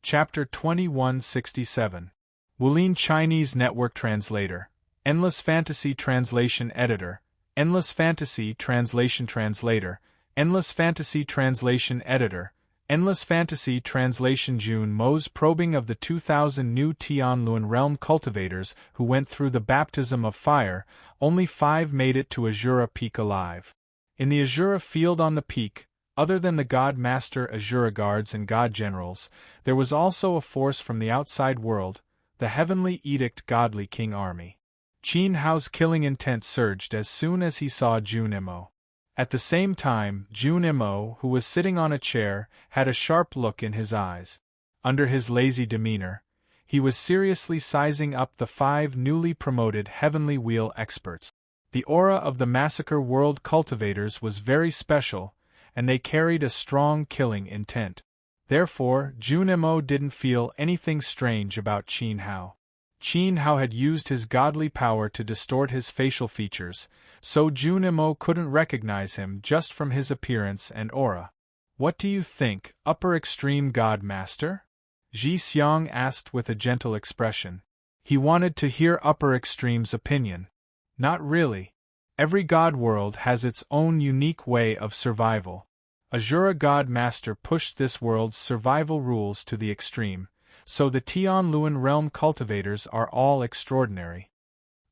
Chapter 2167. Wulin Chinese Network Translator, Endless Fantasy Translation Editor, Endless Fantasy Translation Translator, Endless Fantasy Translation Editor, Endless Fantasy Translation. Jun Mo's probing of the 2,000 new Tianluan realm cultivators who went through the baptism of fire, only 5 made it to Azura Peak alive. In the Azura field on the peak, other than the God Master Azura guards and God generals, there was also a force from the outside world, the Heavenly Edict Godly King Army. Qin Hao's killing intent surged as soon as he saw Jun Mo. At the same time, Jun Mo, who was sitting on a chair, had a sharp look in his eyes. Under his lazy demeanor, he was seriously sizing up the 5 newly promoted Heavenly Wheel experts. The aura of the Massacre World cultivators was very special, and they carried a strong killing intent. Therefore, Jun Mo didn't feel anything strange about Qin Hao. Qin Hao had used his godly power to distort his facial features, so Jun Mo couldn't recognize him just from his appearance and aura. "What do you think, Upper Extreme God Master?" Ji Xiang asked with a gentle expression. He wanted to hear Upper Extreme's opinion. Not really. Every god world has its own unique way of survival. Azura God Master pushed this world's survival rules to the extreme, so the Tianluan realm cultivators are all extraordinary.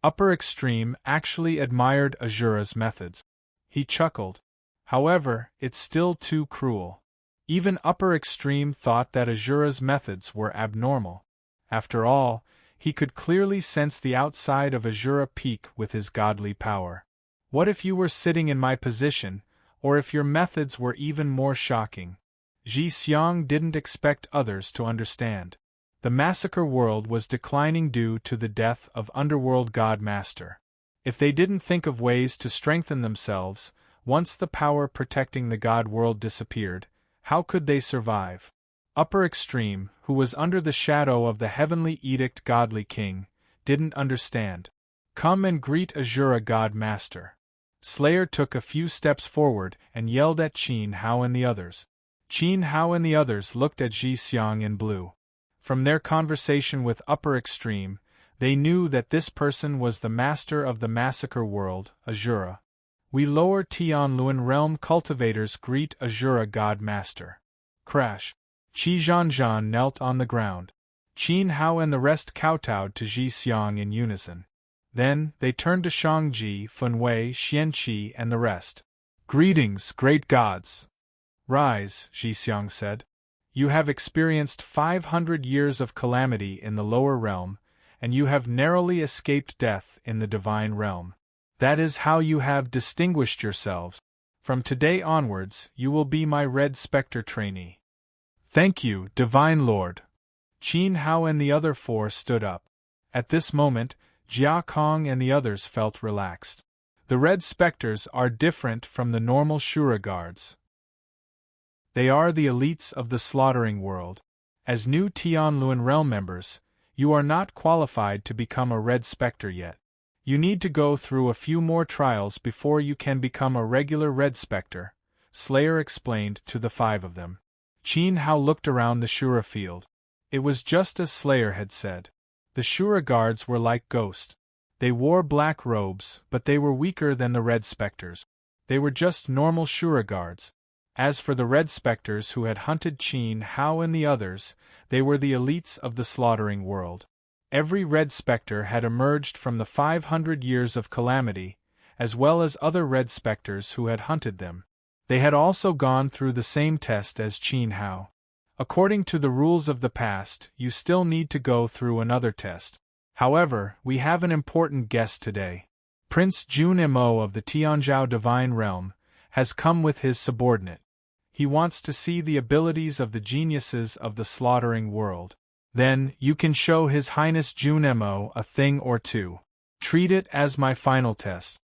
Upper Extreme actually admired Azura's methods. He chuckled. However, it's still too cruel. Even Upper Extreme thought that Azura's methods were abnormal. After all, he could clearly sense the outside of Azura Peak with his godly power. What if you were sitting in my position, or if your methods were even more shocking? Ji Xiang didn't expect others to understand. The Massacre World was declining due to the death of Underworld God Master. If they didn't think of ways to strengthen themselves, once the power protecting the God World disappeared, how could they survive? Upper Extreme, who was under the shadow of the Heavenly Edict Godly King, didn't understand. "Come and greet Azura God Master." Slayer took a few steps forward and yelled at Qin Hao and the others. Qin Hao and the others looked at Ji Xiang and blew. From their conversation with Upper Extreme, they knew that this person was the master of the Massacre World, Azura. "We lower Tianluan realm cultivators greet Azura God Master." Crash. Qi Zhanzhan knelt on the ground. Qin Hao and the rest kowtowed to Ji Xiang in unison. Then, they turned to Shangji, Funwei, Xianqi, and the rest. "Greetings, great gods!" "Rise," Ji Xiang said. "You have experienced 500 years of calamity in the lower realm, and you have narrowly escaped death in the divine realm. That is how you have distinguished yourselves. From today onwards, you will be my Red Spectre trainee." "Thank you, Divine Lord." Qin Hao and the other 4 stood up. At this moment, Jia Kong and the others felt relaxed. The Red Spectres are different from the normal Shura guards. They are the elites of the slaughtering world. As new Tianluan realm members, you are not qualified to become a Red Spectre yet. You need to go through a few more trials before you can become a regular Red Spectre, Slayer explained to the 5 of them. Qin Hao looked around the Shura field. It was just as Slayer had said. The Shura guards were like ghosts. They wore black robes, but they were weaker than the Red Spectres. They were just normal Shura guards. As for the Red Spectres who had hunted Qin Hao and the others, they were the elites of the slaughtering world. Every Red Spectre had emerged from the 500 years of calamity, as well as other Red Spectres who had hunted them. They had also gone through the same test as Qin Hao. According to the rules of the past, you still need to go through another test. However, we have an important guest today. Prince Jun Mo of the Tianzhou Divine Realm has come with his subordinate. He wants to see the abilities of the geniuses of the slaughtering world. Then, you can show His Highness Jun Mo a thing or two. Treat it as my final test.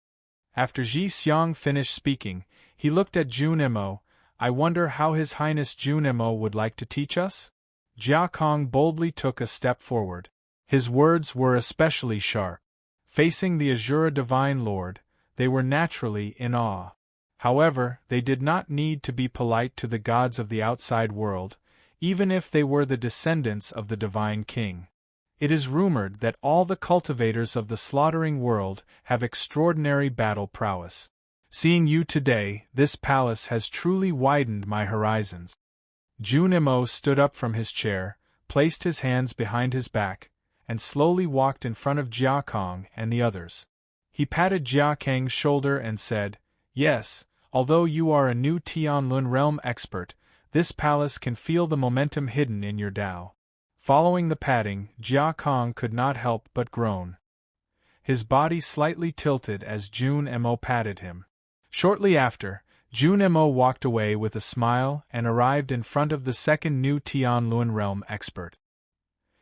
After Ji Xiang finished speaking, he looked at Jun Mo. "I wonder how His Highness Jun Mo would like to teach us?" Jia Kong boldly took a step forward. His words were especially sharp. Facing the Azura Divine Lord, they were naturally in awe. However, they did not need to be polite to the gods of the outside world, even if they were the descendants of the Divine King. It is rumored that all the cultivators of the slaughtering world have extraordinary battle prowess. Seeing you today, this palace has truly widened my horizons. Junimo stood up from his chair, placed his hands behind his back, and slowly walked in front of Jia Kong and the others. He patted Jia Kang's shoulder and said, "Yes, although you are a new Tianlun realm expert, this palace can feel the momentum hidden in your Tao." Following the patting, Jia Kong could not help but groan. His body slightly tilted as Junimo patted him. Shortly after, Junimo walked away with a smile and arrived in front of the second new Tianlun realm expert.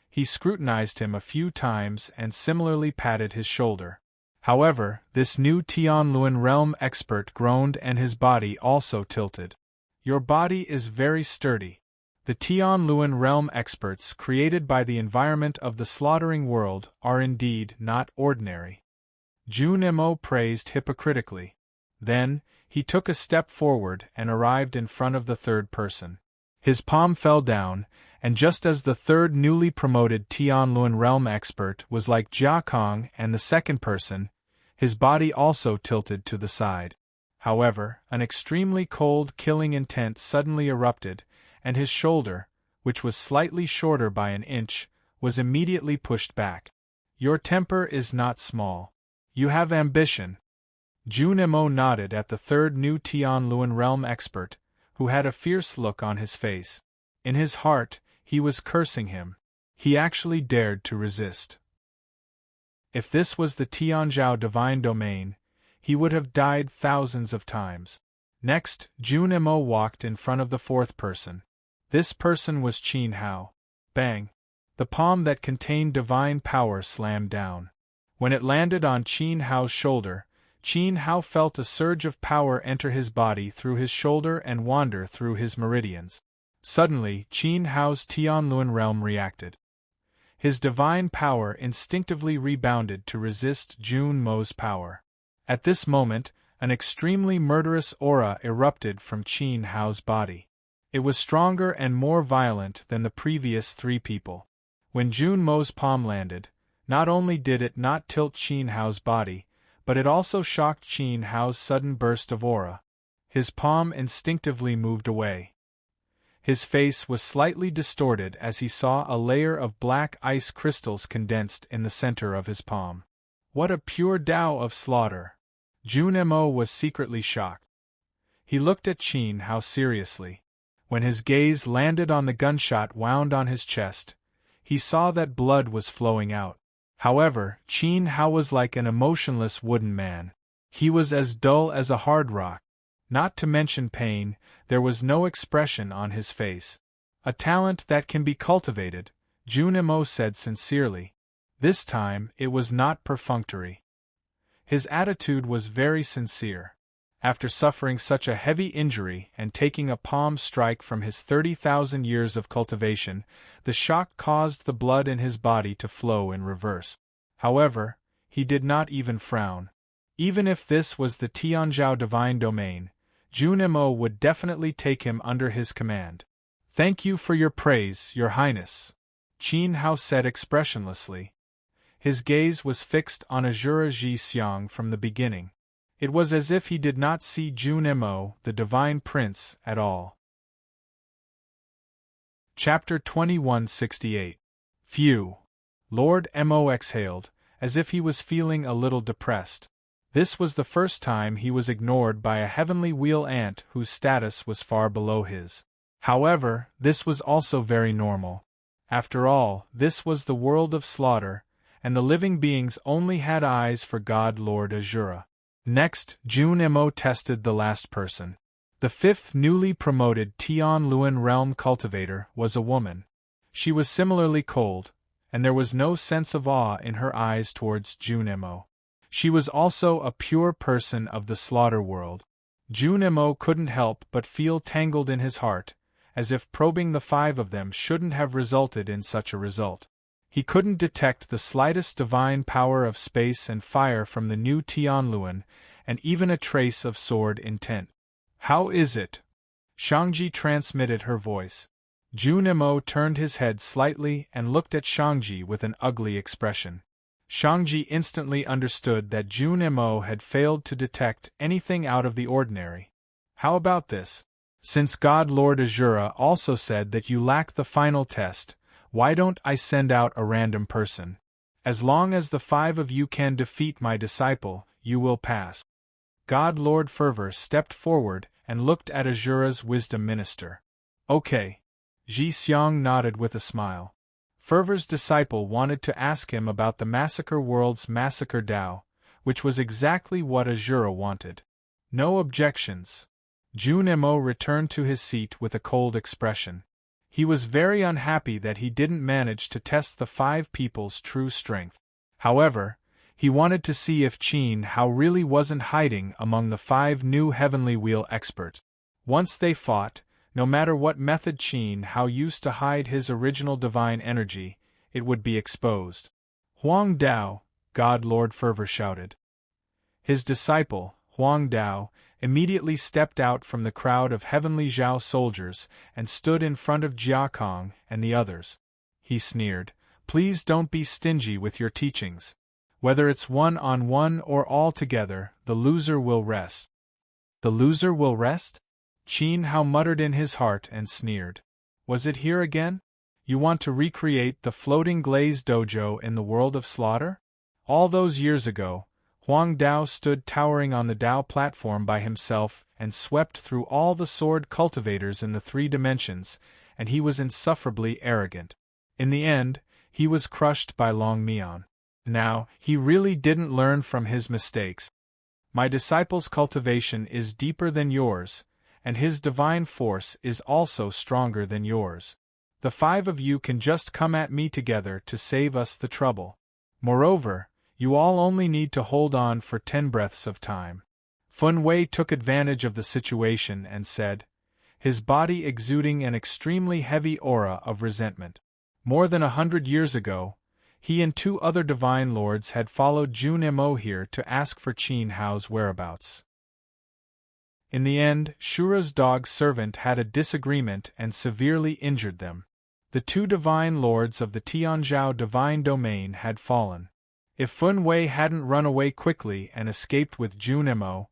He scrutinized him a few times and similarly patted his shoulder. However, this new Tianlun realm expert groaned and his body also tilted. "Your body is very sturdy." The Tianlun realm experts created by the environment of the slaughtering world are indeed not ordinary. Junimo praised hypocritically. Then, he took a step forward and arrived in front of the third person. His palm fell down, and just as the third newly promoted Tianlun realm expert was like Jia Kong and the second person, his body also tilted to the side. However, an extremely cold killing intent suddenly erupted, and his shoulder, which was slightly shorter by an inch, was immediately pushed back. "Your temper is not small. You have ambition." Junimo nodded at the third new Tianlun realm expert, who had a fierce look on his face. In his heart, he was cursing him. He actually dared to resist. If this was the Tianzhao divine domain, he would have died thousands of times. Next, Junimo walked in front of the fourth person. This person was Qin Hao. Bang! The palm that contained divine power slammed down. When it landed on Qin Hao's shoulder, Qin Hao felt a surge of power enter his body through his shoulder and wander through his meridians. Suddenly, Qin Hao's Tianlun realm reacted. His divine power instinctively rebounded to resist Junimo's power. At this moment, an extremely murderous aura erupted from Qin Hao's body. It was stronger and more violent than the previous three people. When Junimo's palm landed, not only did it not tilt Qin Hao's body, but it also shocked Qin Hao's sudden burst of aura. His palm instinctively moved away. His face was slightly distorted as he saw a layer of black ice crystals condensed in the center of his palm. What a pure Tao of slaughter! Junimo was secretly shocked. He looked at Qin Hao seriously. When his gaze landed on the gunshot wound on his chest, he saw that blood was flowing out. However, Qin Hao was like an emotionless wooden man. He was as dull as a hard rock. Not to mention pain, there was no expression on his face. "A talent that can be cultivated," Junimo said sincerely. This time, it was not perfunctory. His attitude was very sincere. After suffering such a heavy injury and taking a palm strike from his 30,000 years of cultivation, the shock caused the blood in his body to flow in reverse. However, he did not even frown. Even if this was the Tianzhao divine domain, Junimo would definitely take him under his command. "Thank you for your praise, Your Highness," Qin Hao said expressionlessly. His gaze was fixed on Azura Ji Xiang from the beginning. It was as if he did not see Junimo, the divine prince, at all. Chapter 2168. Phew! Lord Mo exhaled, as if he was feeling a little depressed. This was the first time he was ignored by a heavenly wheel ant whose status was far below his. However, this was also very normal. After all, this was the world of slaughter, and the living beings only had eyes for God Lord Azura. Next, Junimo tested the last person. The fifth newly promoted Tianlun realm cultivator was a woman. She was similarly cold, and there was no sense of awe in her eyes towards Junimo. She was also a pure person of the slaughter world. Junimo couldn't help but feel tangled in his heart, as if probing the five of them shouldn't have resulted in such a result. He couldn't detect the slightest divine power of space and fire from the new Tianlun, and even a trace of sword intent. "How is it?" Shangji transmitted her voice. Junimo turned his head slightly and looked at Shangji with an ugly expression. Shangji instantly understood that Junimo had failed to detect anything out of the ordinary. How about this? Since God Lord Azura also said that you lack the final test, why don't I send out a random person? As long as the 5 of you can defeat my disciple, you will pass. God Lord Fervor stepped forward and looked at Azura's wisdom minister. Okay. Ji Xiang nodded with a smile. Fervor's disciple wanted to ask him about the Massacre World's Massacre Dao, which was exactly what Azura wanted. No objections. Junimo returned to his seat with a cold expression. He was very unhappy that he didn't manage to test the 5 people's true strength. However, he wanted to see if Qin Hao really wasn't hiding among the 5 new Heavenly Wheel experts. Once they fought, no matter what method Qin Hao used to hide his original divine energy, it would be exposed. Huang Dao, God Lord Fervor shouted. His disciple, Huang Dao, immediately stepped out from the crowd of Heavenly Zhao soldiers and stood in front of Jia Kong and the others. He sneered, "Please don't be stingy with your teachings. Whether it's one-on-one or all together, the loser will rest." The loser will rest? Qin Hao muttered in his heart and sneered. Was it here again? You want to recreate the floating glaze dojo in the world of slaughter? All those years ago, Huang Dao stood towering on the Dao platform by himself and swept through all the sword cultivators in the 3 dimensions, and he was insufferably arrogant. In the end, he was crushed by Long Mian. Now, he really didn't learn from his mistakes. My disciple's cultivation is deeper than yours, and his divine force is also stronger than yours. The 5 of you can just come at me together to save us the trouble. Moreover, you all only need to hold on for 10 breaths of time. Fun Wei took advantage of the situation and said, his body exuding an extremely heavy aura of resentment. More than 100 years ago, he and 2 other divine lords had followed Junimo here to ask for Qin Hao's whereabouts. In the end, Shura's dog servant had a disagreement and severely injured them. The 2 divine lords of the Tianzhao divine domain had fallen. If Fun Wei hadn't run away quickly and escaped with Junimo,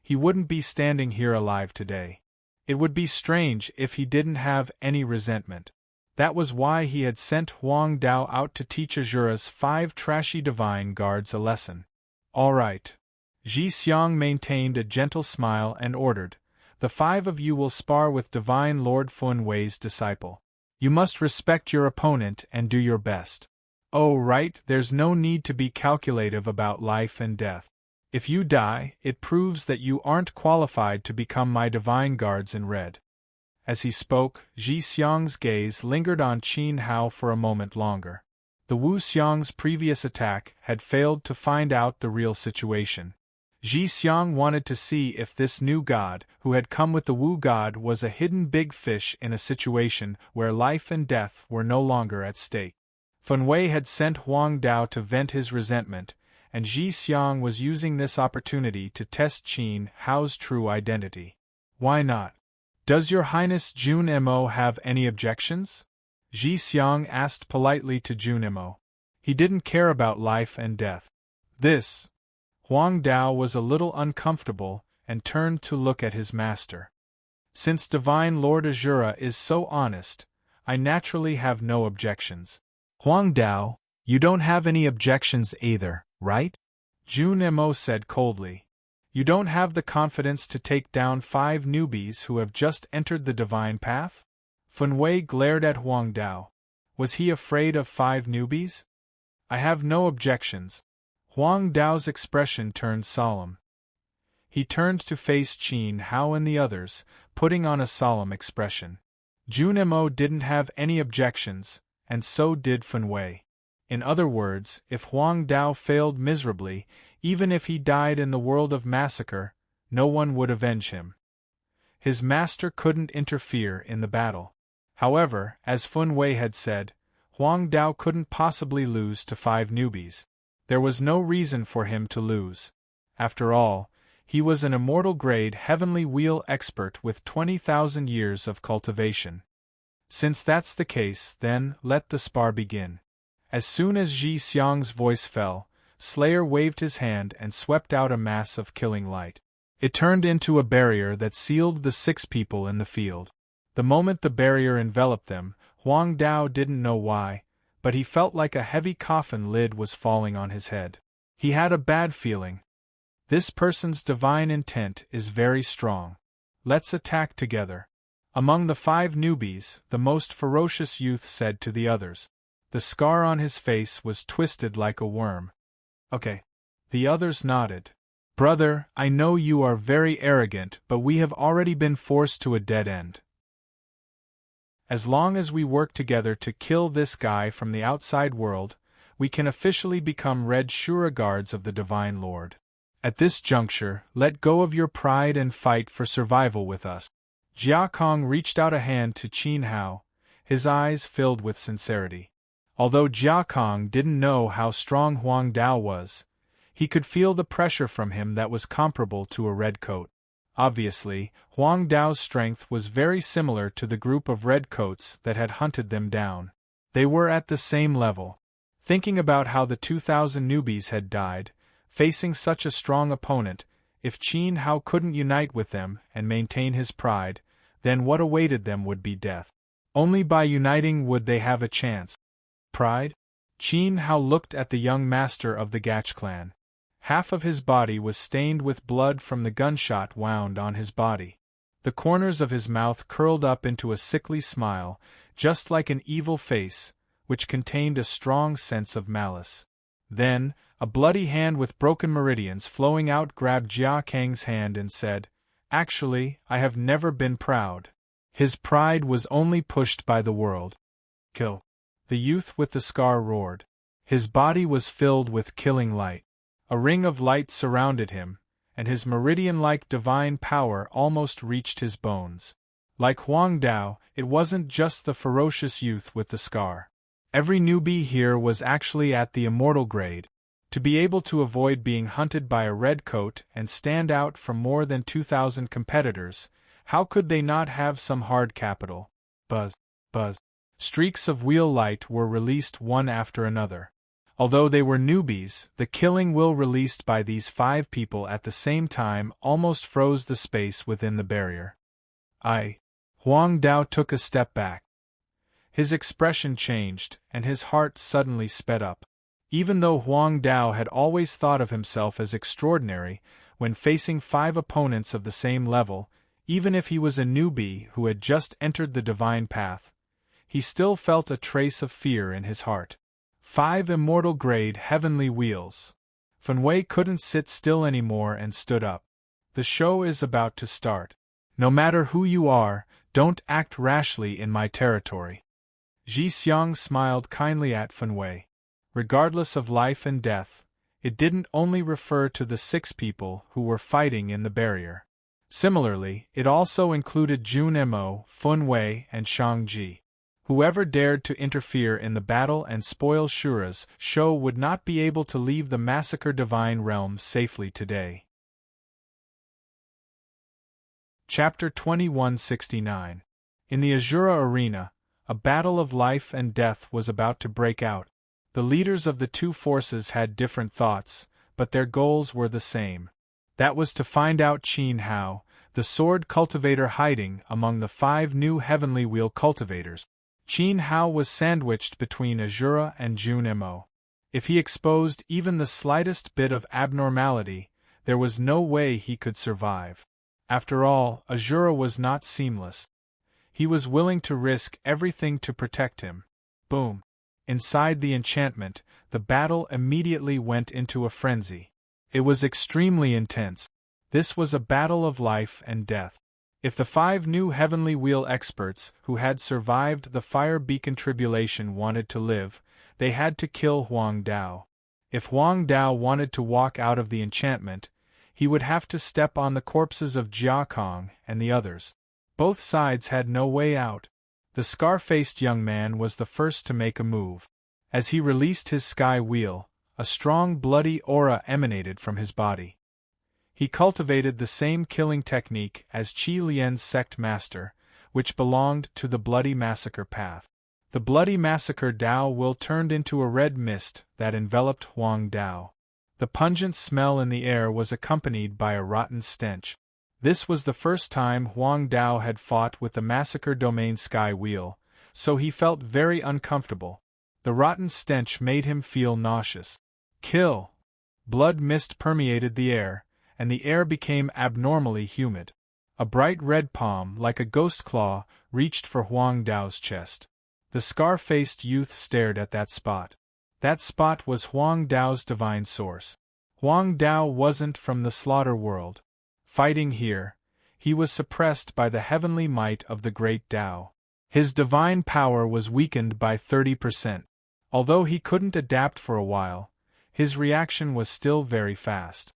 he wouldn't be standing here alive today. It would be strange if he didn't have any resentment. That was why he had sent Huang Dao out to teach Azura's 5 trashy divine guards a lesson. All right. Ji Xiang maintained a gentle smile and ordered, the 5 of you will spar with Divine Lord Fun Wei's disciple. You must respect your opponent and do your best. Oh right, there's no need to be calculative about life and death. If you die, it proves that you aren't qualified to become my divine guards in red. As he spoke, Ji Xiang's gaze lingered on Qin Hao for a moment longer. The Wu Xiang's previous attack had failed to find out the real situation. Ji Xiang wanted to see if this new god, who had come with the Wu god, was a hidden big fish in a situation where life and death were no longer at stake. Fun Wei had sent Huang Dao to vent his resentment, and Ji Xiang was using this opportunity to test Qin Hao's true identity. Why not? Does Your Highness Junimo have any objections? Ji Xiang asked politely to Junimo. He didn't care about life and death. This. Huang Dao was a little uncomfortable and turned to look at his master. Since Divine Lord Azura is so honest, I naturally have no objections. Huang Dao, you don't have any objections either, right? Junimo said coldly. You don't have the confidence to take down 5 newbies who have just entered the divine path? Fun Wei glared at Huang Dao. Was he afraid of 5 newbies? I have no objections. Huang Dao's expression turned solemn. He turned to face Qin Hao and the others, putting on a solemn expression. Junimo didn't have any objections, and so did Fun Wei. In other words, if Huang Dao failed miserably, even if he died in the world of massacre, no one would avenge him. His master couldn't interfere in the battle. However, as Fun Wei had said, Huang Dao couldn't possibly lose to 5 newbies. There was no reason for him to lose. After all, he was an immortal grade heavenly wheel expert with 20,000 years of cultivation. Since that's the case, then, let the spar begin. As soon as Ji Xiang's voice fell, Slayer waved his hand and swept out a mass of killing light. It turned into a barrier that sealed the 6 people in the field. The moment the barrier enveloped them, Huang Dao didn't know why, but he felt like a heavy coffin lid was falling on his head. He had a bad feeling. This person's divine intent is very strong. Let's attack together. Among the 5 newbies, the most ferocious youth said to the others. The scar on his face was twisted like a worm. Okay. The others nodded. Brother, I know you are very arrogant, but we have already been forced to a dead end. As long as we work together to kill this guy from the outside world, we can officially become Red Shura guards of the Divine Lord. At this juncture, let go of your pride and fight for survival with us. Jia Kong reached out a hand to Qin Hao, his eyes filled with sincerity. Although Jia Kong didn't know how strong Huang Dao was, he could feel the pressure from him that was comparable to a red coat. Obviously, Huang Dao's strength was very similar to the group of redcoats that had hunted them down. They were at the same level. Thinking about how the 2,000 newbies had died, facing such a strong opponent, if Qin Hao couldn't unite with them and maintain his pride, then what awaited them would be death. Only by uniting would they have a chance. Pride? Qin Hao looked at the young master of the Gach clan. Half of his body was stained with blood from the gunshot wound on his body. The corners of his mouth curled up into a sickly smile, just like an evil face, which contained a strong sense of malice. Then, a bloody hand with broken meridians flowing out grabbed Jia Kang's hand and said, "Actually, I have never been proud." His pride was only pushed by the world. Kill. The youth with the scar roared. His body was filled with killing light. A ring of light surrounded him, and his meridian-like divine power almost reached his bones. Like Huang Dao, it wasn't just the ferocious youth with the scar. Every newbie here was actually at the immortal grade. To be able to avoid being hunted by a redcoat and stand out from more than 2,000 competitors, how could they not have some hard capital? Buzz, buzz. Streaks of wheel light were released one after another. Although they were newbies, the killing will released by these 5 people at the same time almost froze the space within the barrier. Huang Dao took a step back. His expression changed, and his heart suddenly sped up. Even though Huang Dao had always thought of himself as extraordinary, when facing 5 opponents of the same level, even if he was a newbie who had just entered the divine path, he still felt a trace of fear in his heart. 5 immortal-grade heavenly wheels. Fan Wei couldn't sit still anymore and stood up. The show is about to start. No matter who you are, don't act rashly in my territory. Ji Xiang smiled kindly at Fan Wei. Regardless of life and death, it didn't only refer to the 6 people who were fighting in the barrier. Similarly, it also included Jun Mo, Fan Wei, and Shang Ji. Whoever dared to interfere in the battle and spoil Shura's show would not be able to leave the massacre divine realm safely today. Chapter 2169. In the Azura arena, a battle of life and death was about to break out. The leaders of the 2 forces had different thoughts, but their goals were the same. That was to find out Qin Hao, the sword cultivator hiding among the 5 new heavenly wheel cultivators. Qin Hao was sandwiched between Azura and Jun Mo. If he exposed even the slightest bit of abnormality, there was no way he could survive. After all, Azura was not seamless. He was willing to risk everything to protect him. Boom. Inside the enchantment, the battle immediately went into a frenzy. It was extremely intense. This was a battle of life and death. If the 5 new heavenly wheel experts who had survived the fire beacon tribulation wanted to live, they had to kill Huang Dao. If Huang Dao wanted to walk out of the enchantment, he would have to step on the corpses of Jia Kong and the others. Both sides had no way out. The scar-faced young man was the first to make a move. As he released his sky wheel, a strong bloody aura emanated from his body. He cultivated the same killing technique as Qi Lian's sect master, which belonged to the Bloody Massacre path. The Bloody Massacre Dao will turned into a red mist that enveloped Huang Dao. The pungent smell in the air was accompanied by a rotten stench. This was the first time Huang Dao had fought with the Massacre Domain Sky Wheel, so he felt very uncomfortable. The rotten stench made him feel nauseous. Kill! Blood mist permeated the air, and the air became abnormally humid. A bright red palm, like a ghost claw, reached for Huang Dao's chest. The scar-faced youth stared at that spot. That spot was Huang Dao's divine source. Huang Dao wasn't from the slaughter world. Fighting here, he was suppressed by the heavenly might of the great Dao. His divine power was weakened by 30%. Although he couldn't adapt for a while, his reaction was still very fast.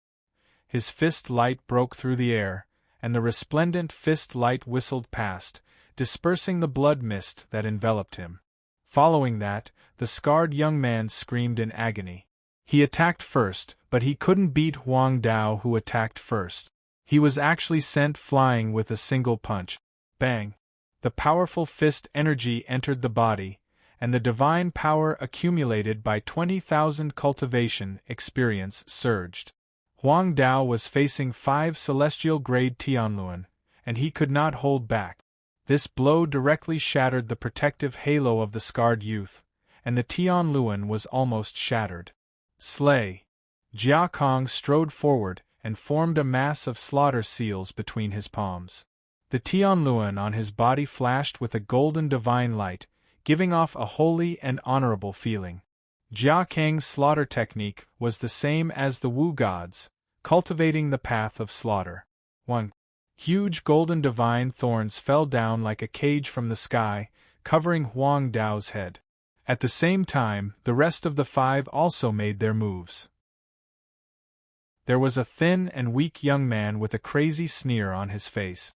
His fist light broke through the air, and the resplendent fist light whistled past, dispersing the blood mist that enveloped him. Following that, the scarred young man screamed in agony. He attacked first, but he couldn't beat Huang Dao, who attacked first. He was actually sent flying with a single punch. Bang! The powerful fist energy entered the body, and the divine power accumulated by 20,000 cultivation experience surged. Huang Dao was facing 5 celestial-grade Tianluan, and he could not hold back. This blow directly shattered the protective halo of the scarred youth, and the Tianluan was almost shattered. Slay! Jia Kong strode forward and formed a mass of slaughter seals between his palms. The Tianluan on his body flashed with a golden divine light, giving off a holy and honorable feeling. Jia Kang's slaughter technique was the same as the Wu gods, cultivating the path of slaughter. 1. Huge golden divine thorns fell down like a cage from the sky, covering Huang Dao's head. At the same time, the rest of the 5 also made their moves. There was a thin and weak young man with a crazy sneer on his face.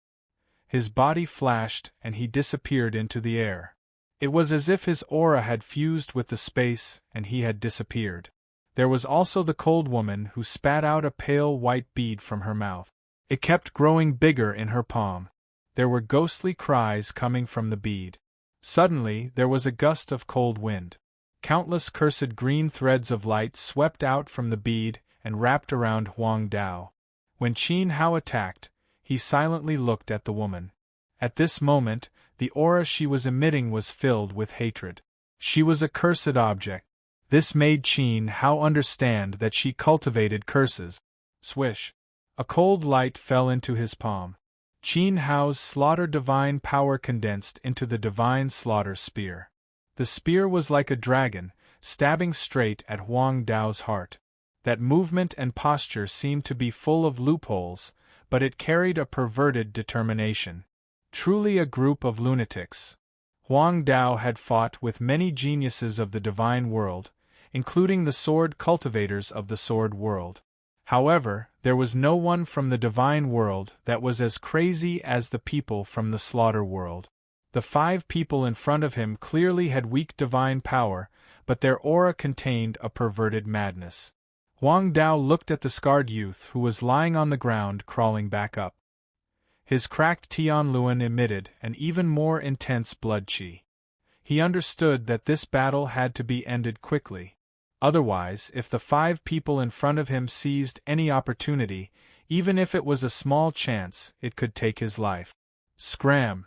His body flashed and he disappeared into the air. It was as if his aura had fused with the space and he had disappeared. There was also the cold woman who spat out a pale white bead from her mouth. It kept growing bigger in her palm. There were ghostly cries coming from the bead. Suddenly there was a gust of cold wind. Countless cursed green threads of light swept out from the bead and wrapped around Huang Dao. When Qin Hao attacked, he silently looked at the woman. At this moment, the aura she was emitting was filled with hatred. She was a cursed object. This made Qin Hao understand that she cultivated curses. Swish! A cold light fell into his palm. Qin Hao's slaughter divine power condensed into the divine slaughter spear. The spear was like a dragon, stabbing straight at Huang Dao's heart. That movement and posture seemed to be full of loopholes, but it carried a perverted determination. Truly a group of lunatics. Huang Dao had fought with many geniuses of the divine world, including the sword cultivators of the sword world. However, there was no one from the divine world that was as crazy as the people from the slaughter world. The 5 people in front of him clearly had weak divine power, but their aura contained a perverted madness. Huang Dao looked at the scarred youth who was lying on the ground crawling back up. His cracked Tianluan emitted an even more intense blood qi. He understood that this battle had to be ended quickly. Otherwise, if the 5 people in front of him seized any opportunity, even if it was a small chance, it could take his life. Scram!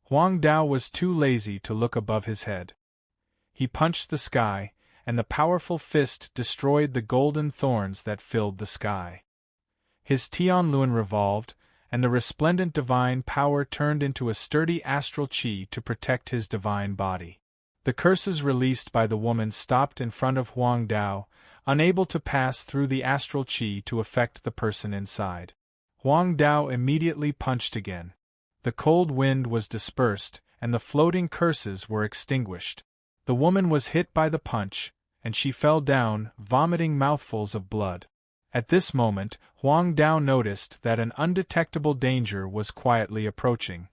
Huang Dao was too lazy to look above his head. He punched the sky, and the powerful fist destroyed the golden thorns that filled the sky. His Tianluan revolved, and the resplendent divine power turned into a sturdy astral qi to protect his divine body. The curses released by the woman stopped in front of Huang Dao, unable to pass through the astral qi to affect the person inside. Huang Dao immediately punched again. The cold wind was dispersed, and the floating curses were extinguished. The woman was hit by the punch, and she fell down, vomiting mouthfuls of blood. At this moment, Huang Dao noticed that an undetectable danger was quietly approaching.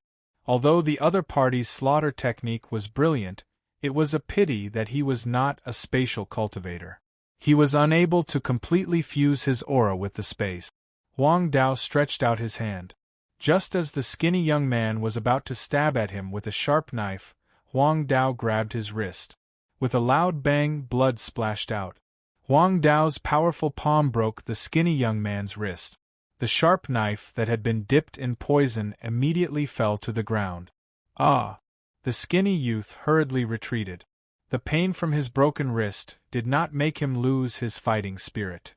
Although the other party's slaughter technique was brilliant, it was a pity that he was not a spatial cultivator. He was unable to completely fuse his aura with the space. Huang Dao stretched out his hand. Just as the skinny young man was about to stab at him with a sharp knife, Huang Dao grabbed his wrist. With a loud bang, blood splashed out. Huang Dao's powerful palm broke the skinny young man's wrist. The sharp knife that had been dipped in poison immediately fell to the ground. Ah! The skinny youth hurriedly retreated. The pain from his broken wrist did not make him lose his fighting spirit.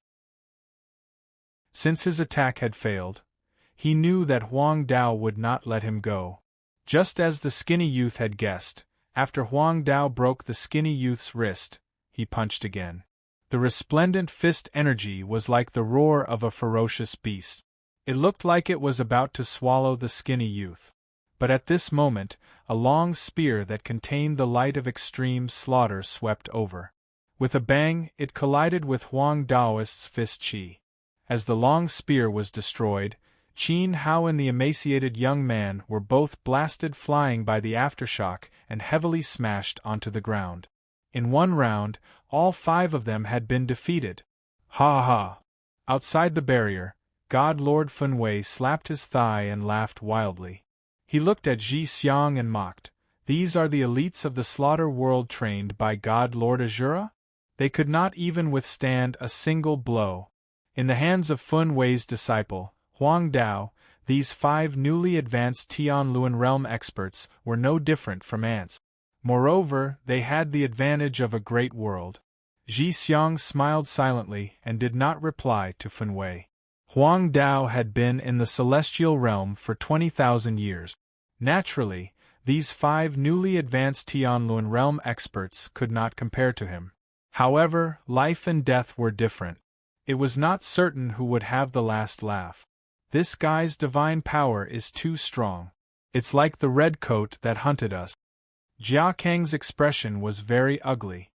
Since his attack had failed, he knew that Huang Dao would not let him go. Just as the skinny youth had guessed, after Huang Dao broke the skinny youth's wrist, he punched again. The resplendent fist energy was like the roar of a ferocious beast. It looked like it was about to swallow the skinny youth. But at this moment, a long spear that contained the light of extreme slaughter swept over. With a bang, it collided with Huang Daoist's fist chi. As the long spear was destroyed, Qin Hao and the emaciated young man were both blasted flying by the aftershock and heavily smashed onto the ground. In one round, all 5 of them had been defeated. Ha ha! Outside the barrier, God Lord Fenwei slapped his thigh and laughed wildly. He looked at Ji Xiang and mocked. These are the elites of the slaughter world trained by God Lord Azura? They could not even withstand a single blow. In the hands of Fun Wei's disciple, Huang Dao, these 5 newly advanced Tianluan realm experts were no different from ants. Moreover, they had the advantage of a great world. Ji Xiang smiled silently and did not reply to Fun Wei. Huang Dao had been in the celestial realm for 20,000 years. Naturally, these 5 newly advanced Tianluan realm experts could not compare to him. However, life and death were different. It was not certain who would have the last laugh. This guy's divine power is too strong. It's like the red coat that hunted us. Jia Kang's expression was very ugly.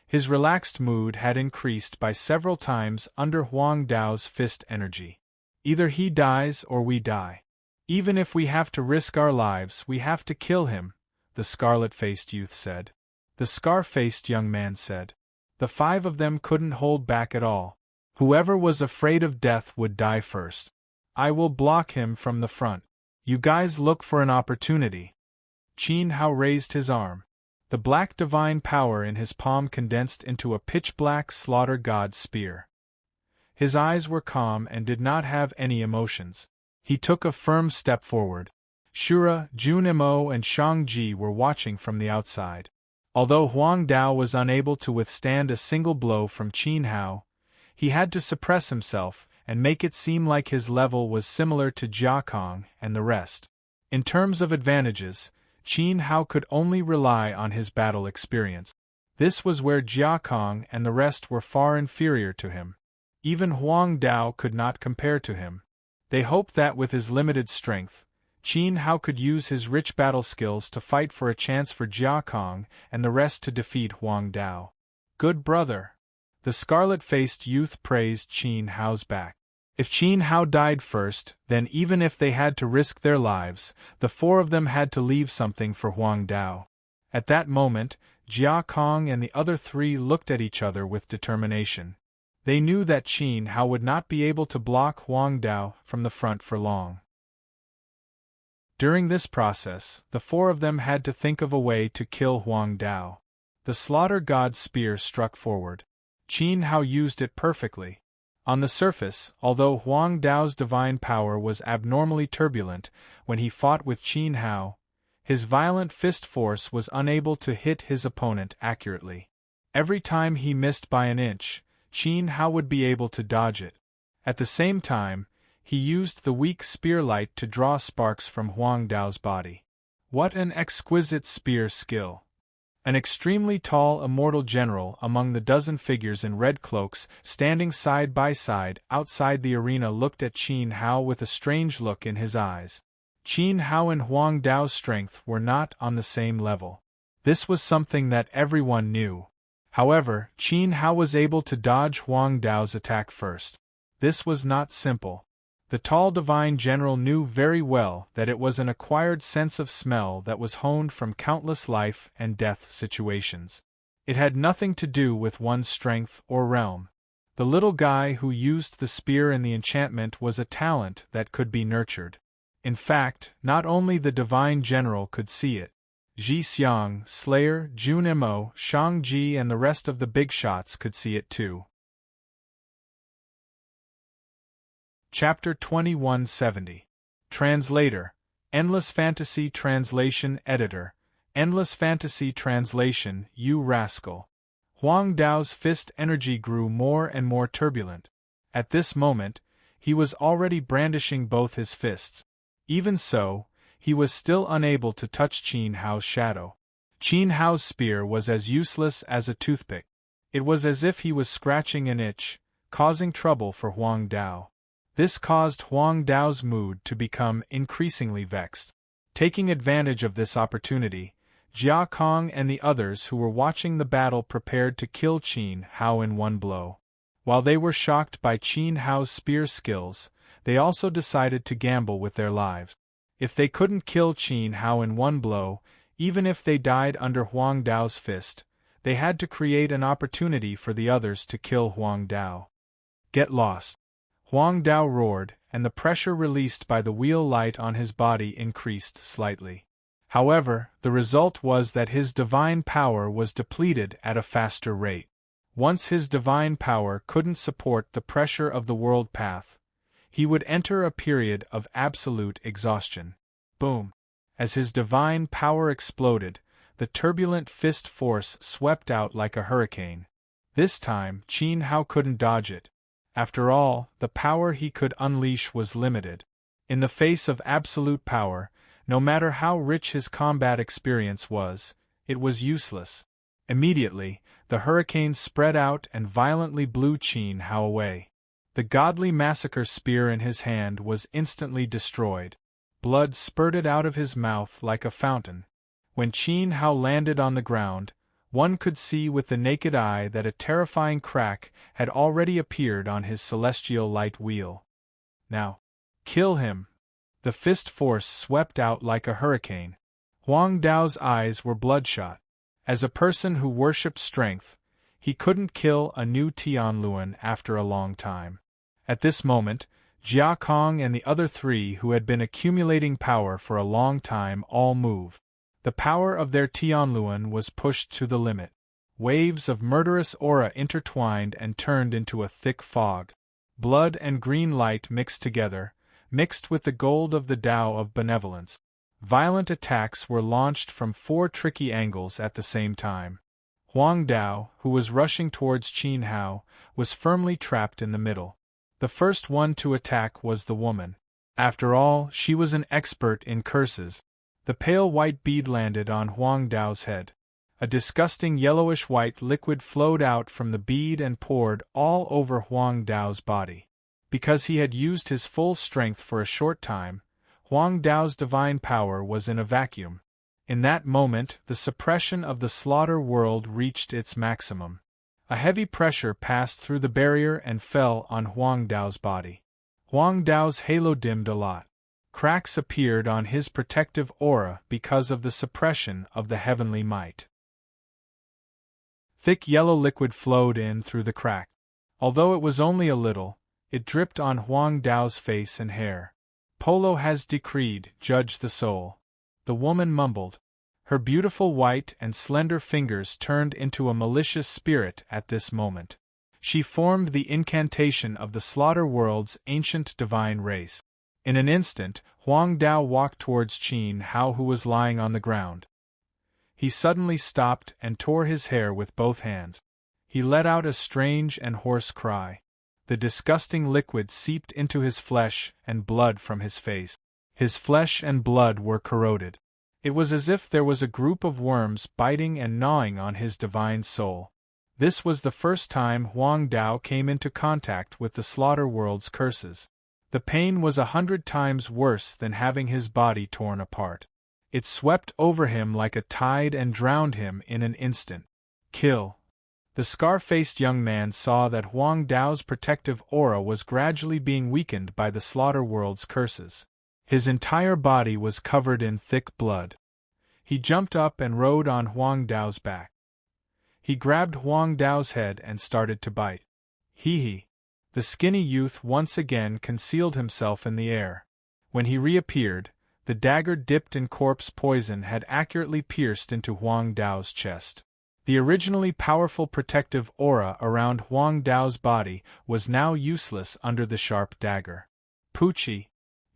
His relaxed mood had increased by several times under Huang Dao's fist energy. Either he dies or we die. Even if we have to risk our lives, we have to kill him, the scarlet-faced youth said. The scar-faced young man said. The 5 of them couldn't hold back at all. Whoever was afraid of death would die first. I will block him from the front. You guys look for an opportunity. Qin Hao raised his arm. The black divine power in his palm condensed into a pitch-black slaughter god spear. His eyes were calm and did not have any emotions. He took a firm step forward. Shura, Jun Mo and Shang Ji were watching from the outside. Although Huang Dao was unable to withstand a single blow from Qin Hao, he had to suppress himself and make it seem like his level was similar to Jia Kong and the rest. In terms of advantages, Qin Hao could only rely on his battle experience. This was where Jia Kong and the rest were far inferior to him. Even Huang Dao could not compare to him. They hoped that with his limited strength, Qin Hao could use his rich battle skills to fight for a chance for Jia Kong and the rest to defeat Huang Dao. Good brother. The scarlet-faced youth praised Qin Hao's back. If Qin Hao died first, then even if they had to risk their lives, the 4 of them had to leave something for Huang Dao. At that moment, Jia Kong and the other 3 looked at each other with determination. They knew that Qin Hao would not be able to block Huang Dao from the front for long. During this process, the 4 of them had to think of a way to kill Huang Dao. The slaughter god's spear struck forward. Qin Hao used it perfectly. On the surface, although Huang Dao's divine power was abnormally turbulent when he fought with Qin Hao, his violent fist force was unable to hit his opponent accurately. Every time he missed by an inch, Qin Hao would be able to dodge it. At the same time, he used the weak spear light to draw sparks from Huang Dao's body. What an exquisite spear skill! An extremely tall immortal general among the dozen figures in red cloaks standing side by side outside the arena looked at Qin Hao with a strange look in his eyes. Qin Hao and Huang Dao's strength were not on the same level. This was something that everyone knew. However, Qin Hao was able to dodge Huang Dao's attack first. This was not simple. The tall divine general knew very well that it was an acquired sense of smell that was honed from countless life and death situations. It had nothing to do with one's strength or realm. The little guy who used the spear and the enchantment was a talent that could be nurtured. In fact, not only the divine general could see it. Ji Xiang, Slayer, Jun Mo, Shang Ji and the rest of the big shots could see it too. Chapter 2170. Translator, Endless Fantasy Translation Editor, Endless Fantasy Translation, you rascal. Huang Dao's fist energy grew more and more turbulent. At this moment, he was already brandishing both his fists. Even so, he was still unable to touch Qin Hao's shadow. Qin Hao's spear was as useless as a toothpick. It was as if he was scratching an itch, causing trouble for Huang Dao. This caused Huang Dao's mood to become increasingly vexed. Taking advantage of this opportunity, Jia Kong and the others who were watching the battle prepared to kill Qin Hao in one blow. While they were shocked by Qin Hao's spear skills, they also decided to gamble with their lives. If they couldn't kill Qin Hao in one blow, even if they died under Huang Dao's fist, they had to create an opportunity for the others to kill Huang Dao. Get lost! Huang Dao roared, and the pressure released by the wheel light on his body increased slightly. However, the result was that his divine power was depleted at a faster rate. Once his divine power couldn't support the pressure of the world path, he would enter a period of absolute exhaustion. Boom! As his divine power exploded, the turbulent fist force swept out like a hurricane. This time, Qin Hao couldn't dodge it. After all, the power he could unleash was limited. In the face of absolute power, no matter how rich his combat experience was, it was useless. Immediately, the hurricane spread out and violently blew Qin Hao away. The godly massacre spear in his hand was instantly destroyed. Blood spurted out of his mouth like a fountain. When Qin Hao landed on the ground, one could see with the naked eye that a terrifying crack had already appeared on his celestial light wheel. Now, kill him! The fist force swept out like a hurricane. Huang Dao's eyes were bloodshot. As a person who worshipped strength, he couldn't kill a new Tianluan after a long time. At this moment, Jia Kong and the other three who had been accumulating power for a long time all moved. The power of their Tianluan was pushed to the limit. Waves of murderous aura intertwined and turned into a thick fog. Blood and green light mixed together, mixed with the gold of the Tao of benevolence. Violent attacks were launched from 4 tricky angles at the same time. Huang Dao, who was rushing towards Qin Hao, was firmly trapped in the middle. The first one to attack was the woman. After all, she was an expert in curses. The pale white bead landed on Huang Dao's head. A disgusting yellowish-white liquid flowed out from the bead and poured all over Huang Dao's body. Because he had used his full strength for a short time, Huang Dao's divine power was in a vacuum. In that moment, the suppression of the slaughter world reached its maximum. A heavy pressure passed through the barrier and fell on Huang Dao's body. Huang Dao's halo dimmed a lot. Cracks appeared on his protective aura because of the suppression of the heavenly might. Thick yellow liquid flowed in through the crack. Although it was only a little, it dripped on Huang Dao's face and hair. Polo has decreed, judge the soul. The woman mumbled. Her beautiful white and slender fingers turned into a malicious spirit at this moment. She formed the incantation of the slaughter world's ancient divine race. In an instant, Huang Dao walked towards Qin Hao, who was lying on the ground. He suddenly stopped and tore his hair with both hands. He let out a strange and hoarse cry. The disgusting liquid seeped into his flesh and blood from his face. His flesh and blood were corroded. It was as if there was a group of worms biting and gnawing on his divine soul. This was the first time Huang Dao came into contact with the slaughter world's curses. The pain was 100 times worse than having his body torn apart. It swept over him like a tide and drowned him in an instant. Kill. The scar-faced young man saw that Huang Dao's protective aura was gradually being weakened by the slaughter world's curses. His entire body was covered in thick blood. He jumped up and rode on Huang Dao's back. He grabbed Huang Dao's head and started to bite. Hee hee. The skinny youth once again concealed himself in the air. When he reappeared, the dagger dipped in corpse poison had accurately pierced into Huang Dao's chest. The originally powerful protective aura around Huang Dao's body was now useless under the sharp dagger. Pucci.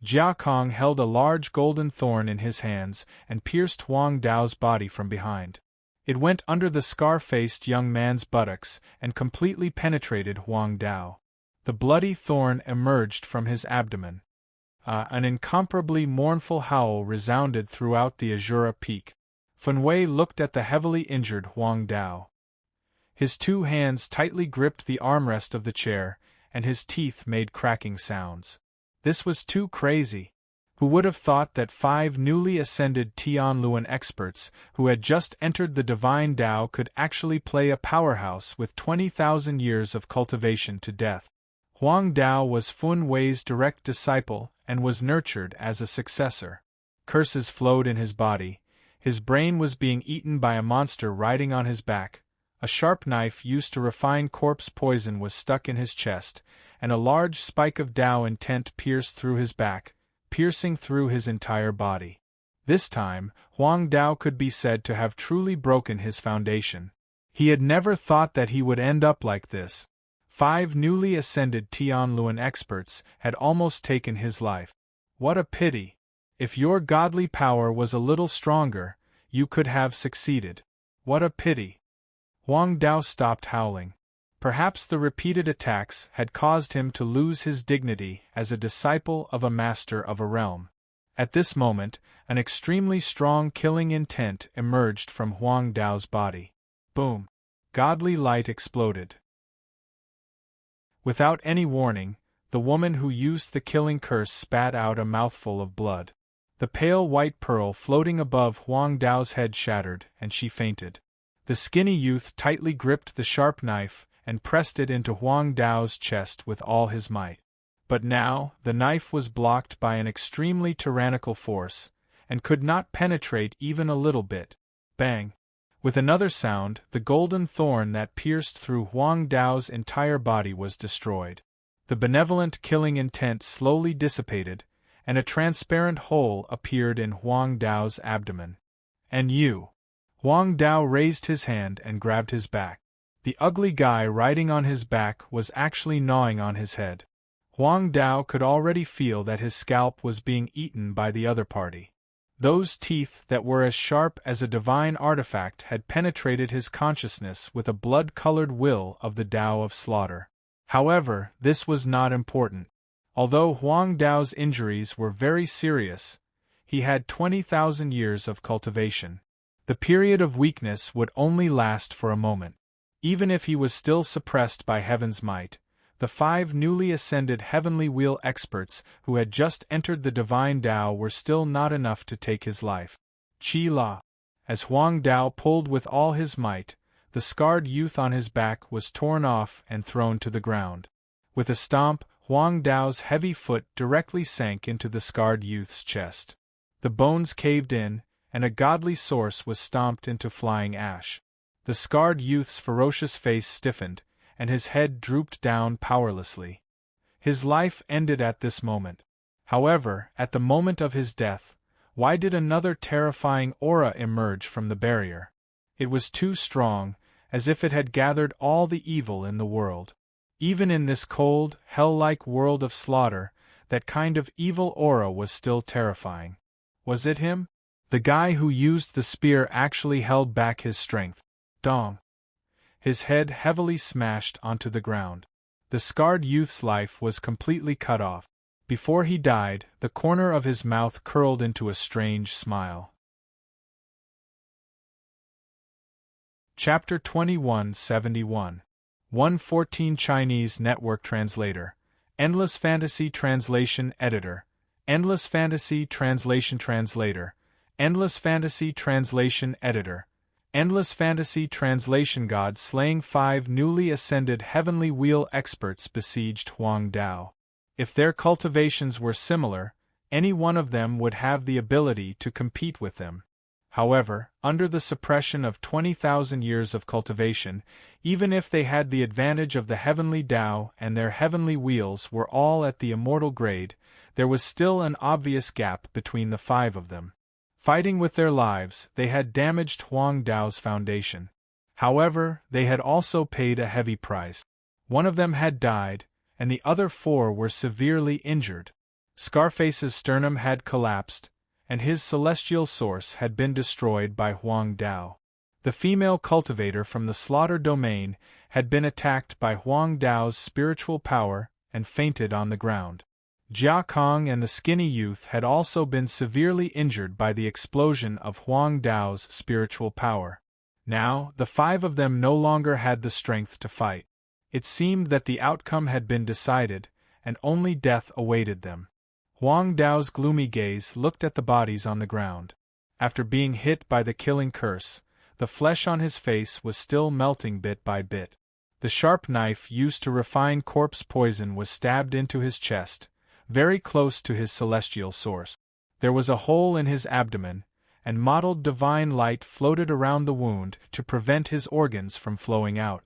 Jia Kong held a large golden thorn in his hands and pierced Huang Dao's body from behind. It went under the scar-faced young man's buttocks and completely penetrated Huang Dao. The bloody thorn emerged from his abdomen. An incomparably mournful howl resounded throughout the Azura Peak. Fen Wei looked at the heavily injured Huang Dao. His two hands tightly gripped the armrest of the chair, and his teeth made cracking sounds. This was too crazy. Who would have thought that 5 newly ascended Tianluan experts who had just entered the Divine Tao could actually play a powerhouse with 20,000 years of cultivation to death? Huang Dao was Fen Wei's direct disciple and was nurtured as a successor. Curses flowed in his body. His brain was being eaten by a monster riding on his back. A sharp knife used to refine corpse poison was stuck in his chest, and a large spike of Tao intent pierced through his back, piercing through his entire body. This time, Huang Dao could be said to have truly broken his foundation. He had never thought that he would end up like this. 5 newly ascended Tianluan experts had almost taken his life. What a pity! If your godly power was a little stronger, you could have succeeded. What a pity! Huang Dao stopped howling. Perhaps the repeated attacks had caused him to lose his dignity as a disciple of a master of a realm. At this moment, an extremely strong killing intent emerged from Huang Dao's body. Boom! Godly light exploded. Without any warning, the woman who used the killing curse spat out a mouthful of blood. The pale white pearl floating above Huang Dao's head shattered, and she fainted. The skinny youth tightly gripped the sharp knife and pressed it into Huang Dao's chest with all his might. But now, the knife was blocked by an extremely tyrannical force, and could not penetrate even a little bit. Bang! With another sound, the golden thorn that pierced through Huang Dao's entire body was destroyed. The benevolent killing intent slowly dissipated, and a transparent hole appeared in Huang Dao's abdomen. And you! Huang Dao raised his hand and grabbed his back. The ugly guy riding on his back was actually gnawing on his head. Huang Dao could already feel that his scalp was being eaten by the other party. Those teeth that were as sharp as a divine artifact had penetrated his consciousness with a blood-colored will of the Tao of slaughter. However, this was not important. Although Huang Dao's injuries were very serious, he had 20,000 years of cultivation. The period of weakness would only last for a moment. Even if he was still suppressed by heaven's might, the 5 newly ascended heavenly wheel experts who had just entered the divine Tao were still not enough to take his life. Qi La. As Huang Dao pulled with all his might, the scarred youth on his back was torn off and thrown to the ground. With a stomp, Huang Dao's heavy foot directly sank into the scarred youth's chest. The bones caved in, and a godly source was stomped into flying ash. The scarred youth's ferocious face stiffened, and his head drooped down powerlessly. His life ended at this moment. However, at the moment of his death, why did another terrifying aura emerge from the barrier? It was too strong, as if it had gathered all the evil in the world. Even in this cold, hell-like world of slaughter, that kind of evil aura was still terrifying. Was it him? The guy who used the spear actually held back his strength. Dong! His head heavily smashed onto the ground. The scarred youth's life was completely cut off. Before he died, the corner of his mouth curled into a strange smile. Chapter 2171. 114 Chinese Network Translator. Endless Fantasy Translation Editor. Endless Fantasy Translation Translator. Endless Fantasy Translation Editor. Endless Fantasy Translation. God slaying 5 newly ascended heavenly wheel experts besieged Huang Dao. If their cultivations were similar, any one of them would have the ability to compete with them. However, under the suppression of 20,000 years of cultivation, even if they had the advantage of the heavenly Tao and their heavenly wheels were all at the immortal grade, there was still an obvious gap between the 5 of them. Fighting with their lives, they had damaged Huang Dao's foundation. However, they had also paid a heavy price. One of them had died, and the other 4 were severely injured. Scarface's sternum had collapsed, and his celestial source had been destroyed by Huang Dao. The female cultivator from the slaughter domain had been attacked by Huang Dao's spiritual power and fainted on the ground. Jia Kong and the skinny youth had also been severely injured by the explosion of Huang Dao's spiritual power. Now, the 5 of them no longer had the strength to fight. It seemed that the outcome had been decided, and only death awaited them. Huang Dao's gloomy gaze looked at the bodies on the ground. After being hit by the killing curse, the flesh on his face was still melting bit by bit. The sharp knife used to refine corpse poison was stabbed into his chest, very close to his celestial source. There was a hole in his abdomen, and mottled divine light floated around the wound to prevent his organs from flowing out.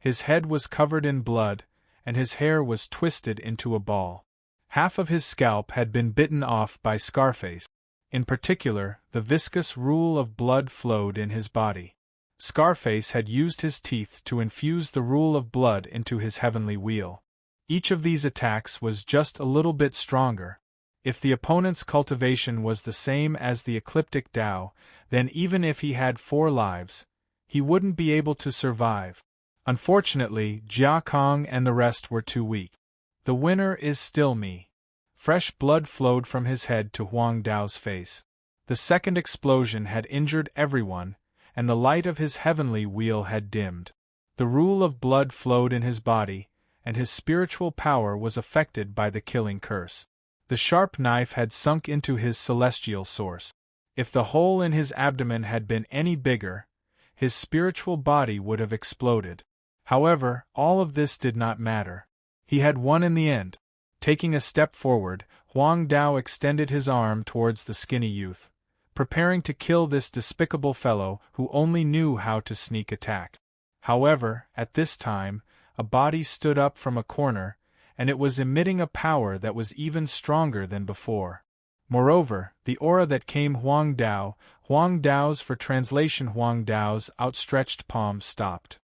His head was covered in blood, and his hair was twisted into a ball. Half of his scalp had been bitten off by Scarface. In particular, the viscous rule of blood flowed in his body. Scarface had used his teeth to infuse the rule of blood into his heavenly wheel. Each of these attacks was just a little bit stronger. If the opponent's cultivation was the same as the ecliptic Tao, then even if he had 4 lives, he wouldn't be able to survive. Unfortunately, Jia Kong and the rest were too weak. The winner is still me. Fresh blood flowed from his head to Huang Dao's face. The second explosion had injured everyone, and the light of his heavenly wheel had dimmed. The rule of blood flowed in his body, and his spiritual power was affected by the killing curse. The sharp knife had sunk into his celestial source. If the hole in his abdomen had been any bigger, his spiritual body would have exploded. However, all of this did not matter. He had won in the end. Taking a step forward, Huang Dao extended his arm towards the skinny youth, preparing to kill this despicable fellow who only knew how to sneak attack. However, at this time, a body stood up from a corner, and it was emitting a power that was even stronger than before. Moreover, the aura that came Huang Dao's for translation Huang Dao's outstretched palm stopped.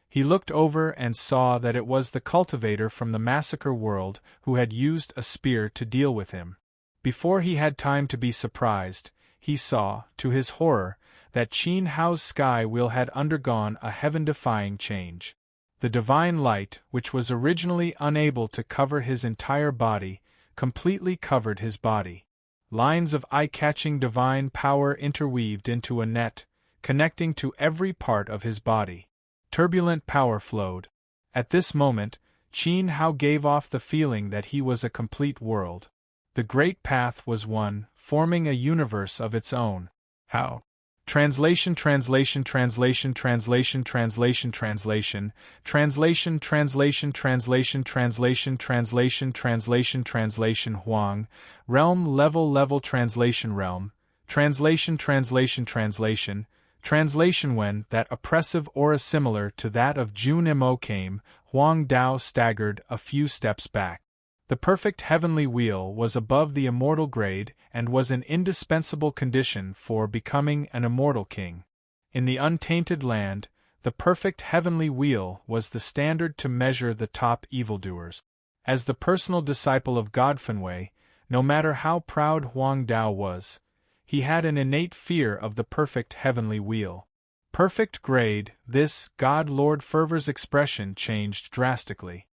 He looked over and saw that it was the cultivator from the massacre world who had used a spear to deal with him. Before he had time to be surprised, he saw, to his horror, that Qin Hao's sky wheel had undergone a heaven-defying change. The divine light, which was originally unable to cover his entire body, completely covered his body. Lines of eye-catching divine power interweaved into a net, connecting to every part of his body. Turbulent power flowed. At this moment, Qin Hao gave off the feeling that he was a complete world. The great path was one, forming a universe of its own. How? Translation Translation Translation Translation Translation Translation Translation Translation Translation Translation Translation Translation Translation Huang Realm Level Translation Realm Translation Translation Translation Translation. When that oppressive aura similar to that of Jun Mo came, Huang Dao staggered a few steps back. The perfect heavenly wheel was above the immortal grade and was an indispensable condition for becoming an immortal king. In the untainted land, the perfect heavenly wheel was the standard to measure the top evildoers. As the personal disciple of Godfenwei, no matter how proud Huang Dao was, he had an innate fear of the perfect heavenly wheel. Perfect grade, this God Lord Fervor's expression changed drastically.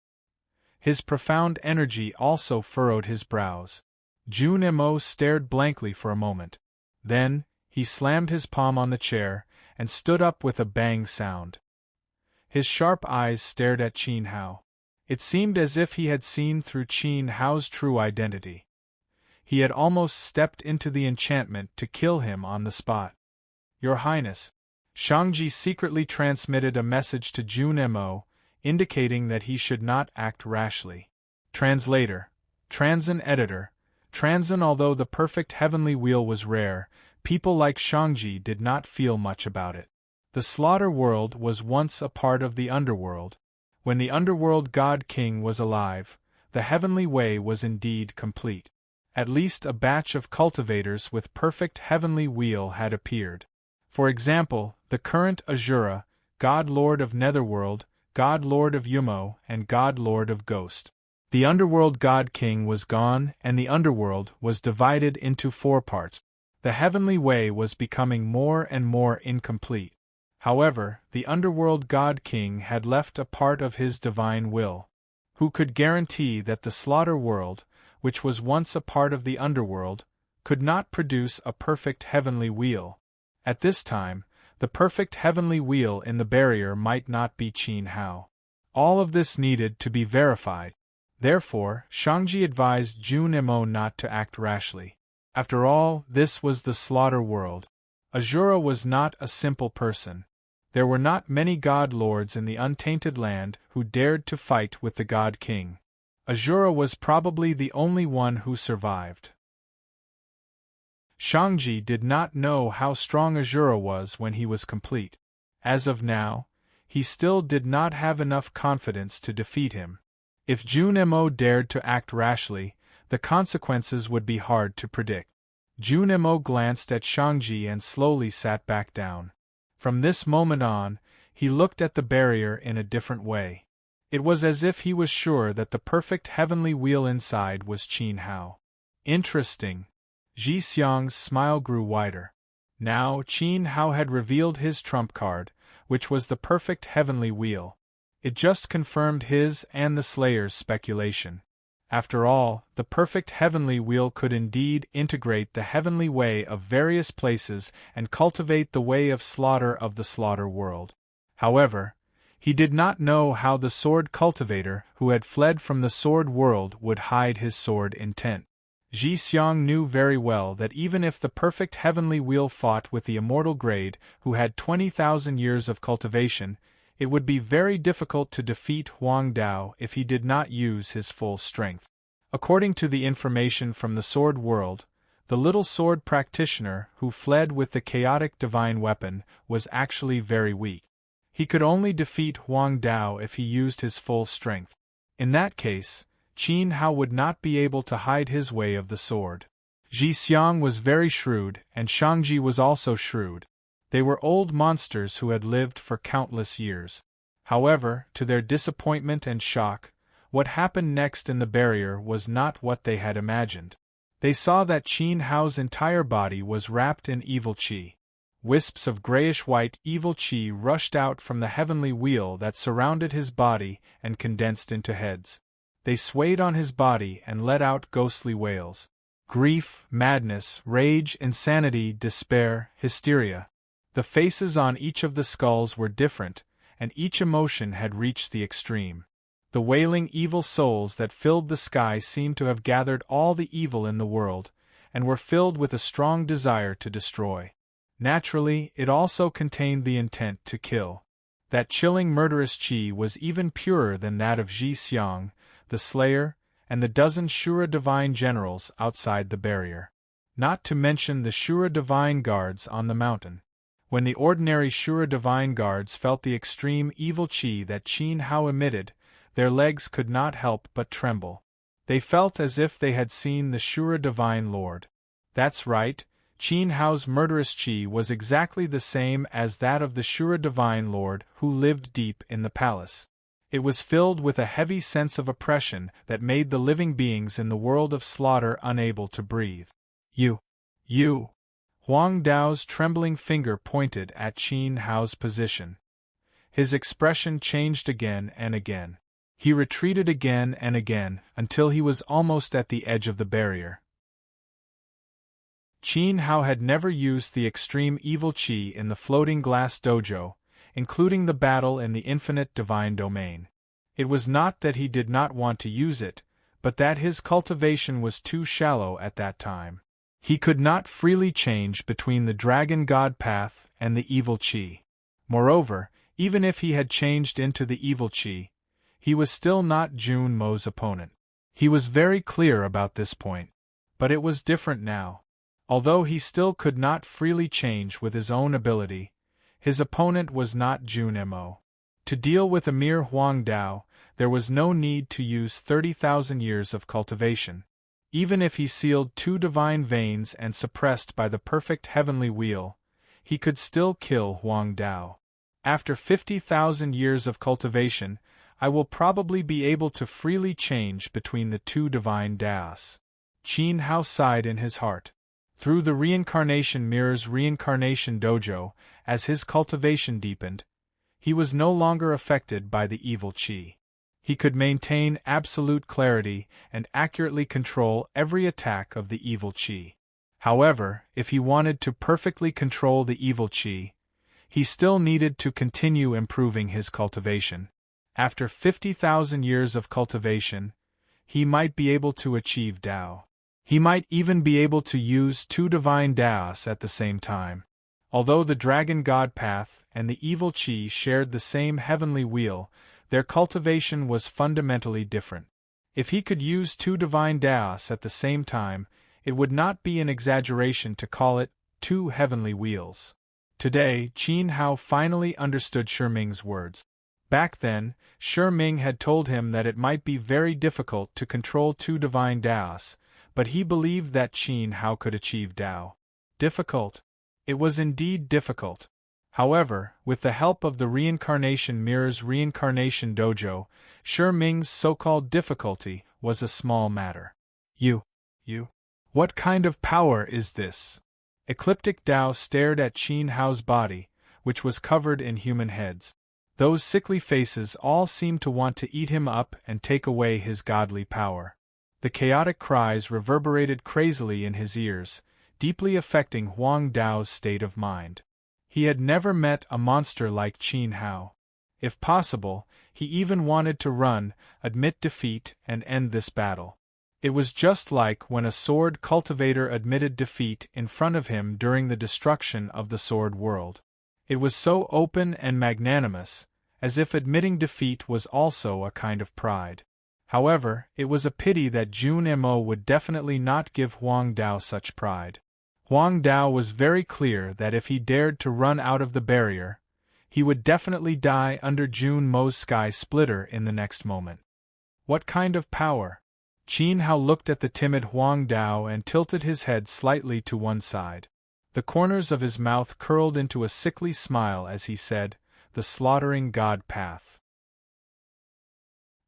His profound energy also furrowed his brows. Jun Mo stared blankly for a moment. Then, he slammed his palm on the chair, and stood up with a bang sound. His sharp eyes stared at Qin Hao. It seemed as if he had seen through Qin Hao's true identity. He had almost stepped into the enchantment to kill him on the spot. Your Highness, Shangji secretly transmitted a message to Jun Mo, indicating that he should not act rashly. Translator, Transin Editor, Transcend. Although the perfect heavenly wheel was rare, people like Shangji did not feel much about it. The slaughter world was once a part of the underworld. When the underworld god king was alive, the heavenly way was indeed complete. At least a batch of cultivators with perfect heavenly wheel had appeared. For example, the current Azura, God Lord of Netherworld, God Lord of Yumo, and God Lord of Ghost. The underworld god king was gone, and the underworld was divided into 4 parts. The heavenly way was becoming more and more incomplete. However, the underworld god king had left a part of his divine will. Who could guarantee that the slaughter world, which was once a part of the underworld, could not produce a perfect heavenly wheel? At this time, the perfect heavenly wheel in the barrier might not be Qin Hao. All of this needed to be verified. Therefore, Shangji advised Jun Emo not to act rashly. After all, this was the slaughter world. Azura was not a simple person. There were not many god lords in the untainted land who dared to fight with the god king. Azura was probably the only one who survived. Shangji did not know how strong Azura was when he was complete. As of now, he still did not have enough confidence to defeat him. If Jun Emo dared to act rashly, the consequences would be hard to predict. Jun Emo glanced at Shangji and slowly sat back down. From this moment on, he looked at the barrier in a different way. It was as if he was sure that the perfect heavenly wheel inside was Qin Hao. Interesting. Ji Xiang's smile grew wider. Now Qin Hao had revealed his trump card, which was the perfect heavenly wheel. It just confirmed his and the Slayer's speculation. After all, the perfect heavenly wheel could indeed integrate the heavenly way of various places and cultivate the way of slaughter of the slaughter world. However, he did not know how the sword cultivator who had fled from the sword world would hide his sword intent. Ji Xiang knew very well that even if the perfect heavenly wheel fought with the immortal grade who had 20,000 years of cultivation, it would be very difficult to defeat Huang Dao if he did not use his full strength. According to the information from the sword world, the little sword practitioner who fled with the chaotic divine weapon was actually very weak. He could only defeat Huang Dao if he used his full strength. In that case, Qin Hao would not be able to hide his way of the sword. Ji Xiang was very shrewd, and Shangji was also shrewd. They were old monsters who had lived for countless years. However, to their disappointment and shock, what happened next in the barrier was not what they had imagined. They saw that Qin Hao's entire body was wrapped in evil qi. Wisps of grayish-white evil qi rushed out from the heavenly wheel that surrounded his body and condensed into heads. They swayed on his body and let out ghostly wails. Grief, madness, rage, insanity, despair, hysteria. The faces on each of the skulls were different, and each emotion had reached the extreme. The wailing evil souls that filled the sky seemed to have gathered all the evil in the world, and were filled with a strong desire to destroy. Naturally, it also contained the intent to kill. That chilling murderous qi was even purer than that of Ji Xiang, the Slayer, and the dozen Shura divine generals outside the barrier. Not to mention the Shura divine guards on the mountain. When the ordinary Shura divine guards felt the extreme evil qi that Qin Hao emitted, their legs could not help but tremble. They felt as if they had seen the Shura divine lord. That's right. Qin Hao's murderous qi was exactly the same as that of the Shura divine lord who lived deep in the palace. It was filled with a heavy sense of oppression that made the living beings in the world of slaughter unable to breathe. You. Huang Dao's trembling finger pointed at Qin Hao's position. His expression changed again and again. He retreated again and again until he was almost at the edge of the barrier. Qin Hao had never used the extreme evil qi in the floating glass dojo, including the battle in the infinite divine domain. It was not that he did not want to use it, but that his cultivation was too shallow at that time. He could not freely change between the dragon god path and the evil qi. Moreover, even if he had changed into the evil qi, he was still not Jun Mo's opponent. He was very clear about this point. But it was different now. Although he still could not freely change with his own ability, his opponent was not Jun Mo. To deal with a mere Huang Dao, there was no need to use 30,000 years of cultivation. Even if he sealed 2 divine veins and suppressed by the perfect heavenly wheel, he could still kill Huang Dao. After 50,000 years of cultivation, I will probably be able to freely change between the 2 divine Daos. Qin Hao sighed in his heart. Through the reincarnation mirror's reincarnation dojo, as his cultivation deepened, he was no longer affected by the evil qi. He could maintain absolute clarity and accurately control every attack of the evil qi. However, if he wanted to perfectly control the evil qi, he still needed to continue improving his cultivation. After 50,000 years of cultivation, he might be able to achieve Dao. He might even be able to use 2 divine Daos at the same time. Although the Dragon God Path and the evil qi shared the same heavenly wheel, their cultivation was fundamentally different. If he could use 2 divine Daos at the same time, it would not be an exaggeration to call it 2 heavenly wheels. Today, Qin Hao finally understood Shi Ming's words. Back then, Shi Ming had told him that it might be very difficult to control 2 divine Daos, but he believed that Qin Hao could achieve Dao. Difficult? It was indeed difficult. However, with the help of the reincarnation mirror's reincarnation dojo, Shi Ming's so-called difficulty was a small matter. You. What kind of power is this? Ecliptic Dao stared at Qin Hao's body, which was covered in human heads. Those sickly faces all seemed to want to eat him up and take away his godly power. The chaotic cries reverberated crazily in his ears, deeply affecting Huang Dao's state of mind. He had never met a monster like Qin Hao. If possible, he even wanted to run, admit defeat, and end this battle. It was just like when a sword cultivator admitted defeat in front of him during the destruction of the sword world. It was so open and magnanimous, as if admitting defeat was also a kind of pride. However, it was a pity that Jun Mo would definitely not give Huang Dao such pride. Huang Dao was very clear that if he dared to run out of the barrier, he would definitely die under Jun Mo's sky splitter in the next moment. What kind of power? Qin Hao looked at the timid Huang Dao and tilted his head slightly to one side. The corners of his mouth curled into a sickly smile as he said, "The slaughtering God path."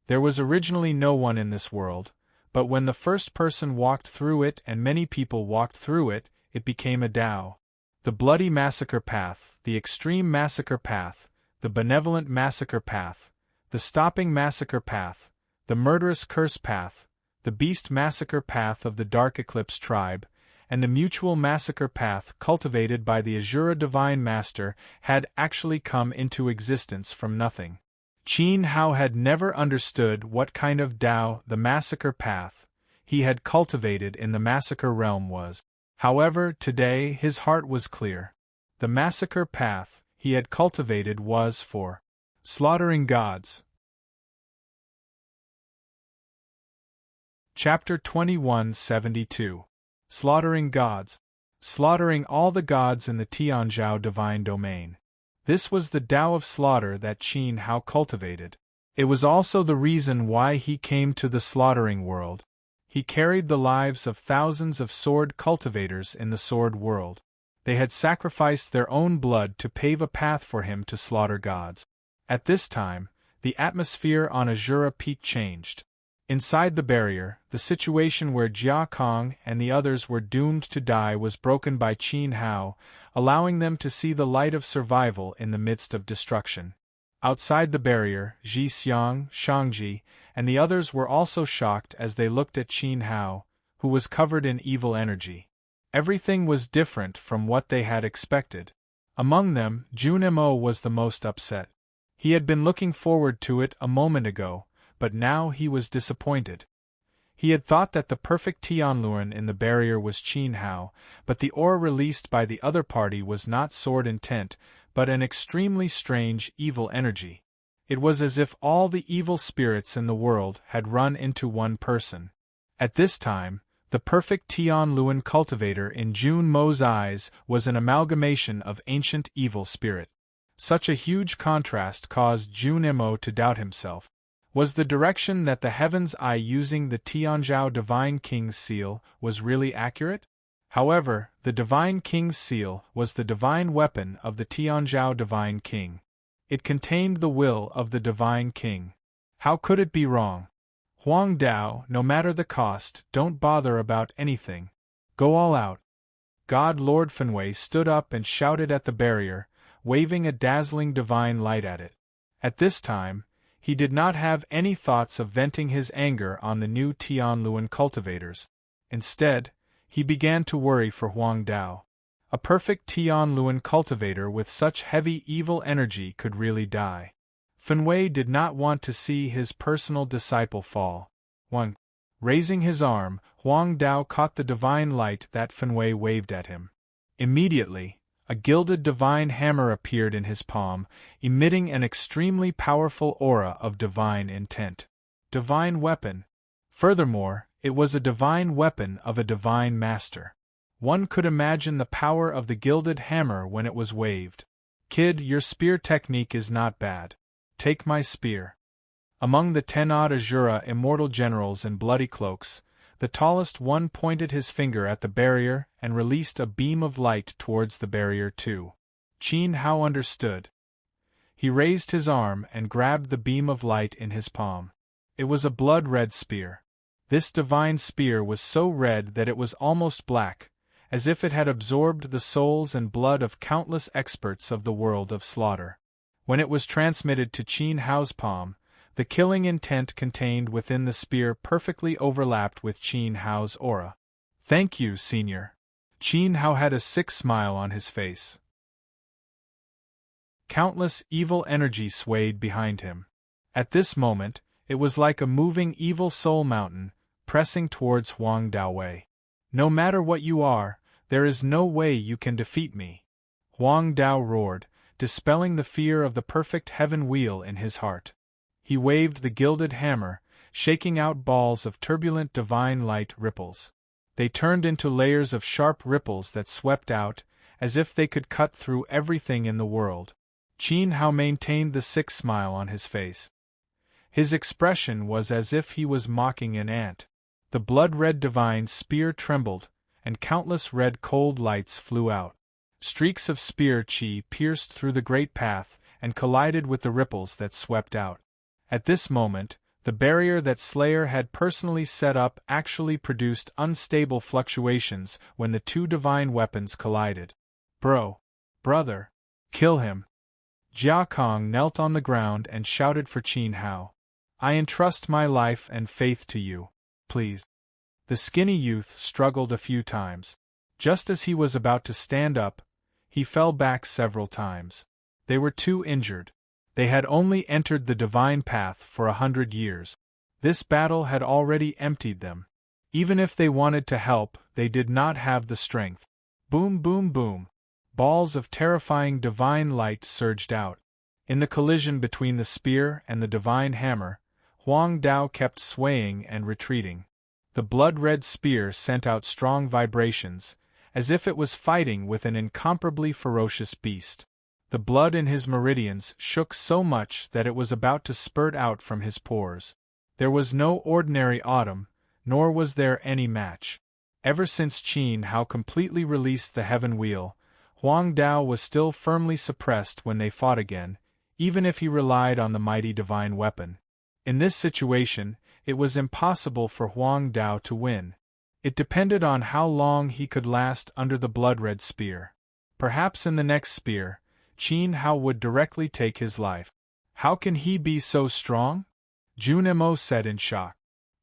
There was originally no one in this world, but when the first person walked through it and many people walked through it, it became a Dao. The bloody massacre path, the extreme massacre path, the benevolent massacre path, the stopping massacre path, the murderous curse path, the beast massacre path of the Dark Eclipse tribe, and the mutual massacre path cultivated by the Azura Divine Master had actually come into existence from nothing. Qin Hao had never understood what kind of Dao the massacre path he had cultivated in the massacre realm was. However, today his heart was clear. The massacre path he had cultivated was for slaughtering gods. Chapter 2172. Slaughtering Gods. Slaughtering all the gods in the Tianzhao divine domain. This was the Tao of slaughter that Qin Hao cultivated. It was also the reason why he came to the slaughtering world. He carried the lives of thousands of sword cultivators in the sword world. They had sacrificed their own blood to pave a path for him to slaughter gods. At this time, the atmosphere on Azura Peak changed. Inside the barrier, the situation where Jia Kong and the others were doomed to die was broken by Qin Hao, allowing them to see the light of survival in the midst of destruction. Outside the barrier, Ji Xiang, Shangji, and the others were also shocked as they looked at Qin Hao, who was covered in evil energy. Everything was different from what they had expected. Among them, Jun Mo was the most upset. He had been looking forward to it a moment ago, but now he was disappointed. He had thought that the perfect Tianluan in the barrier was Qin Hao, but the aura released by the other party was not sword intent, but an extremely strange evil energy. It was as if all the evil spirits in the world had run into one person. At this time, The perfect Tianluan cultivator in Jun Mo's eyes was an amalgamation of ancient evil spirit. Such a huge contrast caused Jun Mo to doubt himself. Was the direction that the Heaven's Eye using the Tianzhao Divine King's seal was really accurate? However, the Divine King's seal was the divine weapon of the Tianzhao Divine King. It contained the will of the Divine King. How could it be wrong? Huang Dao, no matter the cost, don't bother about anything. Go all out. God Lord Fenway stood up and shouted at the barrier, waving a dazzling divine light at it. At this time, he did not have any thoughts of venting his anger on the new Tianluan cultivators. Instead, he began to worry for Huang Dao. A perfect Tianluan cultivator with such heavy evil energy could really die. Fenway did not want to see his personal disciple fall. Raising his arm, Huang Dao caught the divine light that Fenway waved at him. Immediately, a gilded divine hammer appeared in his palm, emitting an extremely powerful aura of divine intent. Divine weapon. Furthermore, it was a divine weapon of a divine master. One could imagine the power of the gilded hammer when it was waved. Kid, your spear technique is not bad. Take my spear. Among the 10-odd Azura immortal generals in bloody cloaks, the tallest one pointed his finger at the barrier and released a beam of light towards the barrier too. Qin Hao understood. He raised his arm and grabbed the beam of light in his palm. It was a blood-red spear. This divine spear was so red that it was almost black, as if it had absorbed the souls and blood of countless experts of the world of slaughter. When it was transmitted to Qin Hao's palm, the killing intent contained within the spear perfectly overlapped with Qin Hao's aura. Thank you, Senior. Qin Hao had a sick smile on his face. Countless evil energy swayed behind him. At this moment, it was like a moving evil soul mountain, pressing towards Huang Daowei. No matter what you are, there is no way you can defeat me. Huang Dao roared, dispelling the fear of the perfect heaven wheel in his heart. He waved the gilded hammer, shaking out balls of turbulent divine light ripples. They turned into layers of sharp ripples that swept out, as if they could cut through everything in the world. Qin Hao maintained the sick smile on his face. His expression was as if he was mocking an ant. The blood-red divine spear trembled, and countless red cold lights flew out. Streaks of spear chi pierced through the great path and collided with the ripples that swept out. At this moment, the barrier that Slayer had personally set up actually produced unstable fluctuations when the two divine weapons collided. Brother, kill him. Jia Kong knelt on the ground and shouted for Qin Hao. I entrust my life and faith to you, please. The skinny youth struggled a few times. Just as he was about to stand up, he fell back several times. They were too injured. They had only entered the divine path for 100 years. This battle had already emptied them. Even if they wanted to help, they did not have the strength. Boom, boom, boom. Balls of terrifying divine light surged out. In the collision between the spear and the divine hammer, Huang Dao kept swaying and retreating. The blood-red spear sent out strong vibrations, as if it was fighting with an incomparably ferocious beast. The blood in his meridians shook so much that it was about to spurt out from his pores. There was no ordinary autumn, nor was there any match. Ever since Qin Hao completely released the heaven wheel, Huang Dao was still firmly suppressed when they fought again, even if he relied on the mighty divine weapon. In this situation, it was impossible for Huang Dao to win. It depended on how long he could last under the blood-red spear. Perhaps in the next spear, Qin Hao would directly take his life. How can he be so strong? Jun Mo said in shock.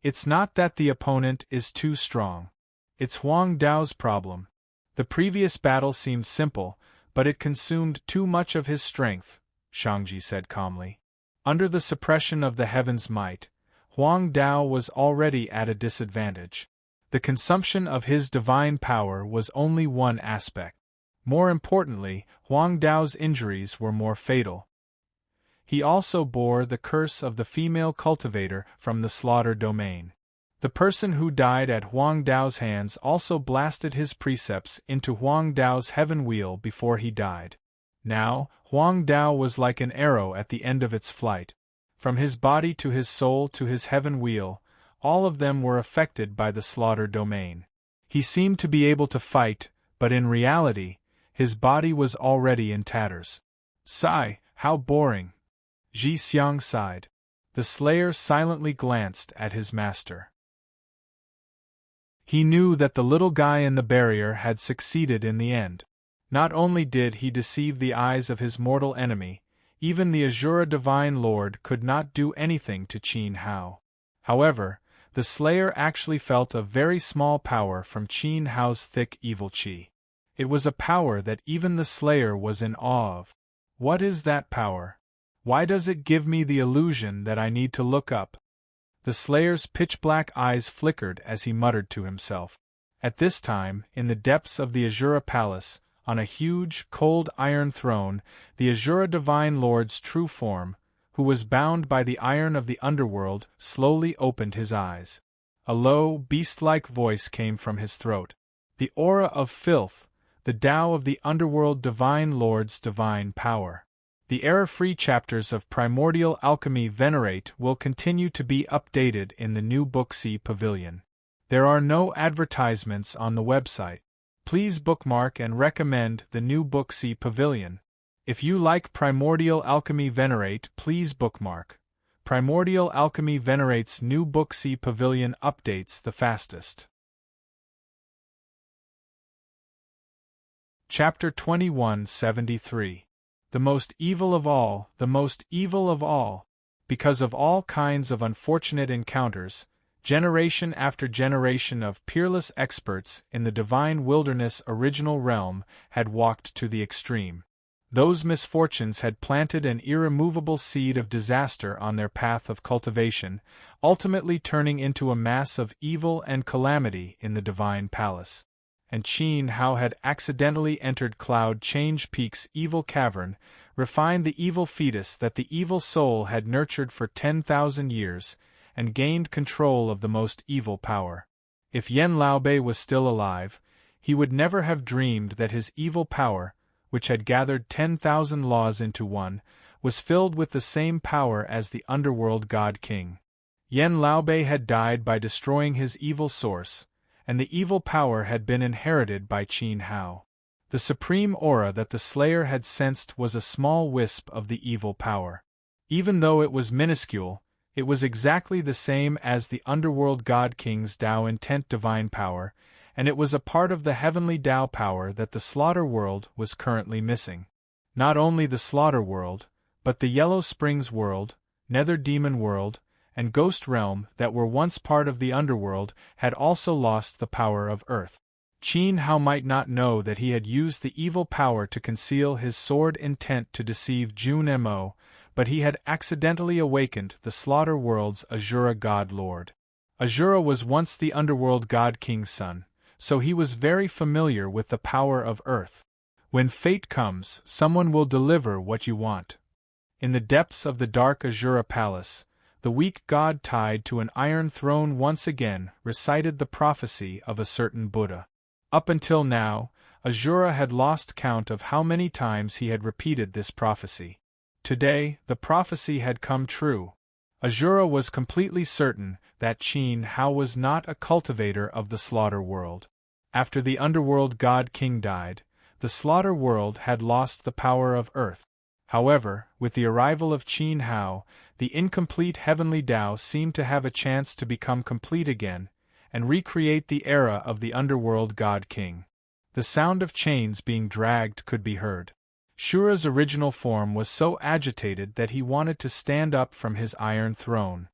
It's not that the opponent is too strong. It's Huang Dao's problem. The previous battle seemed simple, but it consumed too much of his strength, Shangji said calmly. Under the suppression of the heaven's might, Huang Dao was already at a disadvantage. The consumption of his divine power was only one aspect. More importantly, Huang Dao's injuries were more fatal. He also bore the curse of the female cultivator from the slaughter domain. The person who died at Huang Dao's hands also blasted his precepts into Huang Dao's heaven wheel before he died. Now, Huang Dao was like an arrow at the end of its flight. From his body to his soul to his heaven wheel, all of them were affected by the slaughter domain. He seemed to be able to fight, but in reality, his body was already in tatters. Sigh, how boring. Ji Xiang sighed. The slayer silently glanced at his master. He knew that the little guy in the barrier had succeeded in the end. Not only did he deceive the eyes of his mortal enemy, even the Azura Divine Lord could not do anything to Qin Hao. However, the slayer actually felt a very small power from Qin Hao's thick evil qi. It was a power that even the slayer was in awe of. What is that power? Why does it give me the illusion that I need to look up? The slayer's pitch-black eyes flickered as he muttered to himself. At this time, in the depths of the Azura Palace, on a huge, cold iron throne, the Azura Divine Lord's true form, who was bound by the iron of the underworld, slowly opened his eyes. A low, beast-like voice came from his throat. The aura of filth, the Tao of the underworld Divine Lord's divine power. The error-free chapters of Primordial Alchemy Venerate will continue to be updated in the new Booksy Pavilion. There are no advertisements on the website. Please bookmark and recommend the new Booksy Pavilion. If you like Primordial Alchemy Venerate, please bookmark. Primordial Alchemy Venerate's new Booksy Pavilion updates the fastest. Chapter 2173. The most evil of all, the most evil of all. Because of all kinds of unfortunate encounters, generation after generation of peerless experts in the divine wilderness original realm had walked to the extreme. Those misfortunes had planted an irremovable seed of disaster on their path of cultivation, ultimately turning into a mass of evil and calamity in the divine palace. And Qin Hao had accidentally entered Cloud Change Peak's evil cavern, refined the evil fetus that the evil soul had nurtured for 10,000 years, and gained control of the most evil power. If Yen Laobei was still alive, he would never have dreamed that his evil power, which had gathered 10,000 laws into one, was filled with the same power as the underworld god king. Yen Laobei had died by destroying his evil source, and the evil power had been inherited by Qin Hao. The supreme aura that the slayer had sensed was a small wisp of the evil power. Even though it was minuscule, it was exactly the same as the underworld god king's Tao intent divine power, and it was a part of the heavenly Tao power that the slaughter world was currently missing. Not only the slaughter world, but the Yellow Springs world, Nether Demon world, and Ghost Realm that were once part of the underworld had also lost the power of earth. Qin Hao might not know that he had used the evil power to conceal his sword intent to deceive Jun Mo, but he had accidentally awakened the slaughter world's Azura god lord. Azura was once the underworld god king's son, so he was very familiar with the power of earth. When fate comes, someone will deliver what you want. In the depths of the dark Azura palace, the weak god tied to an iron throne once again recited the prophecy of a certain Buddha. Up until now, Azura had lost count of how many times he had repeated this prophecy. Today, the prophecy had come true. Azura was completely certain that Qin Hao was not a cultivator of the slaughter world. After the underworld god king died, the slaughter world had lost the power of earth. However, with the arrival of Qin Hao, the incomplete heavenly Tao seemed to have a chance to become complete again, and recreate the era of the underworld god king. The sound of chains being dragged could be heard. Shura's original form was so agitated that he wanted to stand up from his iron throne.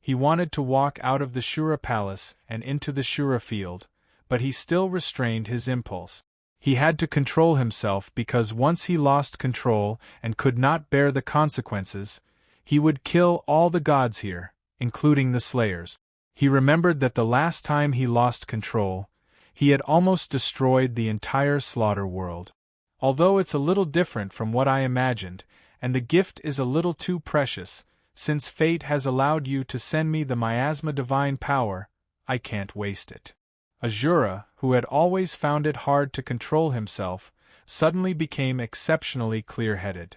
He wanted to walk out of the Shura palace and into the Shura field, but he still restrained his impulse. He had to control himself because once he lost control and could not bear the consequences, he would kill all the gods here, including the slayers. He remembered that the last time he lost control, he had almost destroyed the entire slaughter world. Although it's a little different from what I imagined, and the gift is a little too precious, since fate has allowed you to send me the miasma divine power, I can't waste it. Azura, who had always found it hard to control himself, suddenly became exceptionally clear-headed.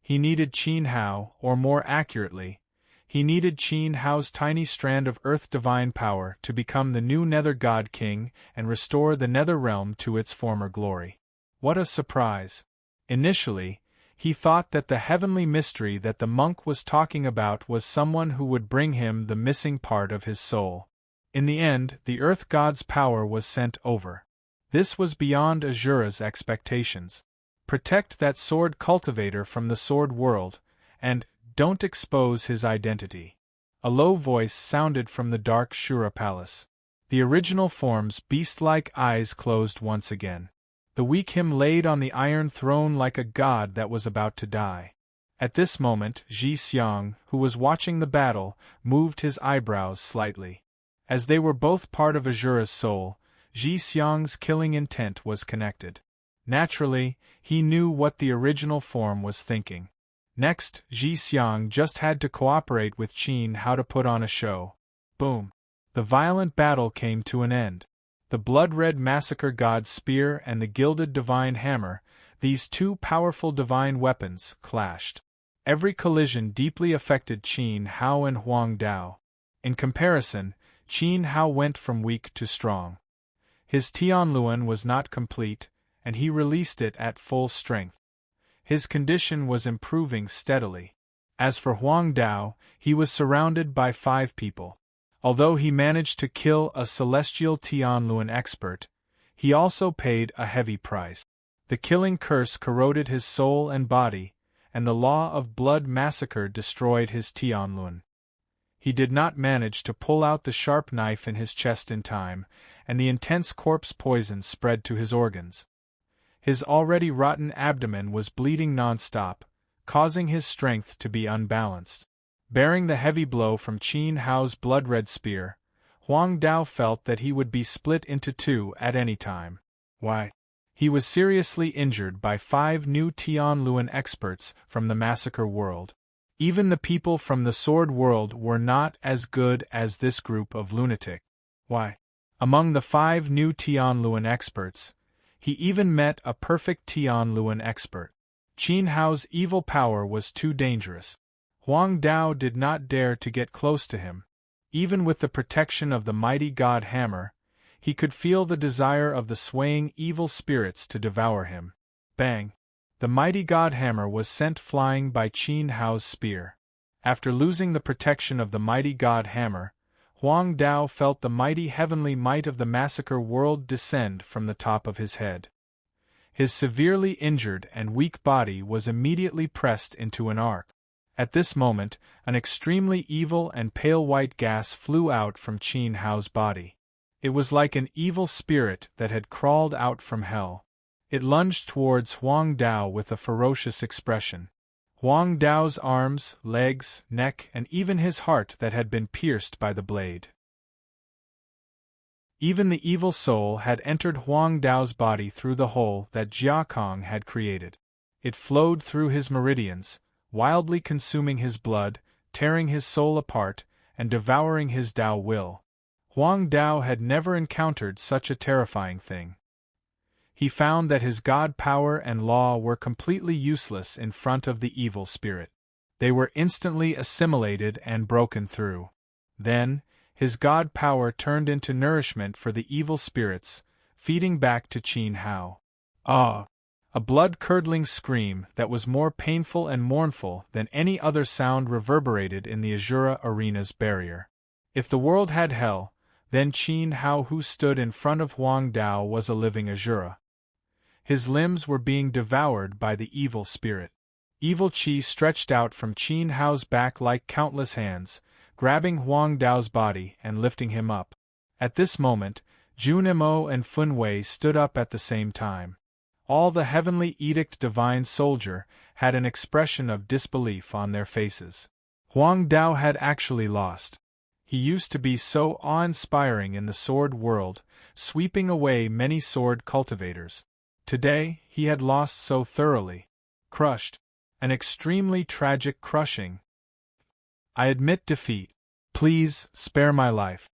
He needed Qin Hao, or more accurately, he needed Qin Hao's tiny strand of Earth divine power to become the new Nether God King and restore the Nether Realm to its former glory. What a surprise! Initially, he thought that the heavenly mystery that the monk was talking about was someone who would bring him the missing part of his soul. In the end, the Earth God's power was sent over. This was beyond Azura's expectations. Protect that sword cultivator from the sword world, and don't expose his identity. A low voice sounded from the dark Shura palace. The original form's beast-like eyes closed once again. The weak him laid on the iron throne like a god that was about to die. At this moment, Ji Xiang, who was watching the battle, moved his eyebrows slightly. As they were both part of Azura's soul, Ji Xiang's killing intent was connected. Naturally, he knew what the original form was thinking. Next, Ji Xiang just had to cooperate with Qin Hao to put on a show. Boom! The violent battle came to an end. The blood-red massacre god's spear and the gilded divine hammer, these two powerful divine weapons, clashed. Every collision deeply affected Qin Hao and Huang Dao. In comparison, Qin Hao went from weak to strong. His Tianluan was not complete, and he released it at full strength. His condition was improving steadily. As for Huang Dao, he was surrounded by 5 people. Although he managed to kill a celestial Tianluan expert, he also paid a heavy price. The killing curse corroded his soul and body, and the law of blood massacre destroyed his Tianluan. He did not manage to pull out the sharp knife in his chest in time, and the intense corpse poison spread to his organs. His already rotten abdomen was bleeding non-stop, causing his strength to be unbalanced. Bearing the heavy blow from Qin Hao's blood-red spear, Huang Dao felt that he would be split into 2 at any time. Why? He was seriously injured by 5 new Tianluan experts from the massacre world. Even the people from the sword world were not as good as this group of lunatic. Why? Among the 5 new Tianluan experts, he even met a perfect Tianluan expert. Qin Hao's evil power was too dangerous. Huang Dao did not dare to get close to him. Even with the protection of the mighty god hammer, he could feel the desire of the swaying evil spirits to devour him. Bang! The mighty god hammer was sent flying by Qin Hao's spear. After losing the protection of the mighty god hammer, Huang Dao felt the mighty heavenly might of the massacre world descend from the top of his head. His severely injured and weak body was immediately pressed into an arc. At this moment, an extremely evil and pale white gas flew out from Qin Hao's body. It was like an evil spirit that had crawled out from hell. It lunged towards Huang Dao with a ferocious expression. Huang Dao's arms, legs, neck, and even his heart that had been pierced by the blade. Even the evil soul had entered Huang Dao's body through the hole that Jia Kong had created. It flowed through his meridians, wildly consuming his blood, tearing his soul apart, and devouring his Dao will. Huang Dao had never encountered such a terrifying thing. He found that his god power and law were completely useless in front of the evil spirit. They were instantly assimilated and broken through. Then, his god power turned into nourishment for the evil spirits, feeding back to Qin Hao. Ah! A blood-curdling scream that was more painful and mournful than any other sound reverberated in the Azura arena's barrier. If the world had hell, then Qin Hao who stood in front of Huang Dao was a living Azura. His limbs were being devoured by the evil spirit. Evil qi stretched out from Qin Hao's back like countless hands, grabbing Huang Dao's body and lifting him up. At this moment, Jun Mo and Fun Wei stood up at the same time. All the heavenly edict divine soldier had an expression of disbelief on their faces. Huang Dao had actually lost. He used to be so awe-inspiring in the sword world, sweeping away many sword cultivators. Today, he had lost so thoroughly. Crushed. An extremely tragic crushing. I admit defeat. Please, spare my life.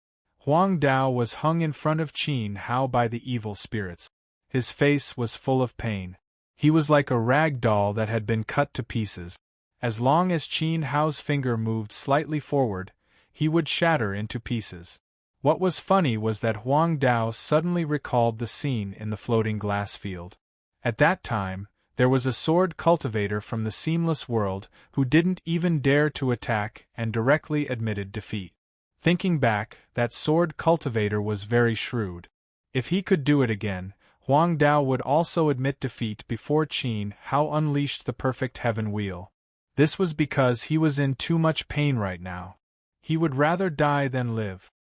Huang Dao was hung in front of Qin Hao by the evil spirits. His face was full of pain. He was like a rag doll that had been cut to pieces. As long as Qin Hao's finger moved slightly forward, he would shatter into pieces. What was funny was that Huang Dao suddenly recalled the scene in the floating glass field. At that time, there was a sword cultivator from the Seamless World who didn't even dare to attack and directly admitted defeat. Thinking back, that sword cultivator was very shrewd. If he could do it again, Huang Dao would also admit defeat before Qin Hao unleashed the perfect heaven wheel. This was because he was in too much pain right now. He would rather die than live.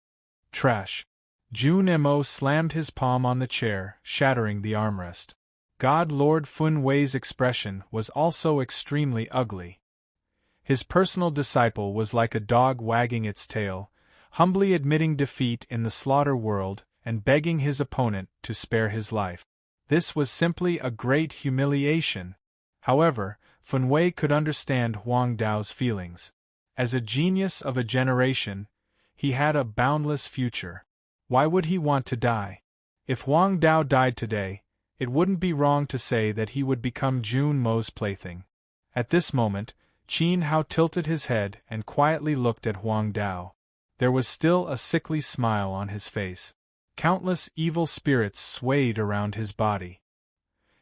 Trash. Jun Mo slammed his palm on the chair, shattering the armrest. God Lord Fun Wei's expression was also extremely ugly. His personal disciple was like a dog wagging its tail, humbly admitting defeat in the slaughter world and begging his opponent to spare his life. This was simply a great humiliation. However, Fun Wei could understand Huang Dao's feelings. As a genius of a generation, he had a boundless future. Why would he want to die? If Huang Dao died today, it wouldn't be wrong to say that he would become Jun Mo's plaything. At this moment, Qin Hao tilted his head and quietly looked at Huang Dao. There was still a sickly smile on his face. Countless evil spirits swayed around his body.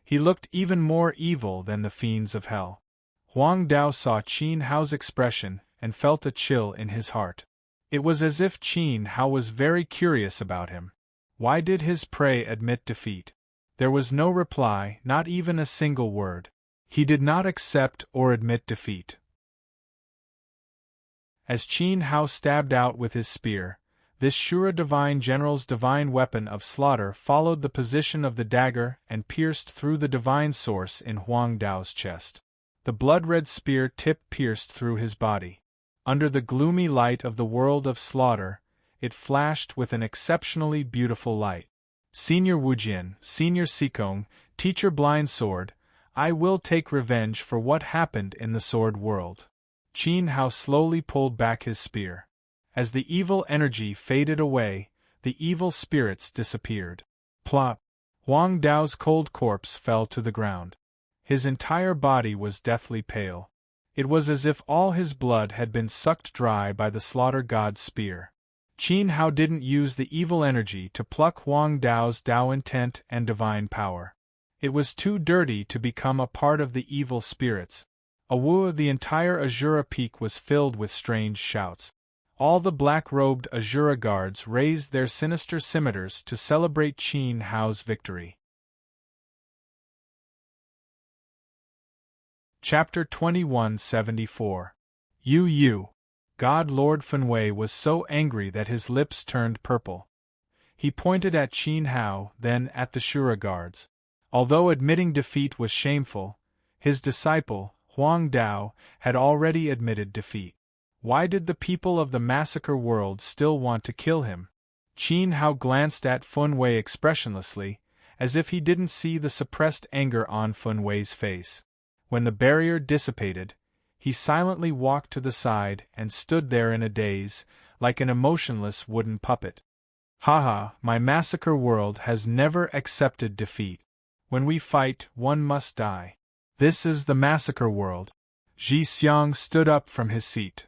He looked even more evil than the fiends of hell. Huang Dao saw Qin Hao's expression and felt a chill in his heart. It was as if Qin Hao was very curious about him. Why did his prey admit defeat? There was no reply, not even a single word. He did not accept or admit defeat. As Qin Hao stabbed out with his spear, this Shura Divine General's divine weapon of slaughter followed the position of the dagger and pierced through the divine source in Huang Dao's chest. The blood-red spear tip pierced through his body. Under the gloomy light of the world of slaughter, it flashed with an exceptionally beautiful light. Senior Wujin, Senior Sikong, Teacher Blind Sword, I will take revenge for what happened in the sword world. Qin Hao slowly pulled back his spear. As the evil energy faded away, the evil spirits disappeared. Plop! Huang Dao's cold corpse fell to the ground. His entire body was deathly pale. It was as if all his blood had been sucked dry by the slaughter god's spear. Qin Hao didn't use the evil energy to pluck Huang Dao's Dao intent and divine power. It was too dirty to become a part of the evil spirits. The entire Azura peak was filled with strange shouts. All the black-robed Azura guards raised their sinister scimitars to celebrate Qin Hao's victory. Chapter 2174. Yu. God Lord Fun Wei was so angry that his lips turned purple. He pointed at Qin Hao, then at the Shura guards. Although admitting defeat was shameful, his disciple, Huang Dao, had already admitted defeat. Why did the people of the massacre world still want to kill him? Qin Hao glanced at Fun Wei expressionlessly, as if he didn't see the suppressed anger on Fun Wei's face. When the barrier dissipated, he silently walked to the side and stood there in a daze, like an emotionless wooden puppet. Haha, my massacre world has never accepted defeat. When we fight, one must die. This is the massacre world. Ji Xiang stood up from his seat.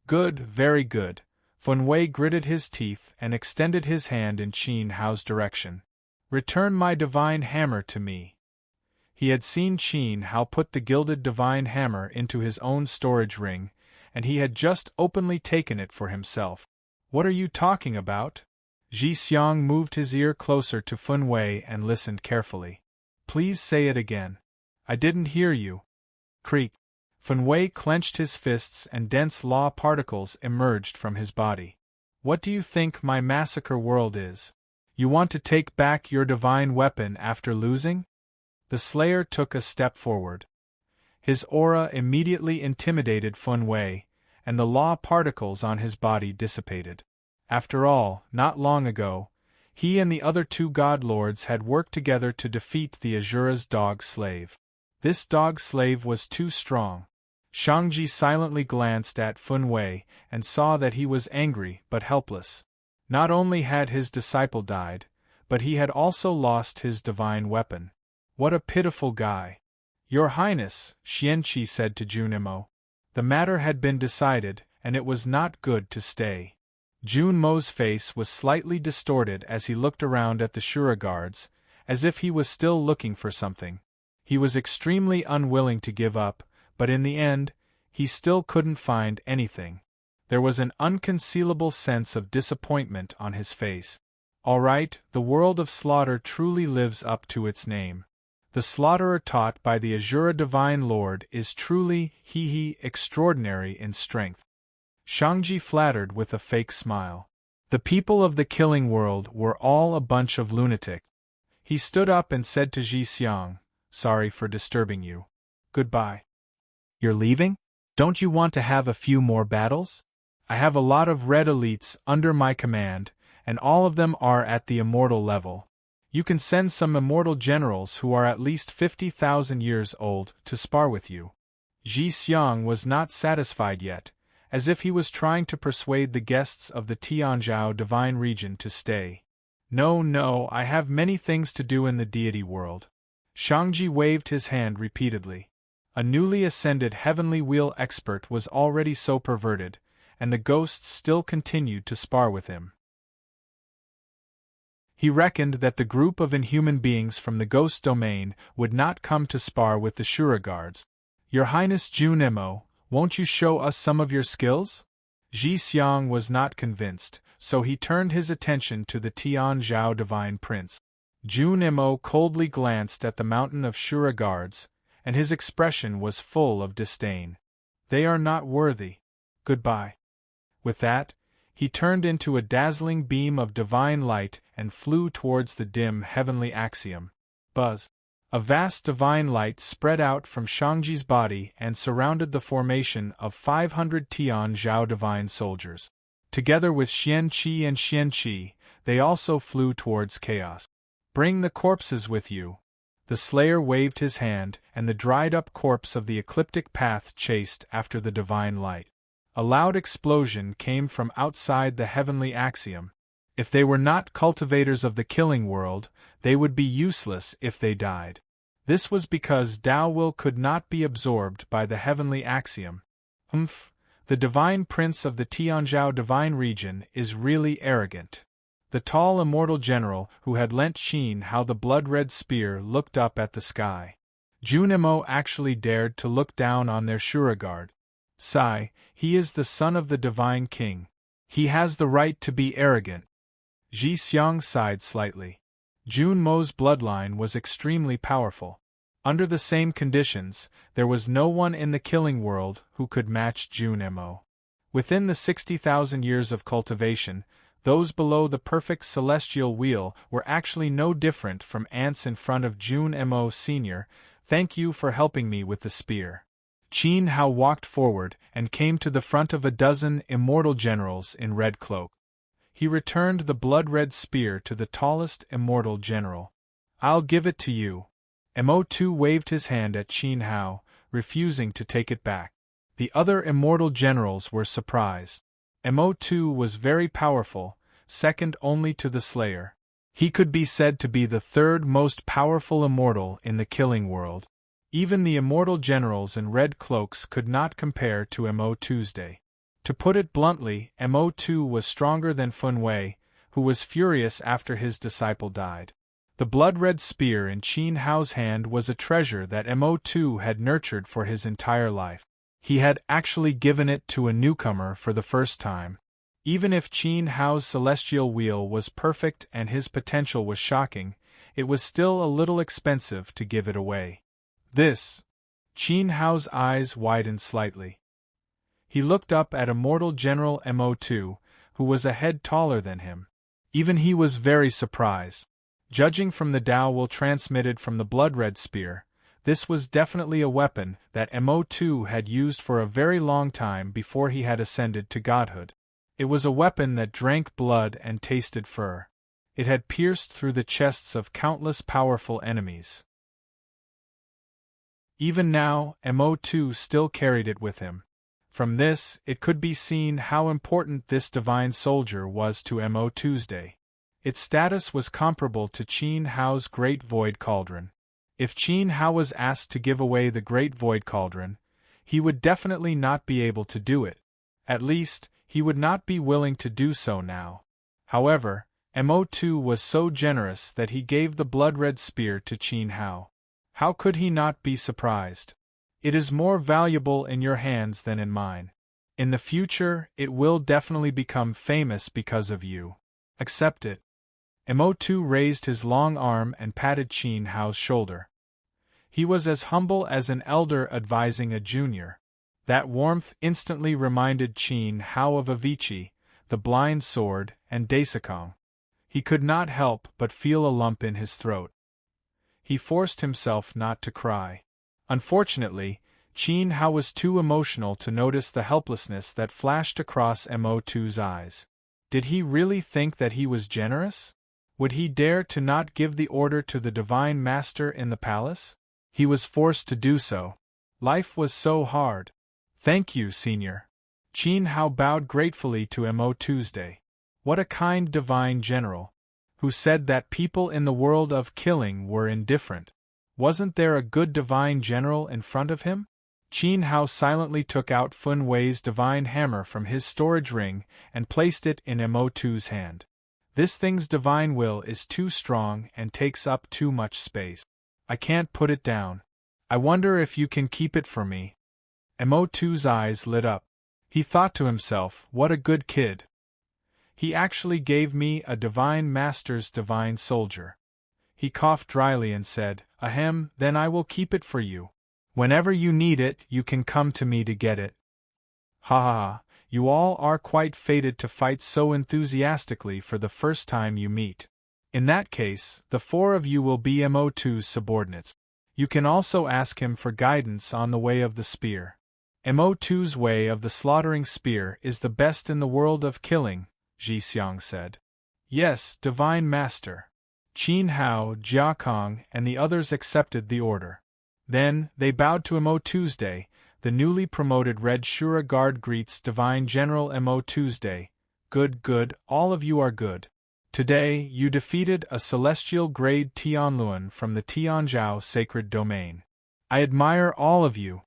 Good, very good. Fun Wei gritted his teeth and extended his hand in Qin Hao's direction. Return my divine hammer to me. He had seen Qin Hao put the gilded divine hammer into his own storage ring, and he had just openly taken it for himself. What are you talking about? Ji Xiang moved his ear closer to Fun Wei and listened carefully. Please say it again. I didn't hear you. Creak. Fun Wei clenched his fists and dense law particles emerged from his body. What do you think my massacre world is? You want to take back your divine weapon after losing? The Slayer took a step forward. His aura immediately intimidated Fun Wei, and the law particles on his body dissipated. After all, not long ago, he and the other two god lords had worked together to defeat the Azura's dog slave. This dog slave was too strong. Shangji silently glanced at Fun Wei and saw that he was angry but helpless. Not only had his disciple died, but he had also lost his divine weapon. What a pitiful guy. Your Highness, Xianqi said to Junimo. The matter had been decided, and it was not good to stay. Junmo's face was slightly distorted as he looked around at the Shura guards, as if he was still looking for something. He was extremely unwilling to give up, but in the end, he still couldn't find anything. There was an unconcealable sense of disappointment on his face. All right, the world of slaughter truly lives up to its name. The slaughterer taught by the Azura Divine Lord is truly, extraordinary in strength. Shangji flattered with a fake smile. The people of the killing world were all a bunch of lunatics. He stood up and said to Ji Xiang, "Sorry for disturbing you. Goodbye." "You're leaving? Don't you want to have a few more battles? I have a lot of red elites under my command, and all of them are at the immortal level. You can send some immortal generals who are at least 50,000 years old to spar with you." Ji Xiang was not satisfied yet, as if he was trying to persuade the guests of the Tianzhao divine region to stay. No, I have many things to do in the deity world." Shangji waved his hand repeatedly. A newly ascended heavenly wheel expert was already so perverted, and the ghosts still continued to spar with him. He reckoned that the group of inhuman beings from the ghost domain would not come to spar with the Shura guards. "Your Highness Junimo, won't you show us some of your skills?" Ji Xiang was not convinced, so he turned his attention to the Tianzhao divine prince. Junimo coldly glanced at the mountain of Shura guards, and his expression was full of disdain. "They are not worthy. Goodbye." With that, he turned into a dazzling beam of divine light and flew towards the dim heavenly axiom. Buzz! A vast divine light spread out from Shangji's body and surrounded the formation of 500 Tianzhao divine soldiers. Together with Xianqi and Xianqi, they also flew towards chaos. "Bring the corpses with you." The slayer waved his hand, and the dried-up corpse of the ecliptic path chased after the divine light. A loud explosion came from outside the heavenly axiom. If they were not cultivators of the killing world, they would be useless if they died. This was because Tao will could not be absorbed by the heavenly axiom. The divine prince of the Tianzhao divine region is really arrogant. The tall immortal general who had lent Qin Hao the blood-red spear looked up at the sky. Junimo actually dared to look down on their Shura guard. Sigh, he is the son of the divine king. He has the right to be arrogant. Ji Xiang sighed slightly. Junmo's bloodline was extremely powerful. Under the same conditions, there was no one in the killing world who could match Junmo. Within the 60,000 years of cultivation, those below the perfect celestial wheel were actually no different from ants in front of Junmo Sr. "Thank you for helping me with the spear." Qin Hao walked forward and came to the front of a dozen immortal generals in red cloak. He returned the blood-red spear to the tallest immortal general. "I'll give it to you." Mo2 waved his hand at Qin Hao, refusing to take it back. The other immortal generals were surprised. Mo2 was very powerful, second only to the Slayer. He could be said to be the third most powerful immortal in the killing world. Even the immortal generals in red cloaks could not compare to Mo2's day. To put it bluntly, Mo2 was stronger than Fun Wei, who was furious after his disciple died. The blood-red spear in Qin Hao's hand was a treasure that Mo2 had nurtured for his entire life. He had actually given it to a newcomer for the first time. Even if Qin Hao's celestial wheel was perfect and his potential was shocking, it was still a little expensive to give it away. Qin Hao's eyes widened slightly. He looked up at Immortal General Mo2, who was a head taller than him. Even he was very surprised. Judging from the Tao will transmitted from the blood-red spear, this was definitely a weapon that Mo2 had used for a very long time before he had ascended to godhood. It was a weapon that drank blood and tasted fur. It had pierced through the chests of countless powerful enemies. Even now, Mo2 still carried it with him. From this, it could be seen how important this divine soldier was to Mo2's day. Its status was comparable to Qin Hao's Great Void Cauldron. If Qin Hao was asked to give away the Great Void Cauldron, he would definitely not be able to do it. At least, he would not be willing to do so now. However, Mo2 was so generous that he gave the blood-red spear to Qin Hao. How could he not be surprised? It is more valuable in your hands than in mine. In the future, it will definitely become famous because of you. Accept it. Mo2 raised his long arm and patted Qin Hao's shoulder. He was as humble as an elder advising a junior. That warmth instantly reminded Qin Hao of Avicii, the blind sword, and Daisakong. He could not help but feel a lump in his throat. He forced himself not to cry. Unfortunately, Qin Hao was too emotional to notice the helplessness that flashed across Mo2's eyes. Did he really think that he was generous? Would he dare to not give the order to the Divine Master in the palace? He was forced to do so. Life was so hard. Thank you, Senior. Qin Hao bowed gratefully to Mo2's day. What a kind divine general, who said that people in the world of killing were indifferent. Wasn't there a good divine general in front of him? Qin Hao silently took out Fun Wei's divine hammer from his storage ring and placed it in Mo2's hand. This thing's divine will is too strong and takes up too much space. I can't put it down. I wonder if you can keep it for me. Mo2's eyes lit up. He thought to himself, what a good kid. He actually gave me a divine master's divine soldier. He coughed dryly and said, Ahem, then I will keep it for you. Whenever you need it, you can come to me to get it. Ha ha ha, you all are quite fated to fight so enthusiastically for the first time you meet. In that case, the four of you will be Mo2's subordinates. You can also ask him for guidance on the way of the spear. Mo2's way of the slaughtering spear is the best in the world of killing, Jixiang said. Yes, Divine Master. Qin Hao, Jia Kong, and the others accepted the order. Then, they bowed to Mo2's day. The newly promoted Red Shura Guard greets Divine General Mo2's day. Good, good, all of you are good. Today, you defeated a celestial grade Tianluan from the Tianzhao sacred domain. I admire all of you.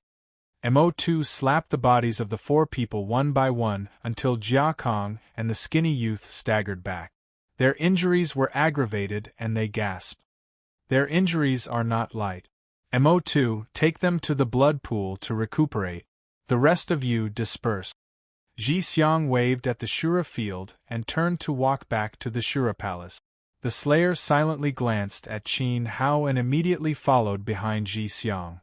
Mo2 slapped the bodies of the four people one by one until Jia Kong and the skinny youth staggered back. Their injuries were aggravated and they gasped. Their injuries are not light. Mo2, take them to the blood pool to recuperate. The rest of you disperse. Jixiang waved at the Shura field and turned to walk back to the Shura palace. The Slayer silently glanced at Qin Hao and immediately followed behind Jixiang.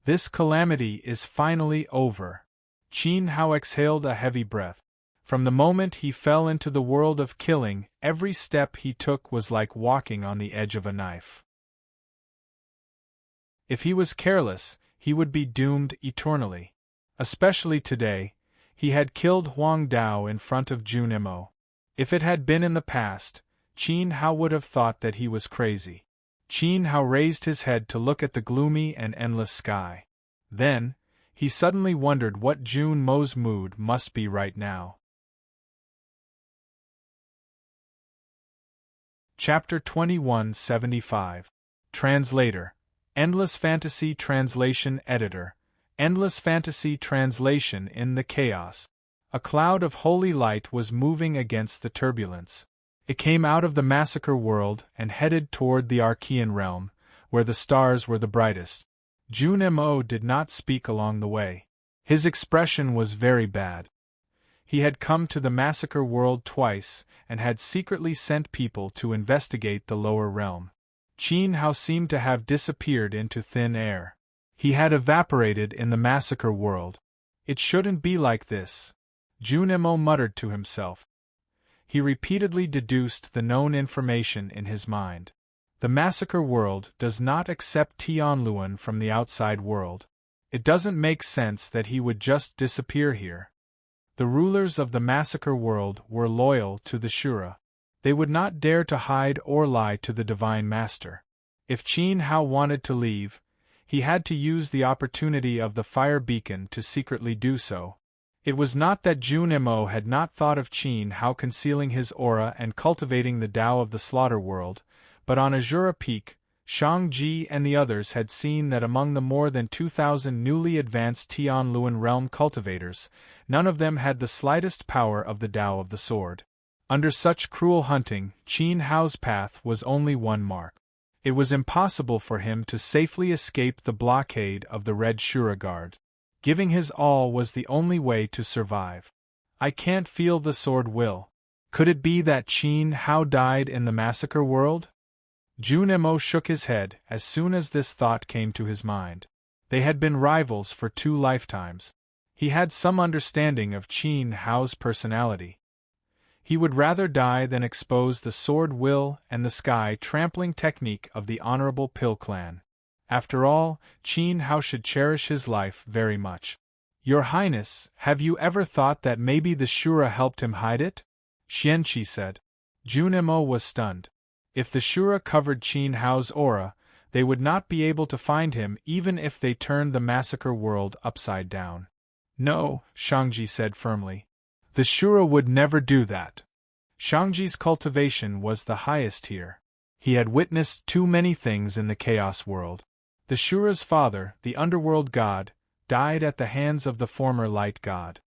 This calamity is finally over. Qin Hao exhaled a heavy breath. From the moment he fell into the world of killing, every step he took was like walking on the edge of a knife. If he was careless, he would be doomed eternally. Especially today, he had killed Huang Dao in front of Jun Mo. If it had been in the past, Qin Hao would have thought that he was crazy. Qin Hao raised his head to look at the gloomy and endless sky. Then, he suddenly wondered what Jun Mo's mood must be right now. Chapter 2175. Translator. Endless Fantasy Translation Editor. Endless Fantasy Translation in the Chaos. A cloud of holy light was moving against the turbulence. It came out of the massacre world and headed toward the Archean realm, where the stars were the brightest. Jun Mo did not speak along the way. His expression was very bad. He had come to the massacre world twice and had secretly sent people to investigate the lower realm. Qin Hao seemed to have disappeared into thin air. He had evaporated in the massacre world. It shouldn't be like this. Jun Mo muttered to himself. He repeatedly deduced the known information in his mind. The massacre world does not accept Tianluan from the outside world. It doesn't make sense that he would just disappear here. The rulers of the massacre world were loyal to the Shura. They would not dare to hide or lie to the Divine Master. If Qin Hao wanted to leave, He had to use the opportunity of the fire beacon to secretly do so. It was not that Junimo had not thought of Qin Hao concealing his aura and cultivating the Tao of the slaughter world, but on Azura Peak, Shang-Ji and the others had seen that among the more than 2,000 newly advanced Tianluan realm cultivators, none of them had the slightest power of the Tao of the sword. Under such cruel hunting, Qin Hao's path was only one mark. It was impossible for him to safely escape the blockade of the Red Shura Guard. Giving his all was the only way to survive. I can't feel the sword will. Could it be that Qin Hao died in the massacre world? Junimo shook his head as soon as this thought came to his mind. They had been rivals for 2 lifetimes. He had some understanding of Qin Hao's personality. He would rather die than expose the sword will and the sky-trampling technique of the Honorable Pill clan. After all, Qin Hao should cherish his life very much. Your Highness, have you ever thought that maybe the Shura helped him hide it? Xianqi said. Junimo was stunned. If the Shura covered Qin Hao's aura, they would not be able to find him even if they turned the massacre world upside down. No, Shang-Ji said firmly. The Shura would never do that. Shang-Ji's cultivation was the highest here. He had witnessed too many things in the Chaos world. The Shura's father, the underworld god, died at the hands of the former light god.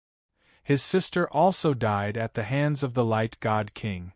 His sister also died at the hands of the light god king.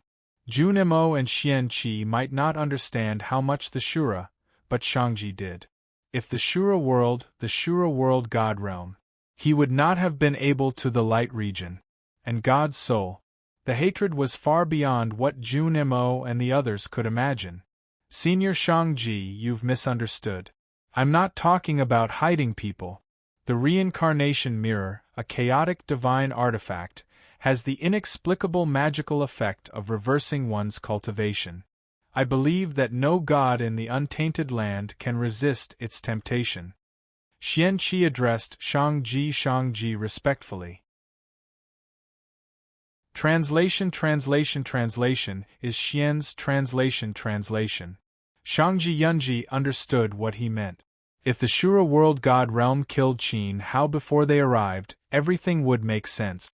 Junimo and Xianqi might not understand how much the Shura, but Shang-Ji did. If the Shura world god realm, he would not have been able to the light region. And God's soul. The hatred was far beyond what Junimo and the others could imagine. Senior Shang-Ji, you've misunderstood. I'm not talking about hiding people. The reincarnation mirror, a chaotic divine artifact, has the inexplicable magical effect of reversing one's cultivation. I believe that no god in the untainted land can resist its temptation. Xianqi addressed Shang-Ji respectfully. Translation is Xian's translation. Shang-Ji Yunji understood what he meant. If the Shura world god realm killed Qin Hao before they arrived, everything would make sense.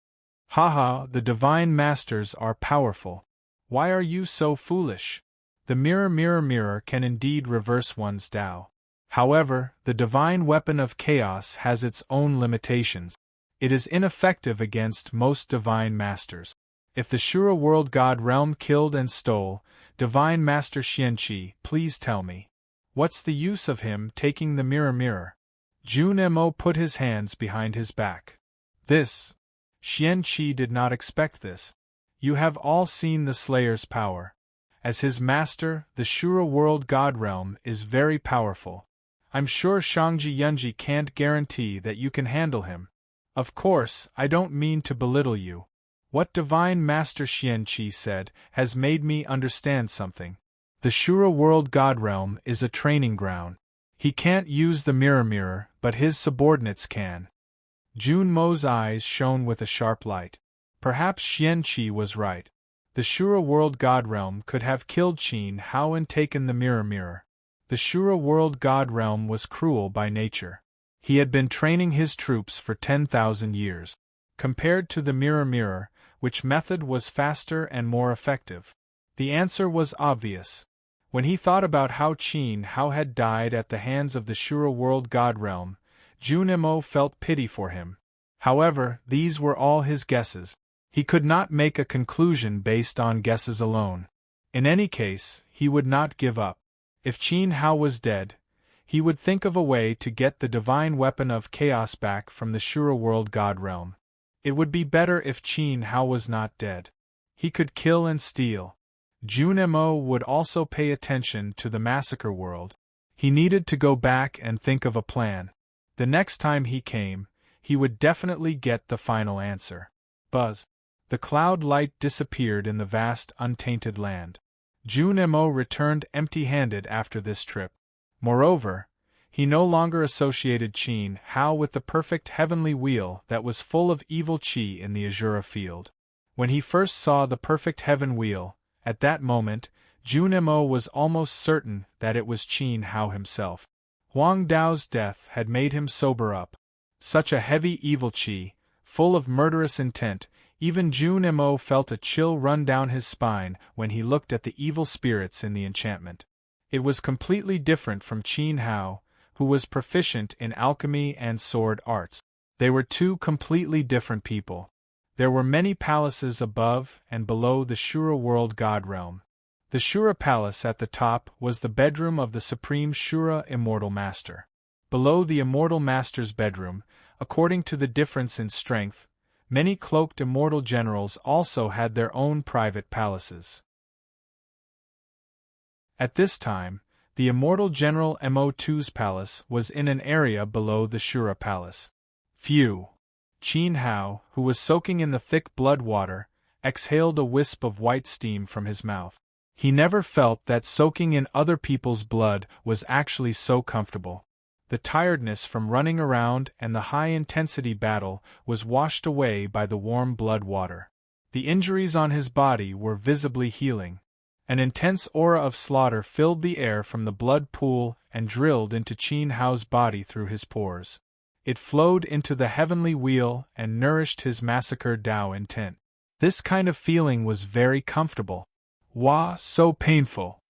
Haha, the divine masters are powerful. Why are you so foolish? The mirror can indeed reverse one's Tao. However, the divine weapon of chaos has its own limitations. It is ineffective against most divine masters. If the Shura world god realm killed and stole, Divine Master Xianqi, please tell me. What's the use of him taking the mirror? Junimo put his hands behind his back. Xianqi did not expect this. You have all seen the Slayer's power. As his master, the Shura world god realm is very powerful. I'm sure Shang-Ji Yunji can't guarantee that you can handle him. Of course, I don't mean to belittle you. What Divine Master Xianqi said has made me understand something. The Shura world god realm is a training ground. He can't use the mirror, but his subordinates can. Junmo's eyes shone with a sharp light. Perhaps Xianqi was right. The Shura world god realm could have killed Qin Hao and taken the mirror. The Shura world god realm was cruel by nature. He had been training his troops for 10,000 years. Compared to the mirror, which method was faster and more effective? The answer was obvious. When he thought about how Qin Hao had died at the hands of the Shura world god realm, Junimo felt pity for him. However, these were all his guesses. He could not make a conclusion based on guesses alone. In any case, he would not give up. If Qin Hao was dead, he would think of a way to get the divine weapon of chaos back from the Shura world god realm. It would be better if Qin Hao was not dead. He could kill and steal. Junimo would also pay attention to the massacre world. He needed to go back and think of a plan. The next time he came, he would definitely get the final answer. Buzz. The cloud light disappeared in the vast untainted land. Junimo returned empty-handed after this trip. Moreover, he no longer associated Qin Hao with the perfect heavenly wheel that was full of evil qi in the Azura field. When he first saw the perfect heaven wheel, at that moment, Junimo was almost certain that it was Qin Hao himself. Huang Dao's death had made him sober up. Such a heavy evil qi, full of murderous intent, even Jun Mo felt a chill run down his spine when he looked at the evil spirits in the enchantment. It was completely different from Qin Hao, who was proficient in alchemy and sword arts. They were two completely different people. There were many palaces above and below the Shura world god realm. The Shura palace at the top was the bedroom of the supreme Shura immortal master. Below the immortal master's bedroom, according to the difference in strength, many cloaked immortal generals also had their own private palaces. At this time, the immortal general Mo2's palace was in an area below the Shura palace. Phew! Qin Hao, who was soaking in the thick blood water, exhaled a wisp of white steam from his mouth. He never felt that soaking in other people's blood was actually so comfortable. The tiredness from running around and the high-intensity battle was washed away by the warm blood water. The injuries on his body were visibly healing. An intense aura of slaughter filled the air from the blood pool and drilled into Qin Hao's body through his pores. It flowed into the heavenly wheel and nourished his massacre Dao intent. This kind of feeling was very comfortable. Wah, so painful.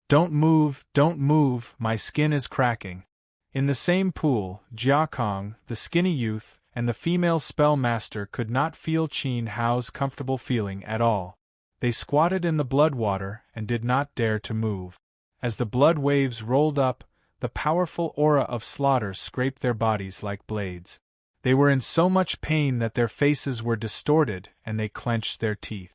Don't move, my skin is cracking. In the same pool, Jia Kong, the skinny youth, and the female spell master could not feel Qin Hao's comfortable feeling at all. They squatted in the blood water and did not dare to move. As the blood waves rolled up, the powerful aura of slaughter scraped their bodies like blades. They were in so much pain that their faces were distorted and they clenched their teeth.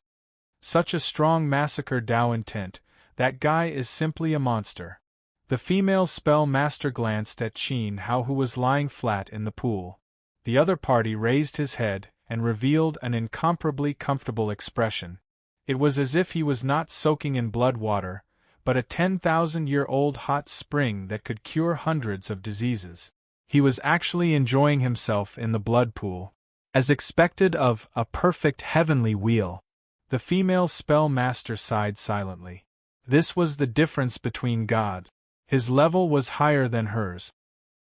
Such a strong massacre Dao intent, that guy is simply a monster. The female spell master glanced at Qin Hao, who was lying flat in the pool. The other party raised his head and revealed an incomparably comfortable expression. It was as if he was not soaking in blood water, but a 10,000-year-old hot spring that could cure hundreds of diseases. He was actually enjoying himself in the blood pool, as expected of a perfect heavenly wheel. The female spell master sighed silently. This was the difference between gods. His level was higher than hers.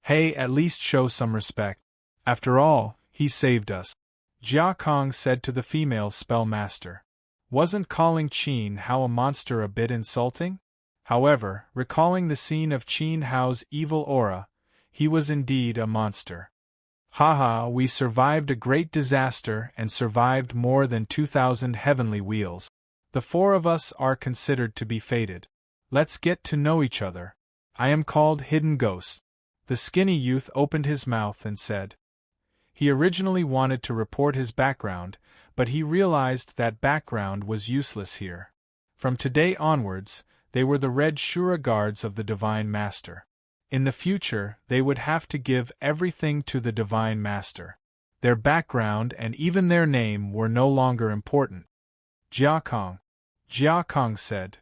Hey, at least show some respect. After all, he saved us. Jia Kong said to the female spell master. Wasn't calling Qin Hao a monster a bit insulting? However, recalling the scene of Qin Hao's evil aura, he was indeed a monster. Haha, we survived a great disaster and survived more than 2,000 heavenly wheels. The four of us are considered to be fated. Let's get to know each other. I am called Hidden Ghost. The skinny youth opened his mouth and said. He originally wanted to report his background, but he realized that background was useless here. From today onwards, they were the Red Shura guards of the Divine Master. In the future, they would have to give everything to the Divine Master. Their background and even their name were no longer important. Jia Kong said.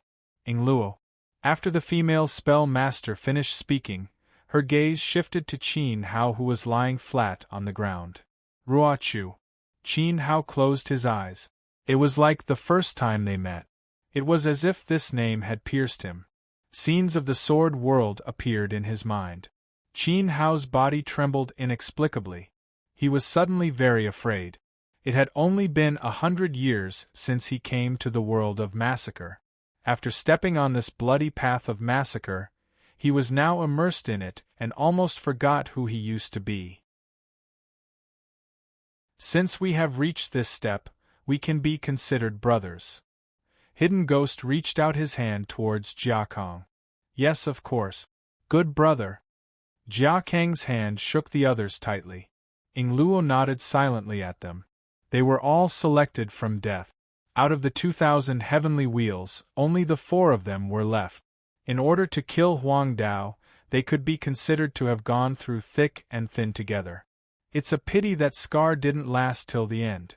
Ingluo. After the female spell master finished speaking, her gaze shifted to Qin Hao, who was lying flat on the ground. Ruochu. Qin Hao closed his eyes. It was like the first time they met. It was as if this name had pierced him. Scenes of the sword world appeared in his mind. Qin Hao's body trembled inexplicably. He was suddenly very afraid. It had only been 100 years since he came to the world of massacre. After stepping on this bloody path of massacre, he was now immersed in it and almost forgot who he used to be. Since we have reached this step, we can be considered brothers. Hidden Ghost reached out his hand towards Jia Kong. Yes, of course. Good brother. Jia Kang's hand shook the others tightly. Ingluo nodded silently at them. They were all selected from death. Out of the 2,000 heavenly wheels, only the 4 of them were left. In order to kill Huang Dao, they could be considered to have gone through thick and thin together. It's a pity that Scar didn't last till the end.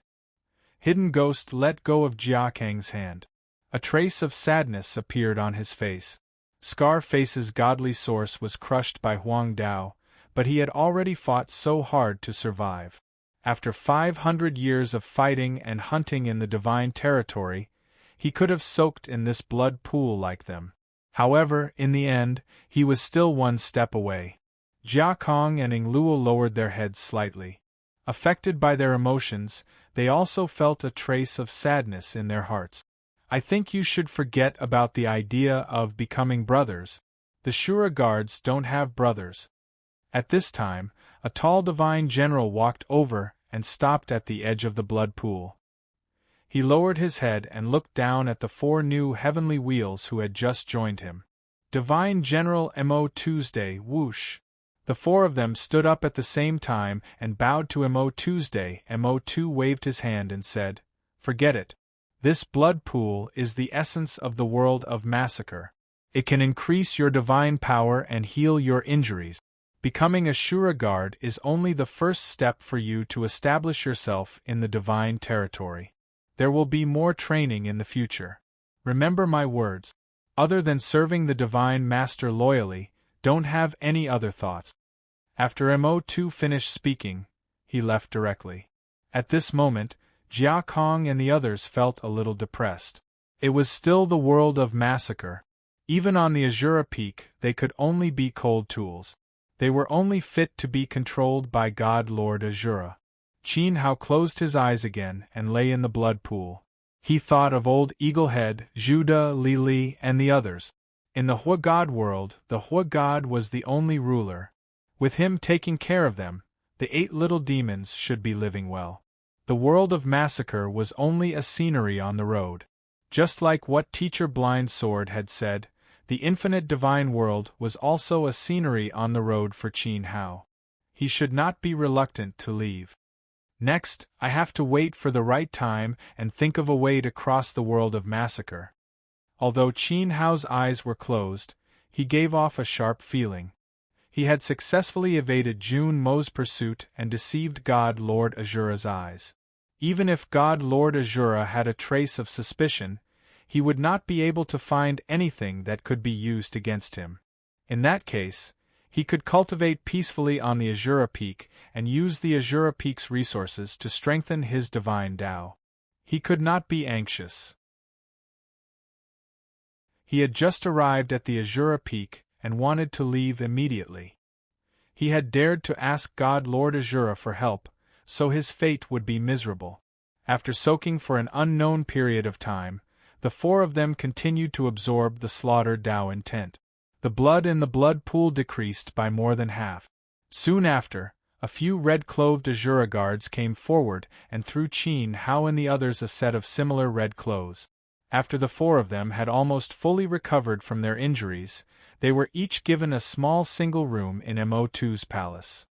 Hidden Ghost let go of Jia Kang's hand. A trace of sadness appeared on his face. Scarface's godly source was crushed by Huang Dao, but he had already fought so hard to survive. After 500 years of fighting and hunting in the divine territory, he could have soaked in this blood pool like them. However, in the end, he was still one step away. Jia Kong and Ing Luo lowered their heads slightly. Affected by their emotions, they also felt a trace of sadness in their hearts. I think you should forget about the idea of becoming brothers. The Shura guards don't have brothers. At this time, a tall divine general walked over and stopped at the edge of the blood pool. He lowered his head and looked down at the 4 new heavenly wheels who had just joined him. Divine General Mo Tuesday, whoosh! The 4 of them stood up at the same time and bowed to Mo Tuesday. Mo2 waved his hand and said, "Forget it. This blood pool is the essence of the world of massacre. It can increase your divine power and heal your injuries. Becoming a Shura guard is only the first step for you to establish yourself in the divine territory. There will be more training in the future. Remember my words. Other than serving the Divine Master loyally, don't have any other thoughts." After Mo2 finished speaking, he left directly. At this moment, Jia Kong and the others felt a little depressed. It was still the world of massacre. Even on the Azura Peak, they could only be cold tools. They were only fit to be controlled by God Lord Azura. Qin Hao closed his eyes again and lay in the blood pool. He thought of old Eaglehead, Juda, Li Li, and the others. In the Hua God world, the Hua God was the only ruler. With him taking care of them, the 8 little demons should be living well. The world of massacre was only a scenery on the road. Just like what Teacher Blind Sword had said, the infinite divine world was also a scenery on the road for Qin Hao. He should not be reluctant to leave. Next, I have to wait for the right time and think of a way to cross the world of massacre. Although Qin Hao's eyes were closed, he gave off a sharp feeling. He had successfully evaded Jun Mo's pursuit and deceived God Lord Azura's eyes. Even if God Lord Azura had a trace of suspicion, he would not be able to find anything that could be used against him. In that case, he could cultivate peacefully on the Azura Peak and use the Azura Peak's resources to strengthen his divine Tao. He could not be anxious. He had just arrived at the Azura Peak and wanted to leave immediately. He had dared to ask God Lord Azura for help, so his fate would be miserable. After soaking for an unknown period of time, the 4 of them continued to absorb the slaughter Tao intent. The blood in the blood pool decreased by more than half. Soon after, a few red-clothed Azura guards came forward and threw Qin Hao and the others a set of similar red clothes. After the 4 of them had almost fully recovered from their injuries, they were each given a small single room in Mo2's palace.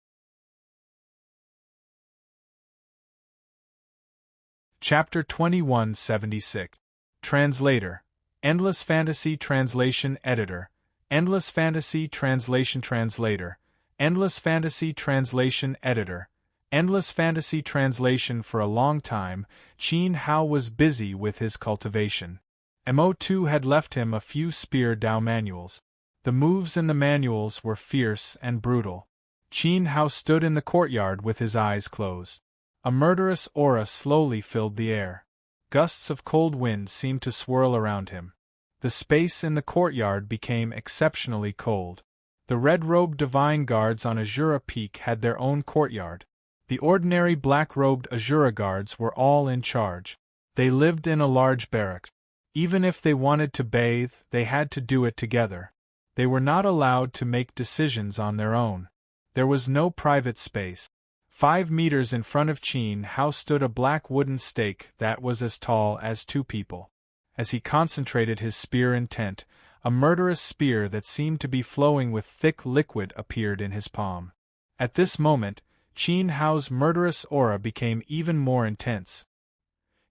Chapter 2176. Translator. Endless Fantasy Translation Editor. Endless Fantasy Translation Translator. Endless Fantasy Translation Editor. Endless Fantasy Translation. For a long time, Qin Hao was busy with his cultivation. Mo2 had left him a few spear Tao manuals. The moves in the manuals were fierce and brutal. Qin Hao stood in the courtyard with his eyes closed. A murderous aura slowly filled the air. Gusts of cold wind seemed to swirl around him. The space in the courtyard became exceptionally cold. The red-robed divine guards on Azura Peak had their own courtyard. The ordinary black-robed Azura guards were all in charge. They lived in a large barracks. Even if they wanted to bathe, they had to do it together. They were not allowed to make decisions on their own. There was no private space. 5 meters in front of Qin Hao stood a black wooden stake that was as tall as 2 people. As he concentrated his spear intent, a murderous spear that seemed to be flowing with thick liquid appeared in his palm. At this moment, Qin Hao's murderous aura became even more intense.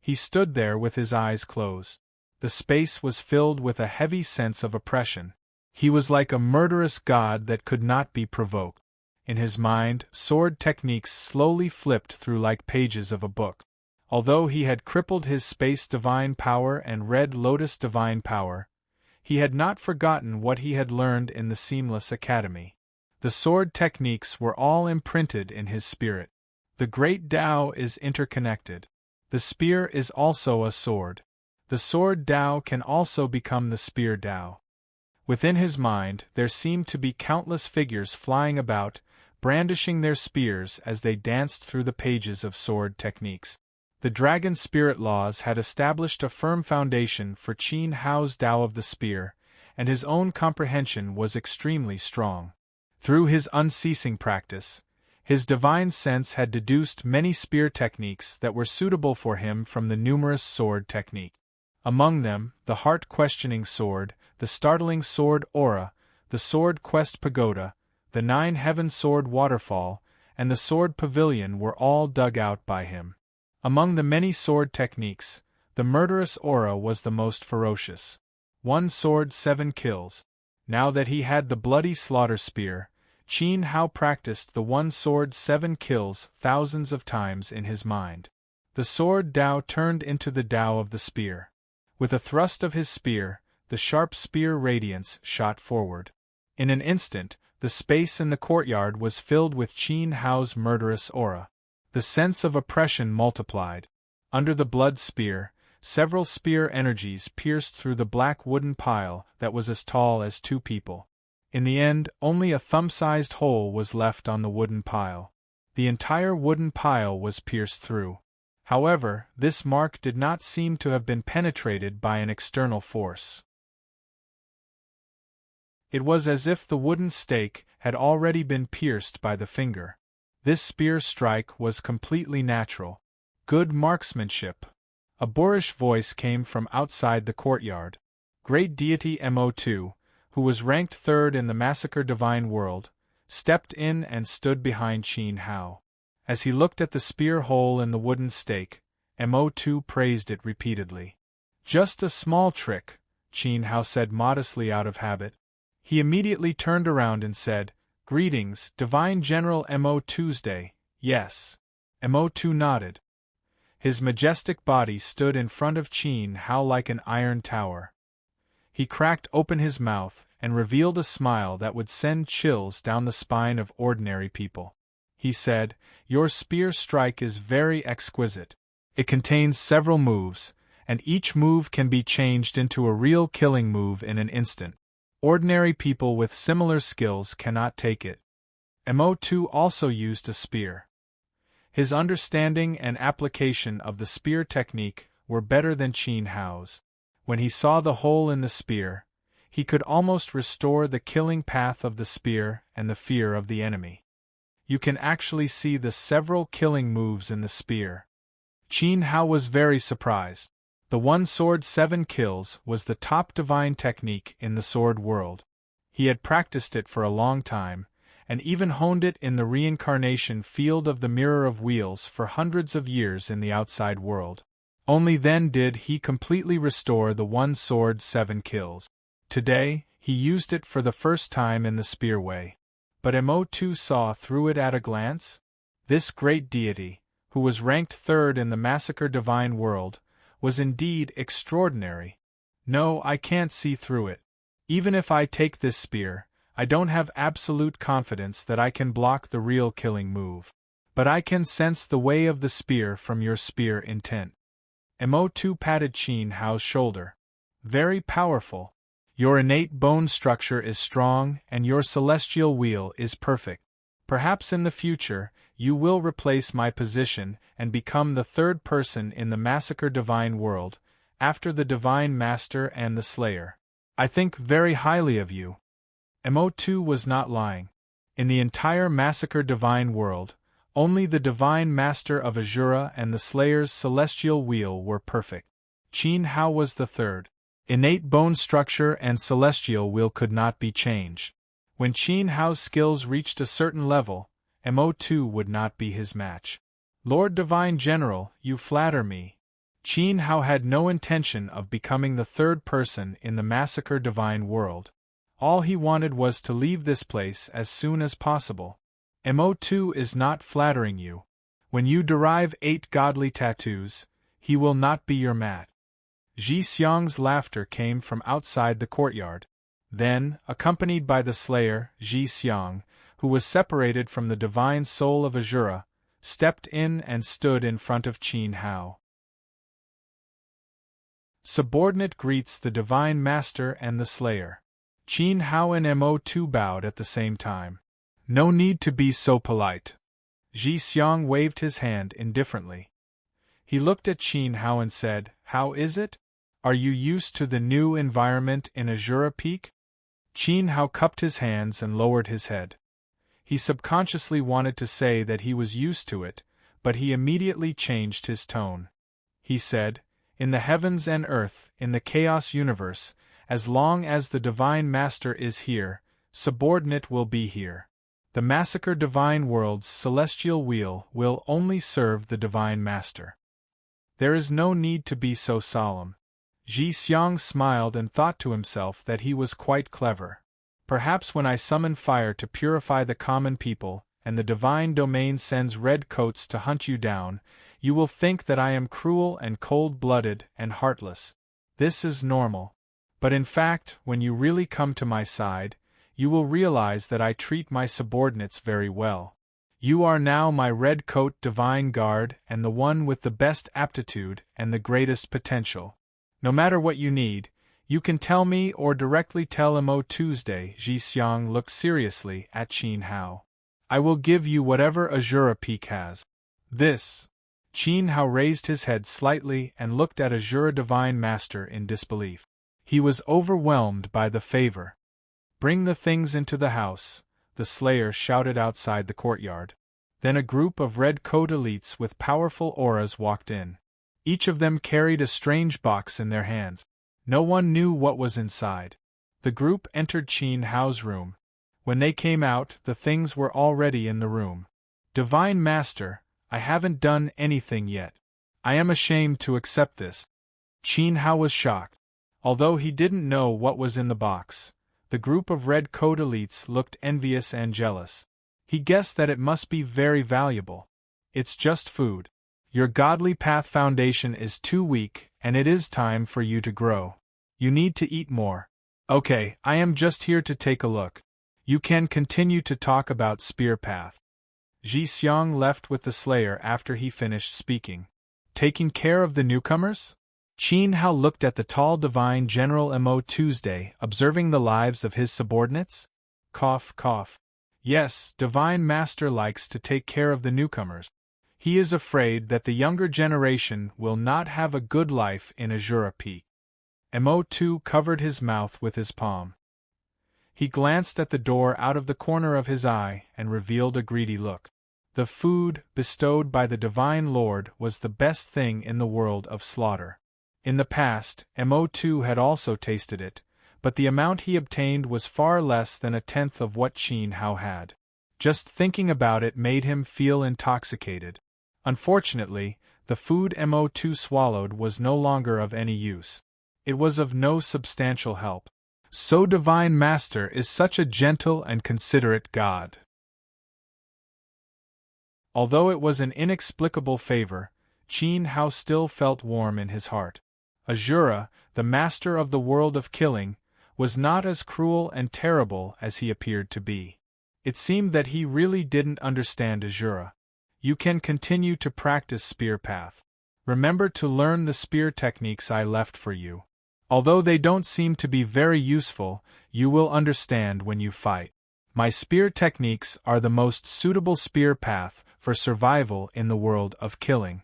He stood there with his eyes closed. The space was filled with a heavy sense of oppression. He was like a murderous god that could not be provoked. In his mind, sword techniques slowly flipped through like pages of a book. Although he had crippled his space divine power and red lotus divine power, he had not forgotten what he had learned in the Seamless Academy. The sword techniques were all imprinted in his spirit. The great Tao is interconnected. The spear is also a sword. The sword Tao can also become the spear Tao. Within his mind, there seemed to be countless figures flying about, brandishing their spears as they danced through the pages of sword techniques. The dragon spirit laws had established a firm foundation for Qin Hao's Tao of the Spear, and his own comprehension was extremely strong. Through his unceasing practice, his divine sense had deduced many spear techniques that were suitable for him from the numerous sword techniques. Among them, the heart-questioning sword, the startling sword aura, the sword quest pagoda, the 9-heaven sword waterfall, and the sword pavilion were all dug out by him. Among the many sword techniques, the murderous aura was the most ferocious. 1 sword 7 kills. Now that he had the bloody slaughter spear, Qin Hao practiced the 1 sword 7 kills thousands of times in his mind. The sword Tao turned into the Tao of the spear. With a thrust of his spear, the sharp spear radiance shot forward. In an instant, the space in the courtyard was filled with Qin Hao's murderous aura. The sense of oppression multiplied. Under the blood spear, several spear energies pierced through the black wooden pile that was as tall as 2 people. In the end, only a thumb-sized hole was left on the wooden pile. The entire wooden pile was pierced through. However, this mark did not seem to have been penetrated by an external force. It was as if the wooden stake had already been pierced by the finger. This spear strike was completely natural. Good marksmanship. A boorish voice came from outside the courtyard. Great deity Mo2, who was ranked 3rd in the Massacre Divine World, stepped in and stood behind Qin Hao. As he looked at the spear hole in the wooden stake, Mo2 praised it repeatedly. Just a small trick, Qin Hao said modestly out of habit. He immediately turned around and said, "Greetings, Divine General Mo Tuesday." "Yes." Mo2 nodded. His majestic body stood in front of Qin Hao like an iron tower. He cracked open his mouth and revealed a smile that would send chills down the spine of ordinary people. He said, "Your spear strike is very exquisite. It contains several moves, and each move can be changed into a real killing move in an instant. Ordinary people with similar skills cannot take it." Mo2 also used a spear. His understanding and application of the spear technique were better than Qin Hao's. When he saw the hole in the spear, he could almost restore the killing path of the spear and the fear of the enemy. You can actually see the several killing moves in the spear. Qin Hao was very surprised. The 1 sword 7 kills was the top divine technique in the sword world. He had practiced it for a long time, and even honed it in the reincarnation field of the Mirror of Wheels for hundreds of years in the outside world. Only then did he completely restore the 1 sword 7 kills. Today, he used it for the first time in the spear way. But Mo2 saw through it at a glance. This great deity, who was ranked 3rd in the Massacre Divine World, was indeed extraordinary. "No, I can't see through it. Even if I take this spear, I don't have absolute confidence that I can block the real killing move. But I can sense the way of the spear from your spear intent." Mo2 patted Qin Hao's shoulder. "Very powerful. Your innate bone structure is strong and your celestial wheel is perfect. Perhaps in the future, you will replace my position and become the 3rd person in the Massacre Divine World, after the Divine Master and the Slayer. I think very highly of you." Mo2 was not lying. In the entire Massacre Divine World, only the Divine Master of Azura and the Slayer's celestial wheel were perfect. Qin Hao was the 3rd. Innate bone structure and celestial will could not be changed. When Qin Hao's skills reached a certain level, Mo2 would not be his match. "Lord Divine General, you flatter me." Qin Hao had no intention of becoming the 3rd person in the Massacre Divine World. All he wanted was to leave this place as soon as possible. Mo2 is not flattering you. When you derive 8 godly tattoos, he will not be your match. Ji Xiang's laughter came from outside the courtyard. Then, accompanied by the Slayer, Ji Xiang, who was separated from the divine soul of Azura, stepped in and stood in front of Qin Hao. Subordinate greets the Divine Master and the Slayer. Qin Hao and Mo2 bowed at the same time. No need to be so polite. Ji Xiang waved his hand indifferently. He looked at Qin Hao and said, "How is it? Are you used to the new environment in Azura Peak?" Qin Hao cupped his hands and lowered his head. He subconsciously wanted to say that he was used to it, but he immediately changed his tone. He said, "In the heavens and earth, in the chaos universe, as long as the Divine Master is here, subordinate will be here. The Massacre Divine World's celestial wheel will only serve the Divine Master. There is no need to be so solemn." Ji Xiang smiled and thought to himself that he was quite clever. Perhaps when I summon fire to purify the common people, and the divine domain sends red coats to hunt you down, you will think that I am cruel and cold-blooded and heartless. This is normal. But in fact, when you really come to my side, you will realize that I treat my subordinates very well. You are now my red coat divine guard and the one with the best aptitude and the greatest potential. No matter what you need, you can tell me or directly tell Mo Tuesday. Ji Xiang looked seriously at Qin Hao. I will give you whatever Azura Peak has. This. Qin Hao raised his head slightly and looked at Azura Divine Master in disbelief. He was overwhelmed by the favor. Bring the things into the house, the Slayer shouted outside the courtyard. Then a group of red-coat elites with powerful auras walked in. Each of them carried a strange box in their hands. No one knew what was inside. The group entered Qin Hao's room. When they came out, the things were already in the room. Divine Master, I haven't done anything yet. I am ashamed to accept this. Qin Hao was shocked. Although he didn't know what was in the box, the group of red-coat elites looked envious and jealous. He guessed that it must be very valuable. It's just food. Your godly path foundation is too weak, and it is time for you to grow. You need to eat more. Okay, I am just here to take a look. You can continue to talk about Spear Path. Ji Xiang left with the Slayer after he finished speaking. Taking care of the newcomers? Qin Hao looked at the tall divine General Mo Tuesday, observing the lives of his subordinates. Cough, cough. Yes, Divine Master likes to take care of the newcomers. He is afraid that the younger generation will not have a good life in Azura Peak. Mo2 covered his mouth with his palm. He glanced at the door out of the corner of his eye and revealed a greedy look. The food bestowed by the Divine Lord was the best thing in the world of slaughter. In the past, Mo2 had also tasted it, but the amount he obtained was far less than a tenth of what Qin Hao had. Just thinking about it made him feel intoxicated. Unfortunately, the food Mo2 swallowed was no longer of any use. It was of no substantial help. So Divine Master is such a gentle and considerate God. Although it was an inexplicable favor, Qin Hao still felt warm in his heart. Azura, the master of the world of killing, was not as cruel and terrible as he appeared to be. It seemed that he really didn't understand Azura. You can continue to practice Spear Path. Remember to learn the spear techniques I left for you. Although they don't seem to be very useful, you will understand when you fight. My spear techniques are the most suitable spear path for survival in the world of killing.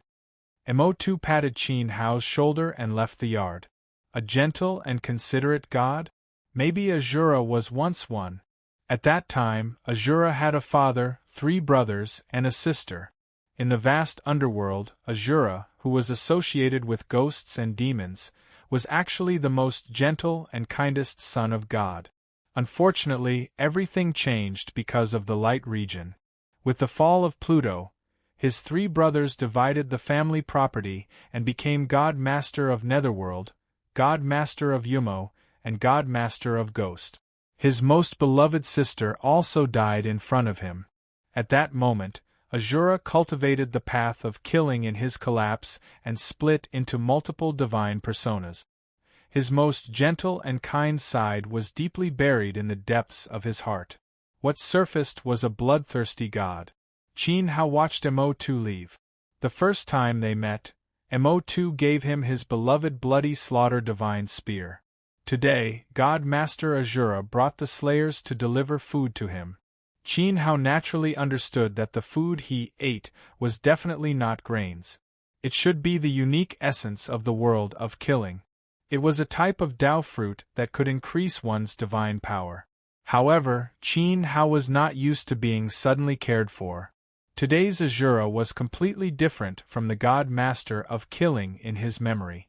Mo2 patted Qin Hao's shoulder and left the yard. A gentle and considerate God? Maybe Azura was once one. At that time, Azura had a father, 3 brothers, and a sister. In the vast underworld, Azura, who was associated with ghosts and demons, was actually the most gentle and kindest son of God. Unfortunately, everything changed because of the light region. With the fall of Pluto, his 3 brothers divided the family property and became God Master of Netherworld, God Master of Yumo, and God Master of Ghost. His most beloved sister also died in front of him. At that moment, Azura cultivated the path of killing in his collapse and split into multiple divine personas. His most gentle and kind side was deeply buried in the depths of his heart. What surfaced was a bloodthirsty god. Qin Hao watched Mo2 leave. The first time they met, Mo2 gave him his beloved bloody slaughter divine spear. Today, God Master Azura brought the slayers to deliver food to him. Qin Hao naturally understood that the food he ate was definitely not grains. It should be the unique essence of the world of killing. It was a type of Tao fruit that could increase one's divine power. However, Qin Hao was not used to being suddenly cared for. Today's Azura was completely different from the God Master of killing in his memory.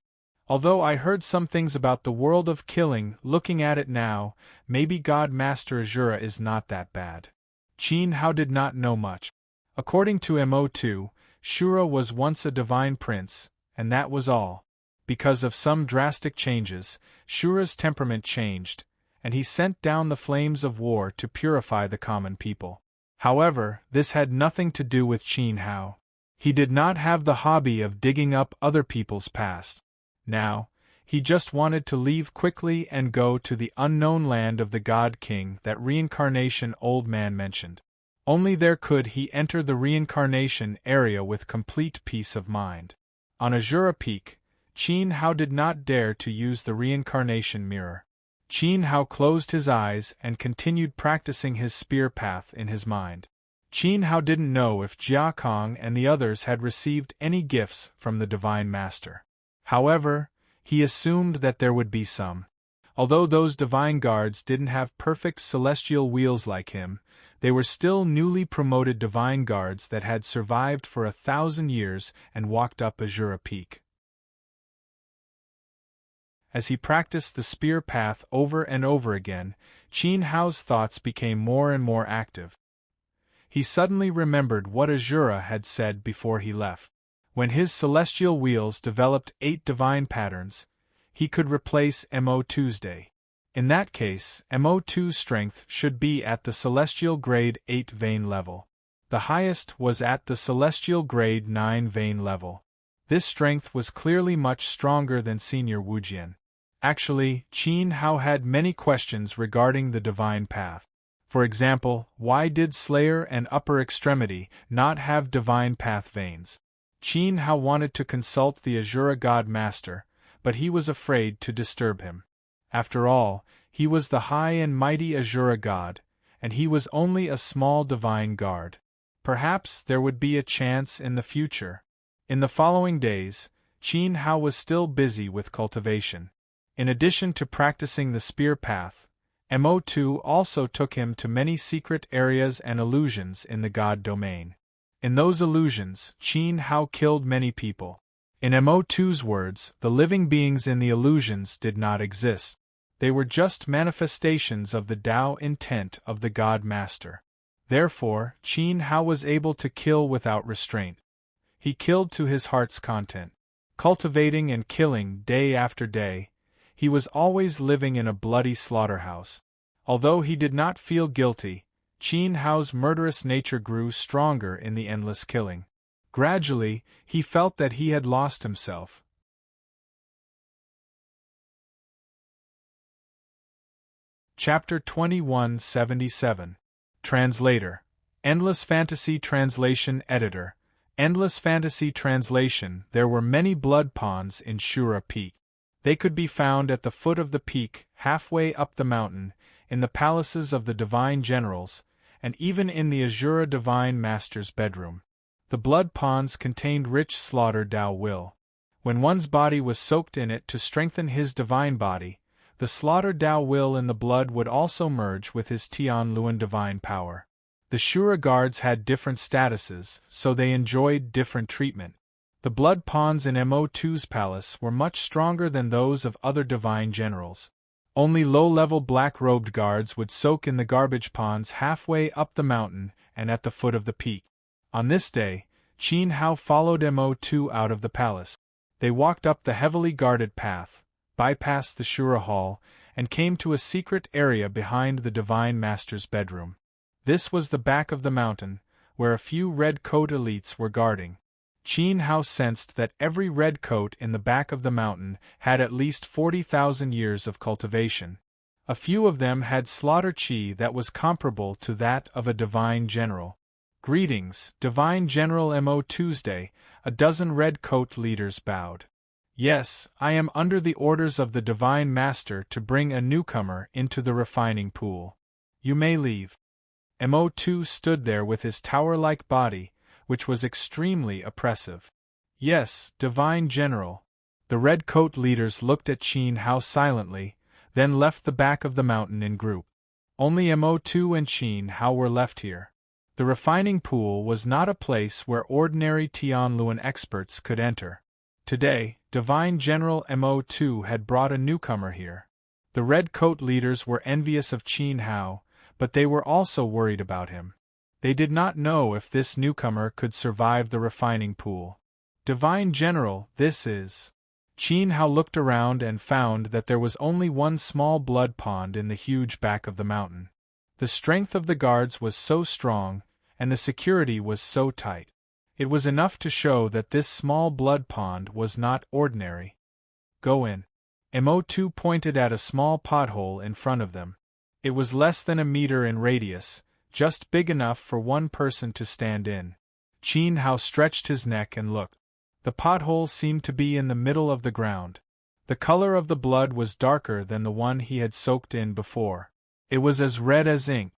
Although I heard some things about the world of killing, looking at it now, maybe God Master Azura is not that bad. Qin Hao did not know much. According to Mo2, Shura was once a divine prince, and that was all. Because of some drastic changes, Shura's temperament changed, and he sent down the flames of war to purify the common people. However, this had nothing to do with Qin Hao. He did not have the hobby of digging up other people's past. Now, he just wanted to leave quickly and go to the unknown land of the God King that reincarnation old man mentioned. Only there could he enter the reincarnation area with complete peace of mind. On Azura Peak, Qin Hao did not dare to use the reincarnation mirror. Qin Hao closed his eyes and continued practicing his spear path in his mind. Qin Hao didn't know if Jia Kong and the others had received any gifts from the Divine Master. However, he assumed that there would be some. Although those divine guards didn't have perfect celestial wheels like him, they were still newly promoted divine guards that had survived for 1,000 years and walked up Azura Peak. As he practiced the spear path over and over again, Qin Hao's thoughts became more and more active. He suddenly remembered what Azura had said before he left. When his celestial wheels developed 8 divine patterns, he could replace Mo Tuesday. In that case, Mo2's strength should be at the celestial grade 8 vein level. The highest was at the celestial grade 9 vein level. This strength was clearly much stronger than Senior Wujian. Actually, Qin Hao had many questions regarding the divine path. For example, why did Slayer and Upper Extremity not have divine path veins? Qin Hao wanted to consult the Azura God Master, but he was afraid to disturb him. After all, he was the high and mighty Azura God, and he was only a small divine guard. Perhaps there would be a chance in the future. In the following days, Qin Hao was still busy with cultivation. In addition to practicing the spear path, Mo2 also took him to many secret areas and illusions in the God domain. In those illusions, Qin Hao killed many people. In Mo2's words, the living beings in the illusions did not exist. They were just manifestations of the Tao intent of the God Master. Therefore, Qin Hao was able to kill without restraint. He killed to his heart's content. Cultivating and killing day after day, he was always living in a bloody slaughterhouse. Although he did not feel guilty, Qin Hao's murderous nature grew stronger in the endless killing. Gradually, he felt that he had lost himself. Chapter 2177. Translator. Endless Fantasy Translation Editor. Endless Fantasy Translation. There were many blood ponds in Shura Peak. They could be found at the foot of the peak, halfway up the mountain, in the palaces of the divine generals, and even in the Azura Divine Master's bedroom. The blood ponds contained rich slaughter Tao will. When one's body was soaked in it to strengthen his divine body, the slaughter Tao will in the blood would also merge with his Tian Luan divine power. The Shura guards had different statuses, so they enjoyed different treatment. The blood ponds in Mo2's palace were much stronger than those of other divine generals. Only low-level black-robed guards would soak in the garbage ponds halfway up the mountain and at the foot of the peak. On this day, Qin Hao followed Mo2 out of the palace. They walked up the heavily guarded path, bypassed the Shura Hall, and came to a secret area behind the Divine Master's bedroom. This was the back of the mountain, where a few red-coat elites were guarding. Qin Hao sensed that every red coat in the back of the mountain had at least 40,000 years of cultivation. A few of them had slaughter chi that was comparable to that of a divine general. Greetings, Divine General Mo Tuesday, a dozen red coat leaders bowed. Yes, I am under the orders of the Divine Master to bring a newcomer into the refining pool. You may leave. Mo2 stood there with his tower-like body, which was extremely oppressive. Yes, Divine General. The Red Coat leaders looked at Qin Hao silently, then left the back of the mountain in group. Only Mo2 and Qin Hao were left here. The refining pool was not a place where ordinary Tianluan experts could enter. Today, Divine General Mo2 had brought a newcomer here. The Red Coat leaders were envious of Qin Hao, but they were also worried about him. They did not know if this newcomer could survive the refining pool. Divine General, this is... Qin Hao looked around and found that there was only one small blood pond in the huge back of the mountain. The strength of the guards was so strong, and the security was so tight. It was enough to show that this small blood pond was not ordinary. Go in. Mo2 pointed at a small pothole in front of them. It was less than a meter in radius, just big enough for one person to stand in. Qin Hao stretched his neck and looked. The pothole seemed to be in the middle of the ground. The color of the blood was darker than the one he had soaked in before. It was as red as ink.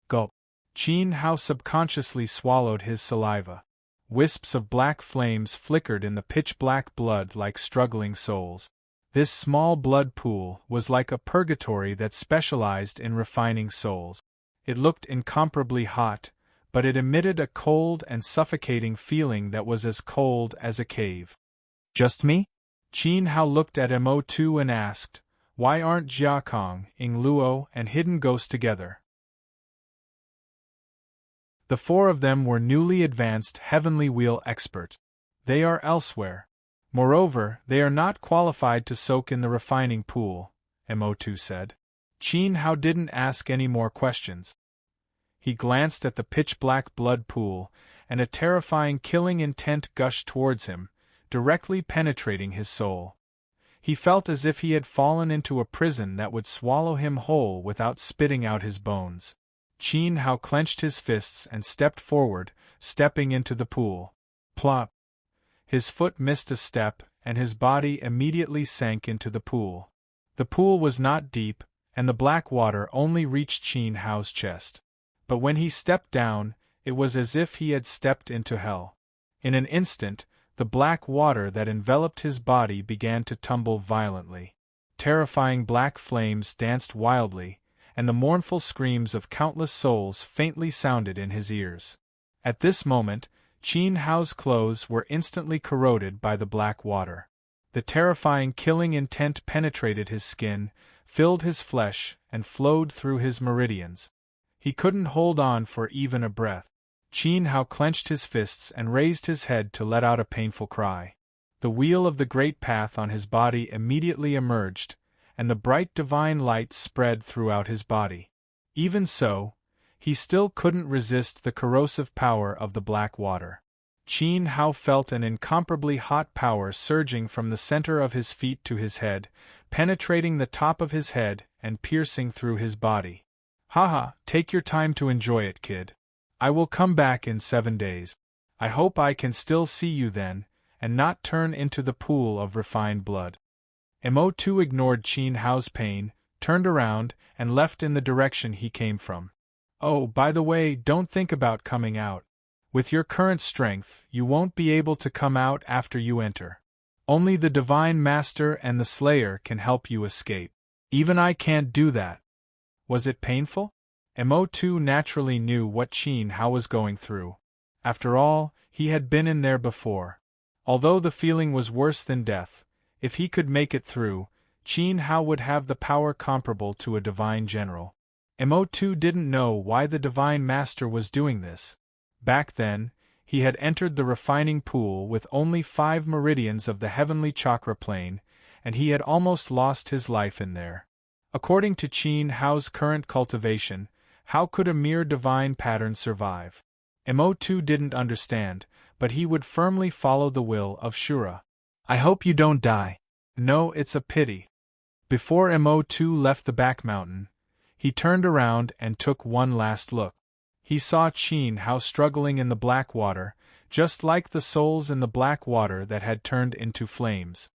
Gulp. Qin Hao subconsciously swallowed his saliva. Wisps of black flames flickered in the pitch-black blood like struggling souls. This small blood pool was like a purgatory that specialized in refining souls. It looked incomparably hot, but it emitted a cold and suffocating feeling that was as cold as a cave. Just me? Qin Hao looked at Mo2 and asked, why aren't Jiakong, Ying Luo, and Hidden Ghost together? The four of them were newly advanced Heavenly Wheel experts. They are elsewhere. Moreover, they are not qualified to soak in the refining pool, Mo2 said. Qin Hao didn't ask any more questions. He glanced at the pitch-black blood pool, and a terrifying killing intent gushed towards him, directly penetrating his soul. He felt as if he had fallen into a prison that would swallow him whole without spitting out his bones. Qin Hao clenched his fists and stepped forward, stepping into the pool. Plop! His foot missed a step, and his body immediately sank into the pool. The pool was not deep, and the black water only reached Qin Hao's chest. But when he stepped down, it was as if he had stepped into hell. In an instant, the black water that enveloped his body began to tumble violently. Terrifying black flames danced wildly, and the mournful screams of countless souls faintly sounded in his ears. At this moment, Qin Hao's clothes were instantly corroded by the black water. The terrifying killing intent penetrated his skin, filled his flesh, and flowed through his meridians. He couldn't hold on for even a breath. Qin Hao clenched his fists and raised his head to let out a painful cry. The wheel of the great path on his body immediately emerged, and the bright divine light spread throughout his body. Even so, he still couldn't resist the corrosive power of the black water. Qin Hao felt an incomparably hot power surging from the center of his feet to his head, penetrating the top of his head and piercing through his body. Haha, take your time to enjoy it, kid. I will come back in 7 days. I hope I can still see you then, and not turn into the pool of refined blood. Mo2 ignored Qin Hao's pain, turned around, and left in the direction he came from. Oh, by the way, don't think about coming out. With your current strength, you won't be able to come out after you enter. Only the Divine Master and the Slayer can help you escape. Even I can't do that. Was it painful? Mo2 naturally knew what Qin Hao was going through. After all, he had been in there before. Although the feeling was worse than death, if he could make it through, Qin Hao would have the power comparable to a divine general. Mo2 didn't know why the Divine Master was doing this. Back then, he had entered the refining pool with only 5 meridians of the heavenly chakra plane, and he had almost lost his life in there. According to Qin Hao's current cultivation, how could a mere divine pattern survive? Mo2 didn't understand, but he would firmly follow the will of Shura. I hope you don't die. No, it's a pity. Before Mo2 left the back mountain, he turned around and took one last look. He saw Qin Hao struggling in the black water, just like the souls in the black water that had turned into flames.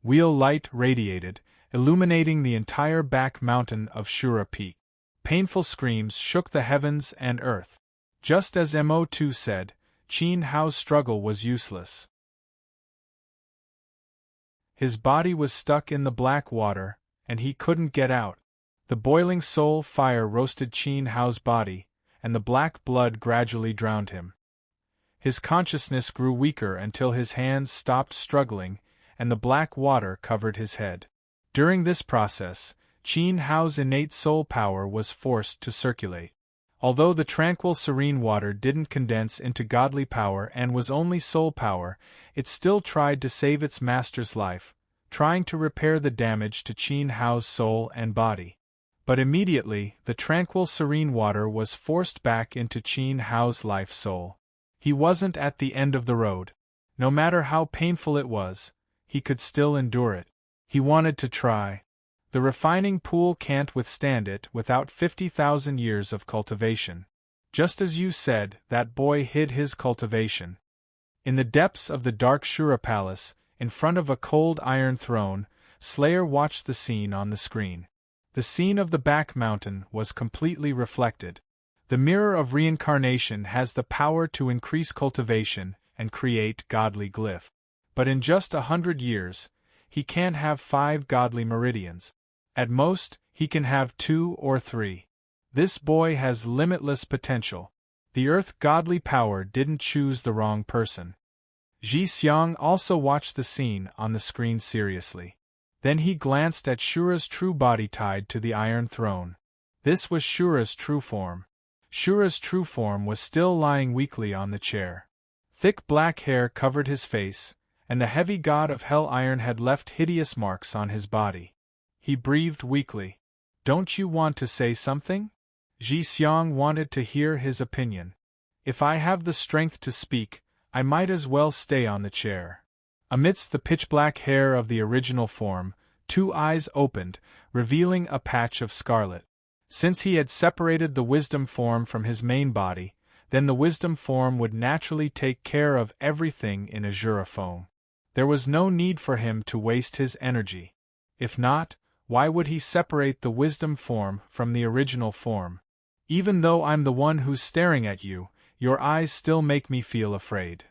Wheel light radiated, illuminating the entire back mountain of Shura Peak. Painful screams shook the heavens and earth. Just as Mo2 said, Qin Hao's struggle was useless. His body was stuck in the black water, and he couldn't get out. The boiling soul fire roasted Qin Hao's body, and the black blood gradually drowned him. His consciousness grew weaker until his hands stopped struggling, and the black water covered his head. During this process, Qin Hao's innate soul power was forced to circulate. Although the tranquil serene water didn't condense into godly power and was only soul power, it still tried to save its master's life, trying to repair the damage to Qin Hao's soul and body. But immediately, the tranquil serene water was forced back into Qin Hao's life soul. He wasn't at the end of the road. No matter how painful it was, he could still endure it. He wanted to try. The refining pool can't withstand it without 50,000 years of cultivation. Just as you said, that boy hid his cultivation. In the depths of the dark Shura Palace, in front of a cold iron throne, Slayer watched the scene on the screen. The scene of the back mountain was completely reflected. The mirror of reincarnation has the power to increase cultivation and create godly glyph. But in just 100 years, he can't have 5 godly meridians. At most, he can have 2 or 3. This boy has limitless potential. The earth godly power didn't choose the wrong person. Ji Xiang also watched the scene on the screen seriously. Then he glanced at Shura's true body tied to the Iron Throne. This was Shura's true form. Shura's true form was still lying weakly on the chair. Thick black hair covered his face, and the heavy god of Hell Iron had left hideous marks on his body. He breathed weakly. "Don't you want to say something?" Ji Xiang wanted to hear his opinion. "If I have the strength to speak, I might as well stay on the chair." Amidst the pitch-black hair of the original form, 2 eyes opened, revealing a patch of scarlet. Since he had separated the wisdom form from his main body, then the wisdom form would naturally take care of everything in Azura foam. There was no need for him to waste his energy. If not, why would he separate the wisdom form from the original form? "Even though I'm the one who's staring at you, your eyes still make me feel afraid."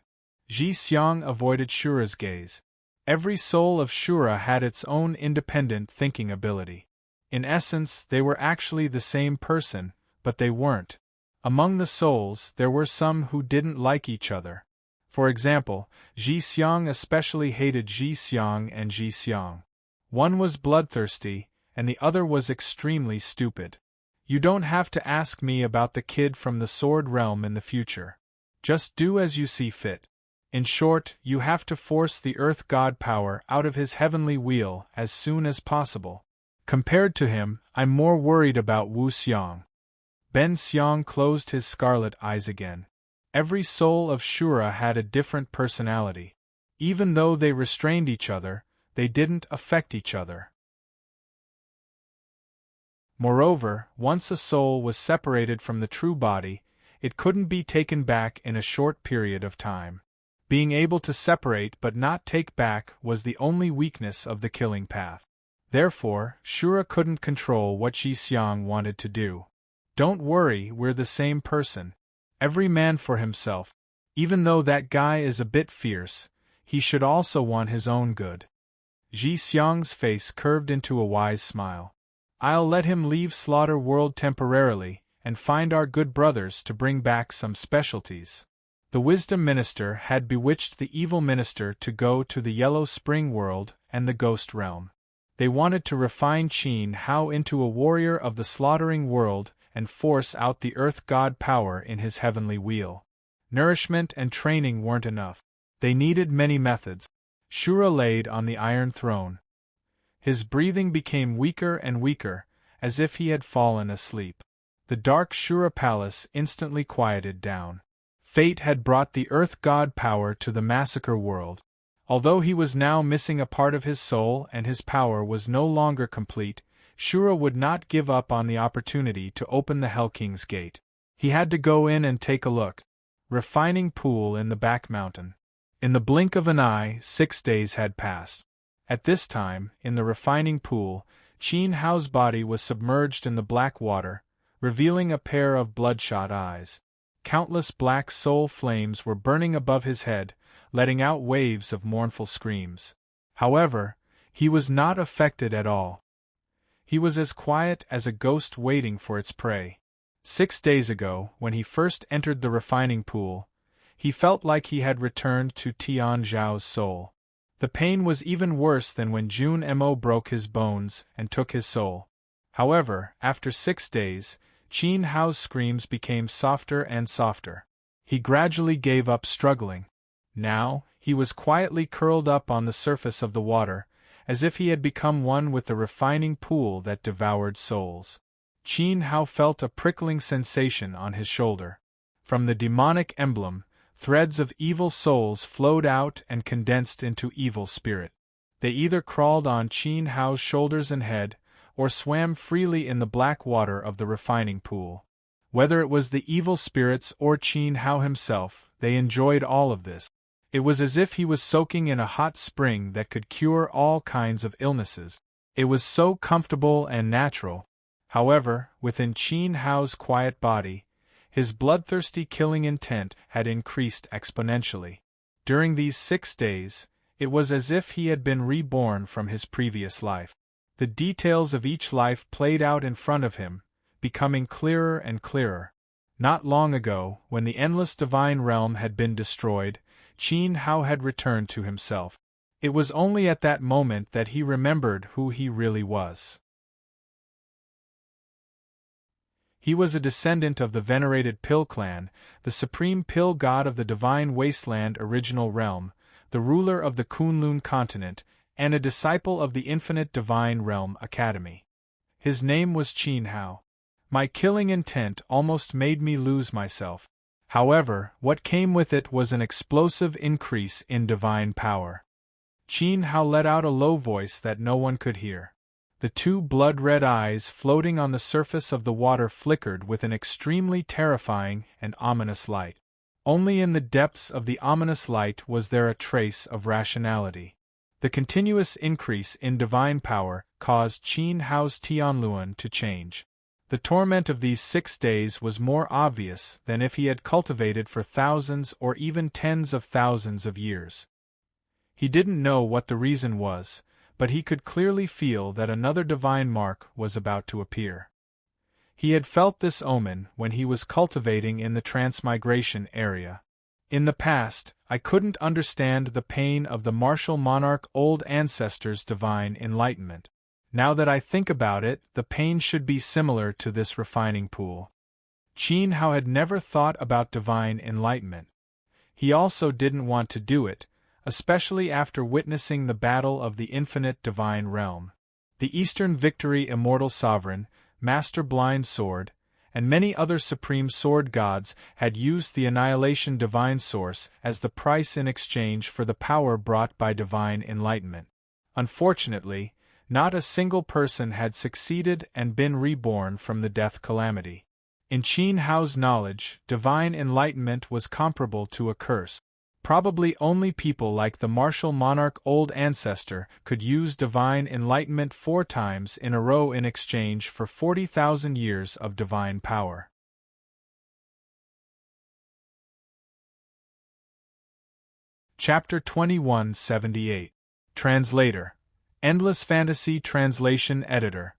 Ji Xiang avoided Shura's gaze. Every soul of Shura had its own independent thinking ability. In essence, they were actually the same person, but they weren't. Among the souls, there were some who didn't like each other. For example, Ji Xiang especially hated Ji Xiang and Ji Xiang. One was bloodthirsty, and the other was extremely stupid. You don't have to ask me about the kid from the Sword Realm in the future. Just do as you see fit. In short, you have to force the Earth God power out of his heavenly wheel as soon as possible. Compared to him, I'm more worried about Wu Xiang. Ben Xiang closed his scarlet eyes again. Every soul of Shura had a different personality. Even though they restrained each other, they didn't affect each other. Moreover, once a soul was separated from the true body, it couldn't be taken back in a short period of time. Being able to separate but not take back was the only weakness of the killing path. Therefore, Shura couldn't control what Ji Xiang wanted to do. "Don't worry, we're the same person. Every man for himself. Even though that guy is a bit fierce, he should also want his own good." Ji Xiang's face curved into a wise smile. "I'll let him leave Slaughter World temporarily, and find our good brothers to bring back some specialties." The Wisdom Minister had bewitched the Evil Minister to go to the Yellow Spring World and the Ghost Realm. They wanted to refine Qin Hao into a warrior of the Slaughtering World and force out the Earth God power in his heavenly wheel. Nourishment and training weren't enough. They needed many methods. Shura laid on the Iron Throne. His breathing became weaker and weaker, as if he had fallen asleep. The dark Shura Palace instantly quieted down. Fate had brought the Earth God power to the Massacre World. Although he was now missing a part of his soul and his power was no longer complete, Shura would not give up on the opportunity to open the Hell King's gate. He had to go in and take a look. Refining pool in the back mountain. In the blink of an eye, 6 days had passed. At this time, in the refining pool, Qin Hao's body was submerged in the black water, revealing a pair of bloodshot eyes. Countless black soul flames were burning above his head, letting out waves of mournful screams. However, he was not affected at all. He was as quiet as a ghost waiting for its prey. 6 days ago, when he first entered the refining pool, he felt like he had returned to Tian Zhao's soul. The pain was even worse than when Jun Mo broke his bones and took his soul. However, after 6 days, Qin Hao's screams became softer and softer. He gradually gave up struggling. Now, he was quietly curled up on the surface of the water, as if he had become one with the refining pool that devoured souls. Qin Hao felt a prickling sensation on his shoulder. From the demonic emblem, threads of evil souls flowed out and condensed into evil spirit. They either crawled on Qin Hao's shoulders and head, or swam freely in the black water of the refining pool. Whether it was the evil spirits or Qin Hao himself, they enjoyed all of this. It was as if he was soaking in a hot spring that could cure all kinds of illnesses. It was so comfortable and natural. However, within Qin Hao's quiet body, his bloodthirsty killing intent had increased exponentially. During these 6 days, it was as if he had been reborn from his previous life. The details of each life played out in front of him, becoming clearer and clearer. Not long ago, when the endless divine realm had been destroyed, Qin Hao had returned to himself. It was only at that moment that he remembered who he really was. He was a descendant of the venerated Pill clan, the supreme Pill god of the divine wasteland original realm, the ruler of the Kunlun continent, and a disciple of the infinite divine realm academy. His name was Qin Hao. My killing intent almost made me lose myself. However, what came with it was an explosive increase in divine power. Qin Hao let out a low voice that no one could hear. The 2 blood-red eyes floating on the surface of the water flickered with an extremely terrifying and ominous light. Only in the depths of the ominous light was there a trace of rationality. The continuous increase in divine power caused Qin Hao's Tianluan to change. The torment of these 6 days was more obvious than if he had cultivated for thousands or even tens of thousands of years. He didn't know what the reason was, but he could clearly feel that another divine mark was about to appear. He had felt this omen when he was cultivating in the transmigration area. In the past, I couldn't understand the pain of the martial monarch old ancestors' divine enlightenment. Now that I think about it, the pain should be similar to this refining pool. Qin Hao had never thought about divine enlightenment. He also didn't want to do it, especially after witnessing the battle of the infinite divine realm. The Eastern Victory Immortal Sovereign, Master Blind Sword, and many other supreme sword gods had used the Annihilation Divine Source as the price in exchange for the power brought by divine enlightenment. Unfortunately, not a single person had succeeded and been reborn from the death calamity. In Qin Hao's knowledge, divine enlightenment was comparable to a curse. Probably only people like the martial monarch old ancestor could use divine enlightenment 4 times in a row in exchange for 40,000 years of divine power. Chapter 2178. Translator. Endless Fantasy Translation Editor.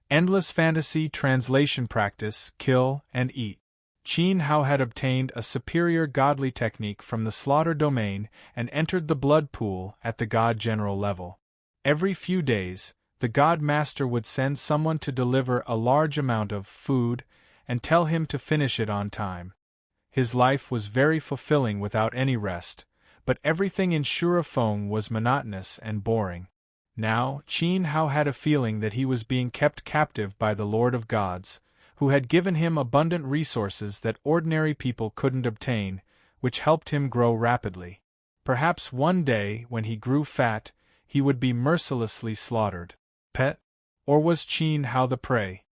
Endless Fantasy Translation Practice, Kill and Eat. Qin Hao had obtained a superior godly technique from the slaughter domain and entered the blood pool at the god general level. Every few days, the god master would send someone to deliver a large amount of food and tell him to finish it on time. His life was very fulfilling without any rest, but everything in Shurafeng was monotonous and boring. Now, Qin Hao had a feeling that he was being kept captive by the Lord of Gods, who had given him abundant resources that ordinary people couldn't obtain, which helped him grow rapidly. Perhaps one day, when he grew fat, he would be mercilessly slaughtered. Pet? Or was Qin Hao the prey?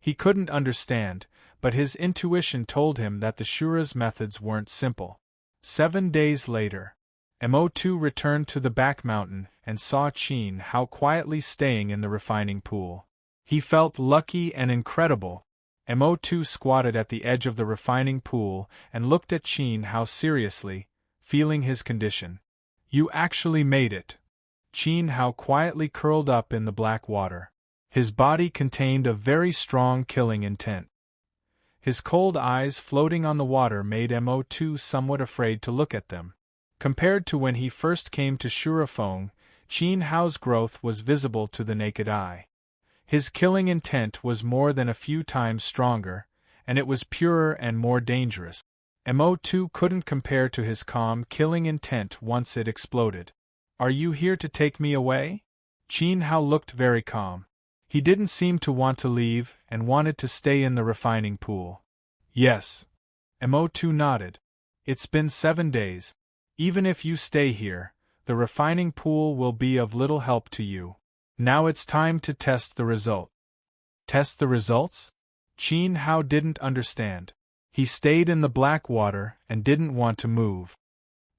He couldn't understand, but his intuition told him that the Shura's methods weren't simple. 7 days later, Mo2 returned to the back mountain and saw Qin Hao quietly staying in the refining pool. He felt lucky and incredible. Mo2 squatted at the edge of the refining pool and looked at Qin Hao seriously, feeling his condition. You actually made it. Qin Hao quietly curled up in the black water. His body contained a very strong killing intent. His cold eyes floating on the water made Mo2 somewhat afraid to look at them. Compared to when he first came to Shurafeng, Qin Hao's growth was visible to the naked eye. His killing intent was more than a few times stronger, and it was purer and more dangerous. Mo2 couldn't compare to his calm killing intent once it exploded. Are you here to take me away? Qin Hao looked very calm. He didn't seem to want to leave and wanted to stay in the refining pool. Yes. Mo2 nodded. It's been 7 days. Even if you stay here, the refining pool will be of little help to you. Now it's time to test the result. Test the results? Qin Hao didn't understand. He stayed in the black water and didn't want to move.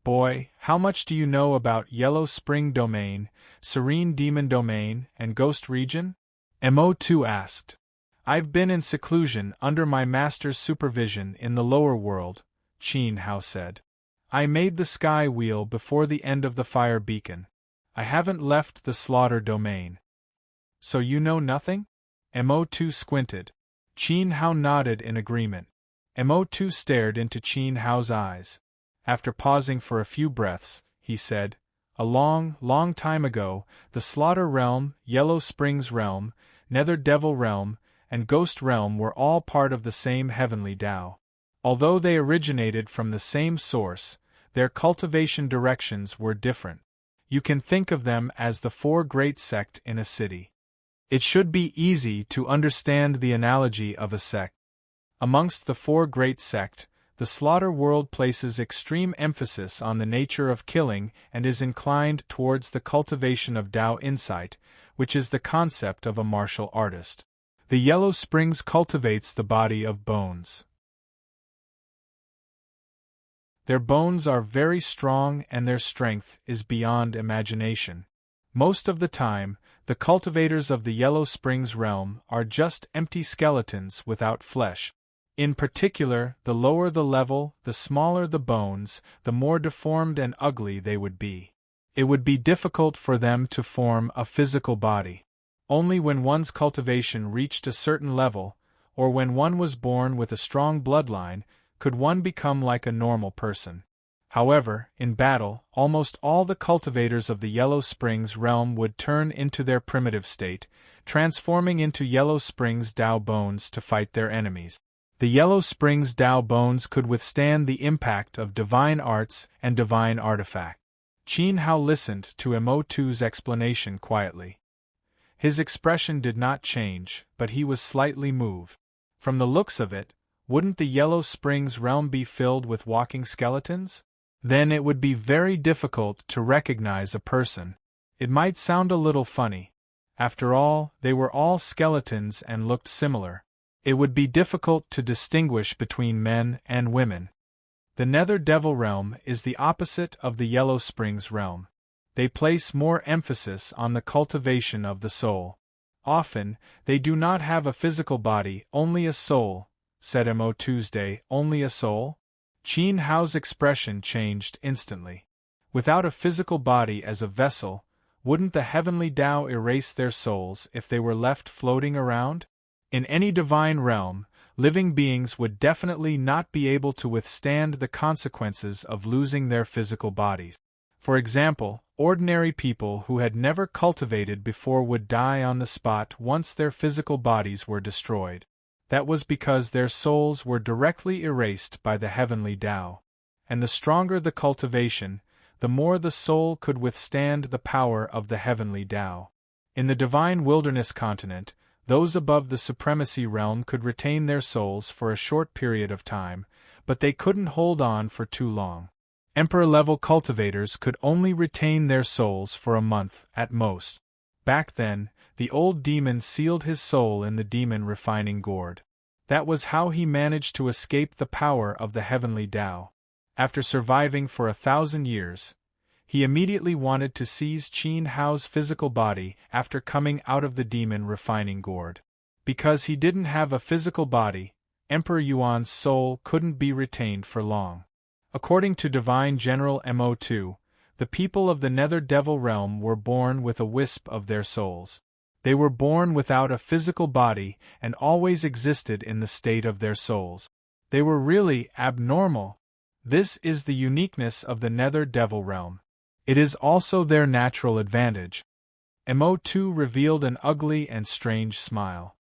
Boy, how much do you know about Yellow Spring Domain, Serene Demon Domain, and Ghost Region? Mo2 asked. I've been in seclusion under my master's supervision in the lower world, Qin Hao said. I made the sky wheel before the end of the fire beacon. I haven't left the slaughter domain. So you know nothing? Mo2 squinted. Qin Hao nodded in agreement. Mo2 stared into Qin Hao's eyes. After pausing for a few breaths, he said, A long, long time ago, the Slaughter Realm, Yellow Springs Realm, Nether Devil Realm, and Ghost Realm were all part of the same heavenly Tao. Although they originated from the same source, their cultivation directions were different. You can think of them as the 4 great sects in a city. It should be easy to understand the analogy of a sect. Amongst the 4 great sects, the slaughter world places extreme emphasis on the nature of killing and is inclined towards the cultivation of Tao insight, which is the concept of a martial artist. The Yellow Springs cultivates the body of bones. Their bones are very strong and their strength is beyond imagination. Most of the time, the cultivators of the Yellow Springs realm are just empty skeletons without flesh. In particular, the lower the level, the smaller the bones, the more deformed and ugly they would be. It would be difficult for them to form a physical body. Only when one's cultivation reached a certain level, or when one was born with a strong bloodline, could one become like a normal person. However, in battle, almost all the cultivators of the Yellow Springs realm would turn into their primitive state, transforming into Yellow Springs Tao bones to fight their enemies. The Yellow Springs Tao bones could withstand the impact of divine arts and divine artifact. Qin Hao listened to Mo2's explanation quietly. His expression did not change, but he was slightly moved. From the looks of it, wouldn't the Yellow Springs realm be filled with walking skeletons? Then it would be very difficult to recognize a person. It might sound a little funny. After all, they were all skeletons and looked similar. It would be difficult to distinguish between men and women. The Nether Devil realm is the opposite of the Yellow Springs realm. They place more emphasis on the cultivation of the soul. Often, they do not have a physical body, only a soul, said Mo2's. Only a soul? Qin Hao's expression changed instantly. Without a physical body as a vessel, wouldn't the heavenly Tao erase their souls if they were left floating around? In any divine realm, living beings would definitely not be able to withstand the consequences of losing their physical bodies. For example, ordinary people who had never cultivated before would die on the spot once their physical bodies were destroyed. That was because their souls were directly erased by the heavenly Tao. And the stronger the cultivation, the more the soul could withstand the power of the heavenly Tao. In the divine wilderness continent, those above the supremacy realm could retain their souls for a short period of time, but they couldn't hold on for too long. Emperor-level cultivators could only retain their souls for a month at most. Back then, the old demon sealed his soul in the demon refining gourd. That was how he managed to escape the power of the heavenly Tao. After surviving for 1,000 years, He immediately wanted to seize Qin Hao's physical body after coming out of the demon refining gourd. Because he didn't have a physical body, Emperor Yuan's soul couldn't be retained for long. According to Divine General Mo2, the people of the Nether Devil realm were born with a wisp of their souls. They were born without a physical body and always existed in the state of their souls. They were really abnormal. This is the uniqueness of the Nether Devil realm. It is also their natural advantage. Mo2 revealed an ugly and strange smile.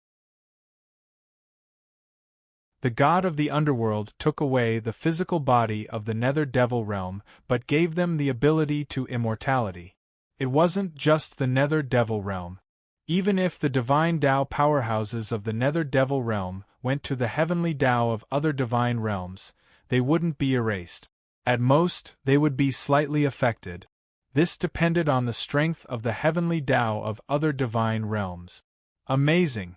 The god of the underworld took away the physical body of the Nether Devil realm but gave them the ability to immortality. It wasn't just the Nether Devil realm. Even if the divine Tao powerhouses of the Nether Devil realm went to the heavenly Tao of other divine realms, they wouldn't be erased. At most, they would be slightly affected. This depended on the strength of the heavenly Tao of other divine realms. Amazing!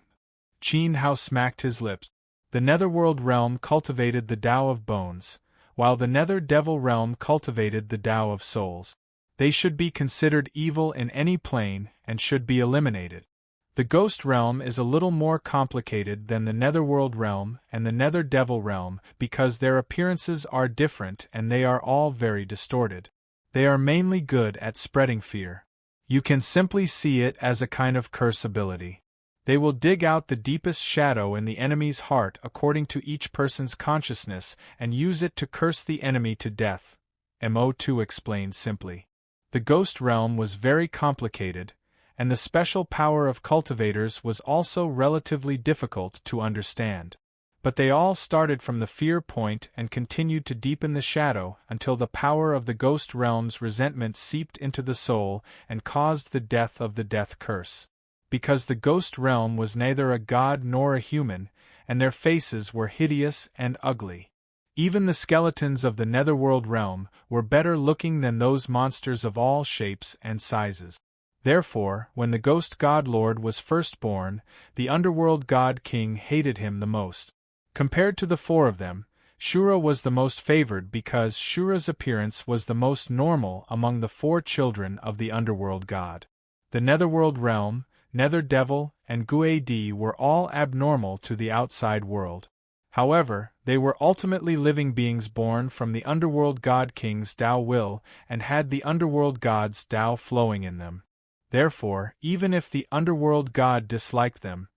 Qin Hao smacked his lips. The Netherworld realm cultivated the Tao of bones, while the Nether Devil realm cultivated the Tao of souls. They should be considered evil in any plane and should be eliminated. The Ghost realm is a little more complicated than the Netherworld realm and the Nether Devil realm because their appearances are different and they are all very distorted. They are mainly good at spreading fear. You can simply see it as a kind of curse ability. They will dig out the deepest shadow in the enemy's heart according to each person's consciousness and use it to curse the enemy to death, Mo2 explained simply. The Ghost realm was very complicated, and the special power of cultivators was also relatively difficult to understand. But they all started from the fear point and continued to deepen the shadow until the power of the Ghost realm's resentment seeped into the soul and caused the death of the death curse. Because the Ghost realm was neither a god nor a human, and their faces were hideous and ugly. Even the skeletons of the Netherworld realm were better looking than those monsters of all shapes and sizes. Therefore, when the Ghost God Lord was first born, the Underworld God King hated him the most. Compared to the four of them, Shura was the most favored because Shura's appearance was the most normal among the four children of the Underworld God. The Netherworld realm, Nether Devil, and Guadi were all abnormal to the outside world. However, they were ultimately living beings born from the Underworld God King's Tao will and had the Underworld God's Tao flowing in them. Therefore, even if the Underworld God disliked them,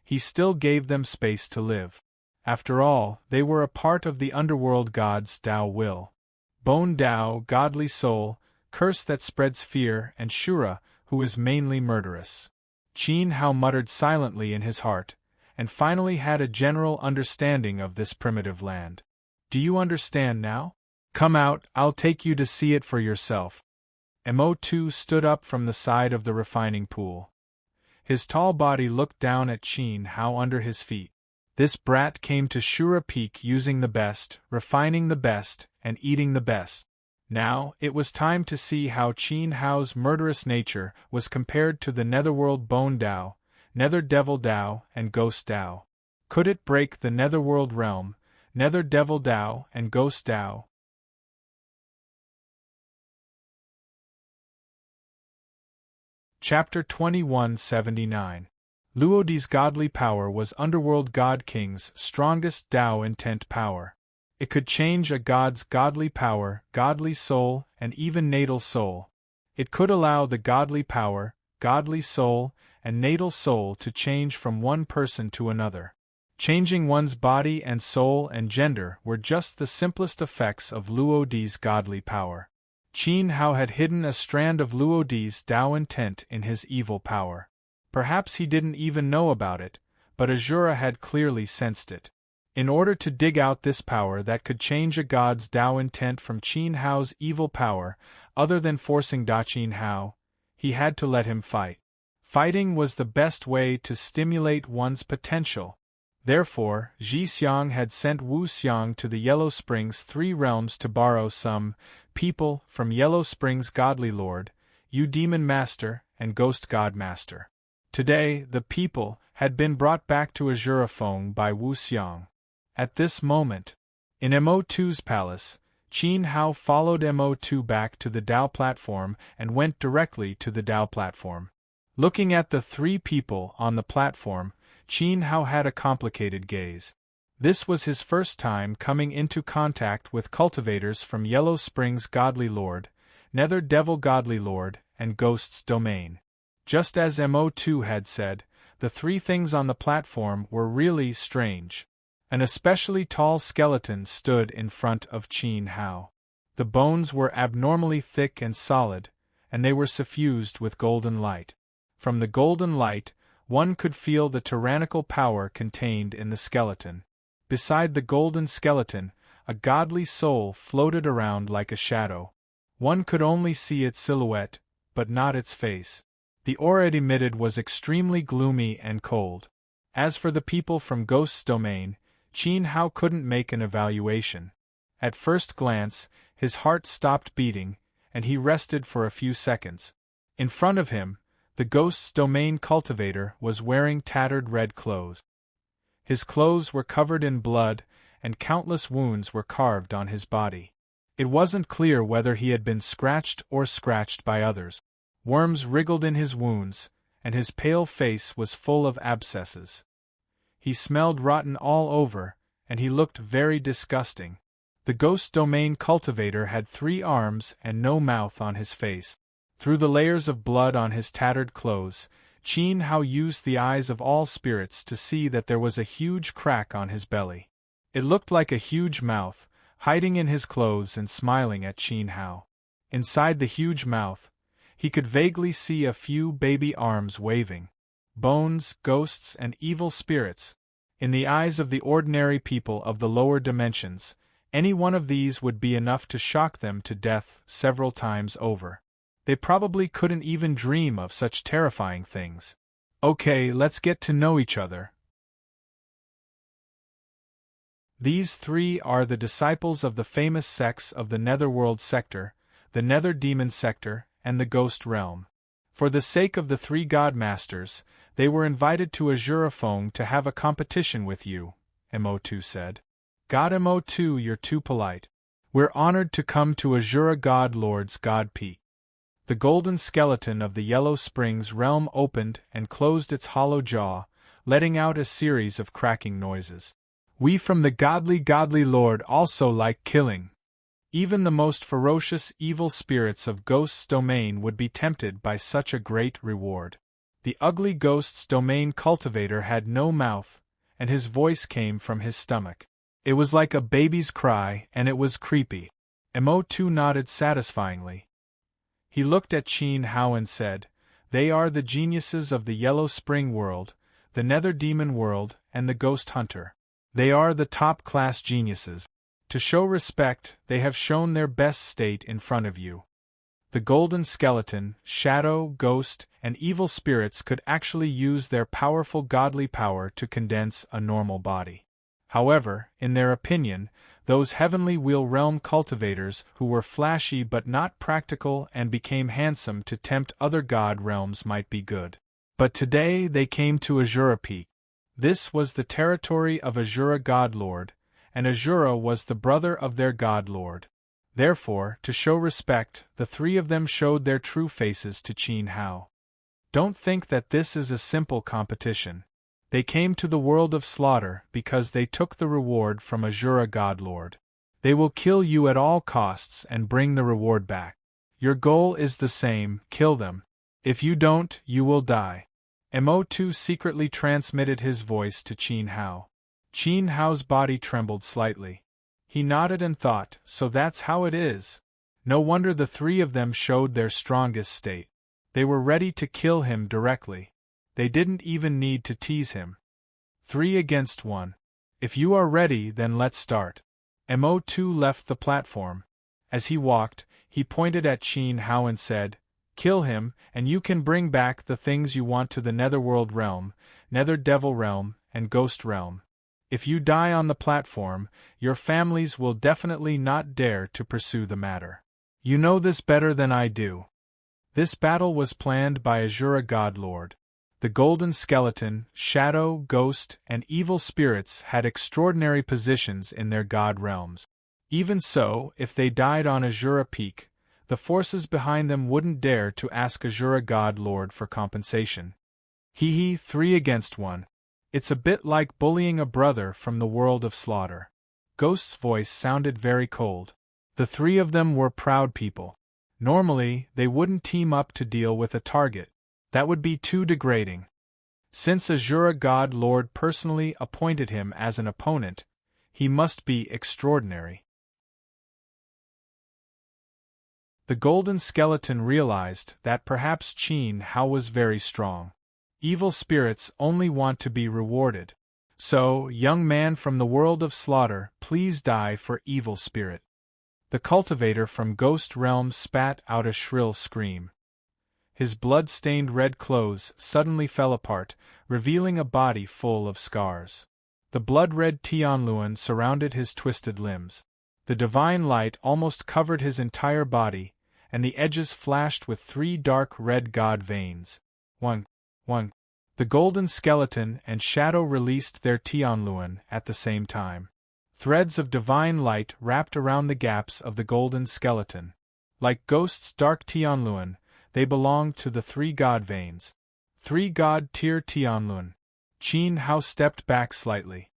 he still gave them space to live. After all, they were a part of the Underworld God's Tao will. Bone Tao, godly soul, curse that spreads fear, and Shura, who is mainly murderous. Qin Hao muttered silently in his heart, and finally had a general understanding of this primitive land. Do you understand now? Come out, I'll take you to see it for yourself. Mo2 stood up from the side of the refining pool. His tall body looked down at Qin Hao under his feet. This brat came to Shura Peak using the best, refining the best, and eating the best. Now, it was time to see how Qin Hao's murderous nature was compared to the Netherworld Bone Tao, Nether Devil Tao, and Ghost Tao. Could it break the Netherworld realm, Nether Devil Tao, and Ghost Tao? Chapter 2179. Luodi's godly power was Underworld God King's strongest Tao intent power. It could change a god's godly power, godly soul, and even natal soul. It could allow the godly power, godly soul, and natal soul to change from one person to another. Changing one's body and soul and gender were just the simplest effects of Luodi's godly power. Qin Hao had hidden a strand of Luodi's Tao intent in his evil power. Perhaps he didn't even know about it, but Azura had clearly sensed it. In order to dig out this power that could change a god's Tao intent from Qin Hao's evil power, other than forcing Qin Hao, he had to let him fight. Fighting was the best way to stimulate one's potential. Therefore, Zhixiang had sent Wu Xiang to the Yellow Springs 3 realms to borrow some people from Yellow Springs Godly Lord, Yu Demon Master, and Ghost God Master. Today, the people had been brought back to Azura Feng by Wu Xiang. At this moment, in Mo2's palace, Qin Hao followed Mo2 back to the Dao platform and went directly to the Dao platform. Looking at the three people on the platform, Qin Hao had a complicated gaze. This was his first time coming into contact with cultivators from Yellow Springs Godly Lord, Nether Devil Godly Lord, and Ghost's Domain. Just as Mo2 had said, the three things on the platform were really strange. An especially tall skeleton stood in front of Qin Hao. The bones were abnormally thick and solid, and they were suffused with golden light. From the golden light, one could feel the tyrannical power contained in the skeleton. Beside the golden skeleton, a godly soul floated around like a shadow. One could only see its silhouette, but not its face. The aura it emitted was extremely gloomy and cold. As for the people from Ghost's Domain, Qin Hao couldn't make an evaluation. At first glance, his heart stopped beating, and he rested for a few seconds. In front of him, the Ghost's Domain cultivator was wearing tattered red clothes. His clothes were covered in blood, and countless wounds were carved on his body. It wasn't clear whether he had been scratched or scratched by others. Worms wriggled in his wounds, and his pale face was full of abscesses. He smelled rotten all over, and he looked very disgusting. The Ghost Domain cultivator had 3 arms and no mouth on his face. Through the layers of blood on his tattered clothes, Qin Hao used the eyes of all spirits to see that there was a huge crack on his belly. It looked like a huge mouth, hiding in his clothes and smiling at Qin Hao. Inside the huge mouth, he could vaguely see a few baby arms waving. Bones, ghosts, and evil spirits. In the eyes of the ordinary people of the lower dimensions, any one of these would be enough to shock them to death several times over. They probably couldn't even dream of such terrifying things. Okay, let's get to know each other. These 3 are the disciples of the famous sects of the Netherworld sector, the Nether Demon sector, and the Ghost realm. For the sake of the 3 Godmasters, they were invited to Azura Fong to have a competition with you, Mo2 said. God Mo2, you're too polite. We're honored to come to Azura God Lord's God Peak. The golden skeleton of the Yellow Springs realm opened and closed its hollow jaw, letting out a series of cracking noises. We from the Godly Lord also like killing. Even the most ferocious evil spirits of Ghost's Domain would be tempted by such a great reward. The ugly Ghost's Domain cultivator had no mouth, and his voice came from his stomach. It was like a baby's cry, and it was creepy. Mo2 nodded satisfyingly. He looked at Qin Hao and said, "They are the geniuses of the Yellow Spring world, the Nether Demon world, and the Ghost Hunter. They are the top-class geniuses. To show respect, they have shown their best state in front of you." The golden skeleton, shadow, ghost, and evil spirits could actually use their powerful godly power to condense a normal body. However, in their opinion, those heavenly wheel realm cultivators who were flashy but not practical and became handsome to tempt other god realms might be good. But today they came to Azura Peak. This was the territory of Azura God Lord, and Azura was the brother of their God Lord. Therefore, to show respect, the 3 of them showed their true faces to Qin Hao. Don't think that this is a simple competition. They came to the world of slaughter because they took the reward from Azura God Lord. They will kill you at all costs and bring the reward back. Your goal is the same, kill them. If you don't, you will die. Mo2 secretly transmitted his voice to Qin Hao. Qin Hao's body trembled slightly. He nodded and thought, so that's how it is. No wonder the 3 of them showed their strongest state. They were ready to kill him directly. They didn't even need to tease him. 3 against 1. If you are ready, then let's start. Mo2 left the platform. As he walked, he pointed at Qin Hao and said, "Kill him, and you can bring back the things you want to the Netherworld realm, Nether Devil realm, and Ghost realm. If you die on the platform, your families will definitely not dare to pursue the matter. You know this better than I do." This battle was planned by Azura God Lord. The golden skeleton, shadow, ghost, and evil spirits had extraordinary positions in their god realms. Even so, if they died on Azura Peak, the forces behind them wouldn't dare to ask Azura God Lord for compensation. Hee hee, 3 against 1. It's a bit like bullying a brother from the world of slaughter. Ghost's voice sounded very cold. The 3 of them were proud people. Normally, they wouldn't team up to deal with a target. That would be too degrading. Since Azura God Lord personally appointed him as an opponent, he must be extraordinary. The golden skeleton realized that perhaps Qin Hao was very strong. Evil spirits only want to be rewarded. So, young man from the world of slaughter, please die for evil spirit. The cultivator from Ghost Realm spat out a shrill scream. His blood-stained red clothes suddenly fell apart, revealing a body full of scars. The blood-red Tianluan surrounded his twisted limbs. The divine light almost covered his entire body, and the edges flashed with 3 dark red god veins. 1. The golden skeleton and shadow released their Tianluan at the same time. Threads of divine light wrapped around the gaps of the golden skeleton. Like Ghost's dark Tianluan, they belonged to the 3 god veins. 3 god tier Tianluan. Qin Hao stepped back slightly.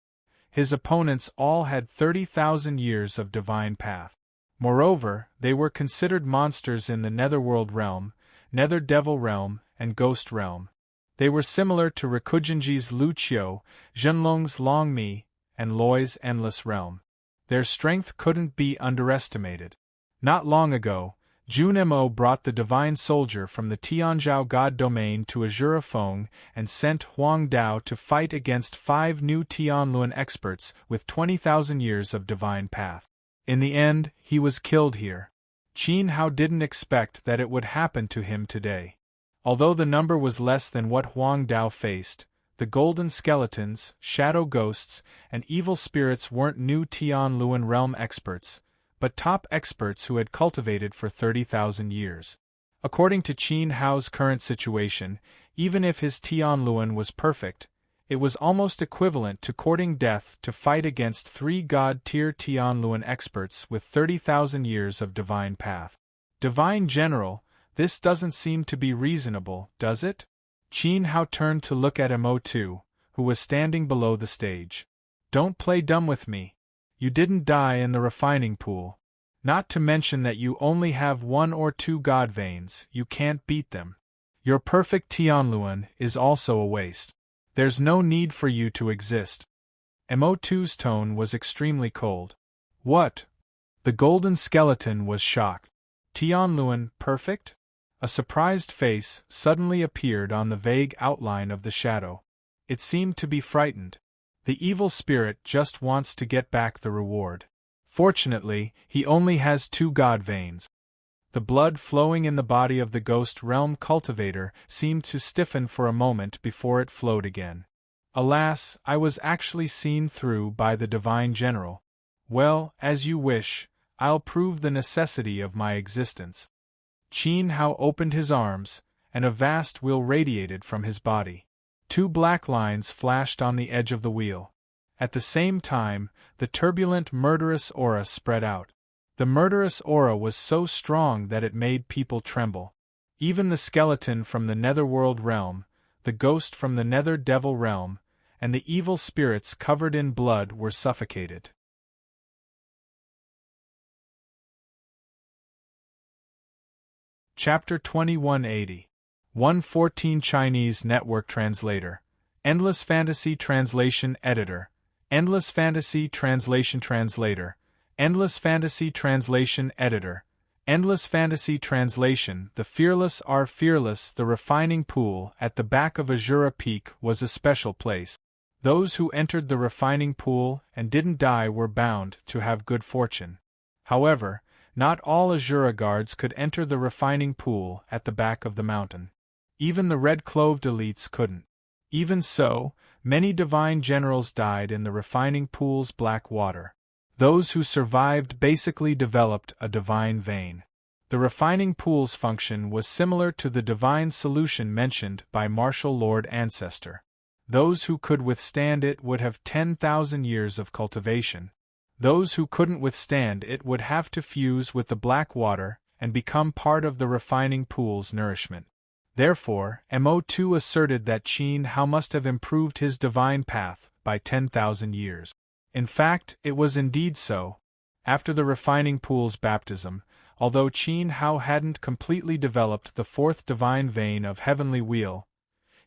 His opponents all had 30,000 years of divine path. Moreover, they were considered monsters in the Netherworld realm, Nether Devil realm, and Ghost realm. They were similar to Rikujinji's Lu Qiu, Zhenlong's Long Mi, and Loi's Endless Realm. Their strength couldn't be underestimated. Not long ago, Jun Mo brought the divine soldier from the Tianzhao god domain to Azura Feng and sent Huang Dao to fight against 5 new Tianluan experts with 20,000 years of divine path. In the end, he was killed here. Qin Hao didn't expect that it would happen to him today. Although the number was less than what Huang Dao faced, the golden skeletons, shadow ghosts, and evil spirits weren't new Tianluan realm experts, but top experts who had cultivated for 30,000 years. According to Qin Hao's current situation, even if his Tianluan was perfect, it was almost equivalent to courting death to fight against 3 god-tier Tianluan experts with 30,000 years of divine path. Divine General, this doesn't seem to be reasonable, does it? Qin Hao turned to look at Mo2, who was standing below the stage. Don't play dumb with me. You didn't die in the refining pool. Not to mention that you only have 1 or 2 god veins, you can't beat them. Your perfect Tianluan is also a waste. There's no need for you to exist. Mo2's tone was extremely cold. What? The golden skeleton was shocked. Tianluan perfect? A surprised face suddenly appeared on the vague outline of the shadow. It seemed to be frightened. The evil spirit just wants to get back the reward. Fortunately, he only has 2 god veins. The blood flowing in the body of the Ghost Realm cultivator seemed to stiffen for a moment before it flowed again. Alas, I was actually seen through by the Divine General. Well, as you wish, I'll prove the necessity of my existence. Qin Hao opened his arms, and a vast wheel radiated from his body. 2 black lines flashed on the edge of the wheel. At the same time, the turbulent murderous aura spread out. The murderous aura was so strong that it made people tremble. Even the skeleton from the Netherworld realm, the ghost from the Nether Devil realm, and the evil spirits covered in blood were suffocated. Chapter 2180. 114 Chinese Network Translator. Endless Fantasy Translation Editor. Endless Fantasy Translation Translator. Endless Fantasy Translation Editor. Endless Fantasy Translation. The fearless are fearless. The refining pool at the back of Azura Peak was a special place. Those who entered the refining pool and didn't die were bound to have good fortune. However, not all Azura guards could enter the refining pool at the back of the mountain. Even the red-cloved elites couldn't. Even so, many divine generals died in the refining pool's black water. Those who survived basically developed a divine vein. The refining pool's function was similar to the divine solution mentioned by Martial Lord Ancestor. Those who could withstand it would have 10,000 years of cultivation. Those who couldn't withstand it would have to fuse with the black water and become part of the refining pool's nourishment. Therefore, Mo2 asserted that Qin Hao must have improved his divine path by 10,000 years. In fact, it was indeed so. After the refining pool's baptism, although Qin Hao hadn't completely developed the fourth divine vein of heavenly wheel,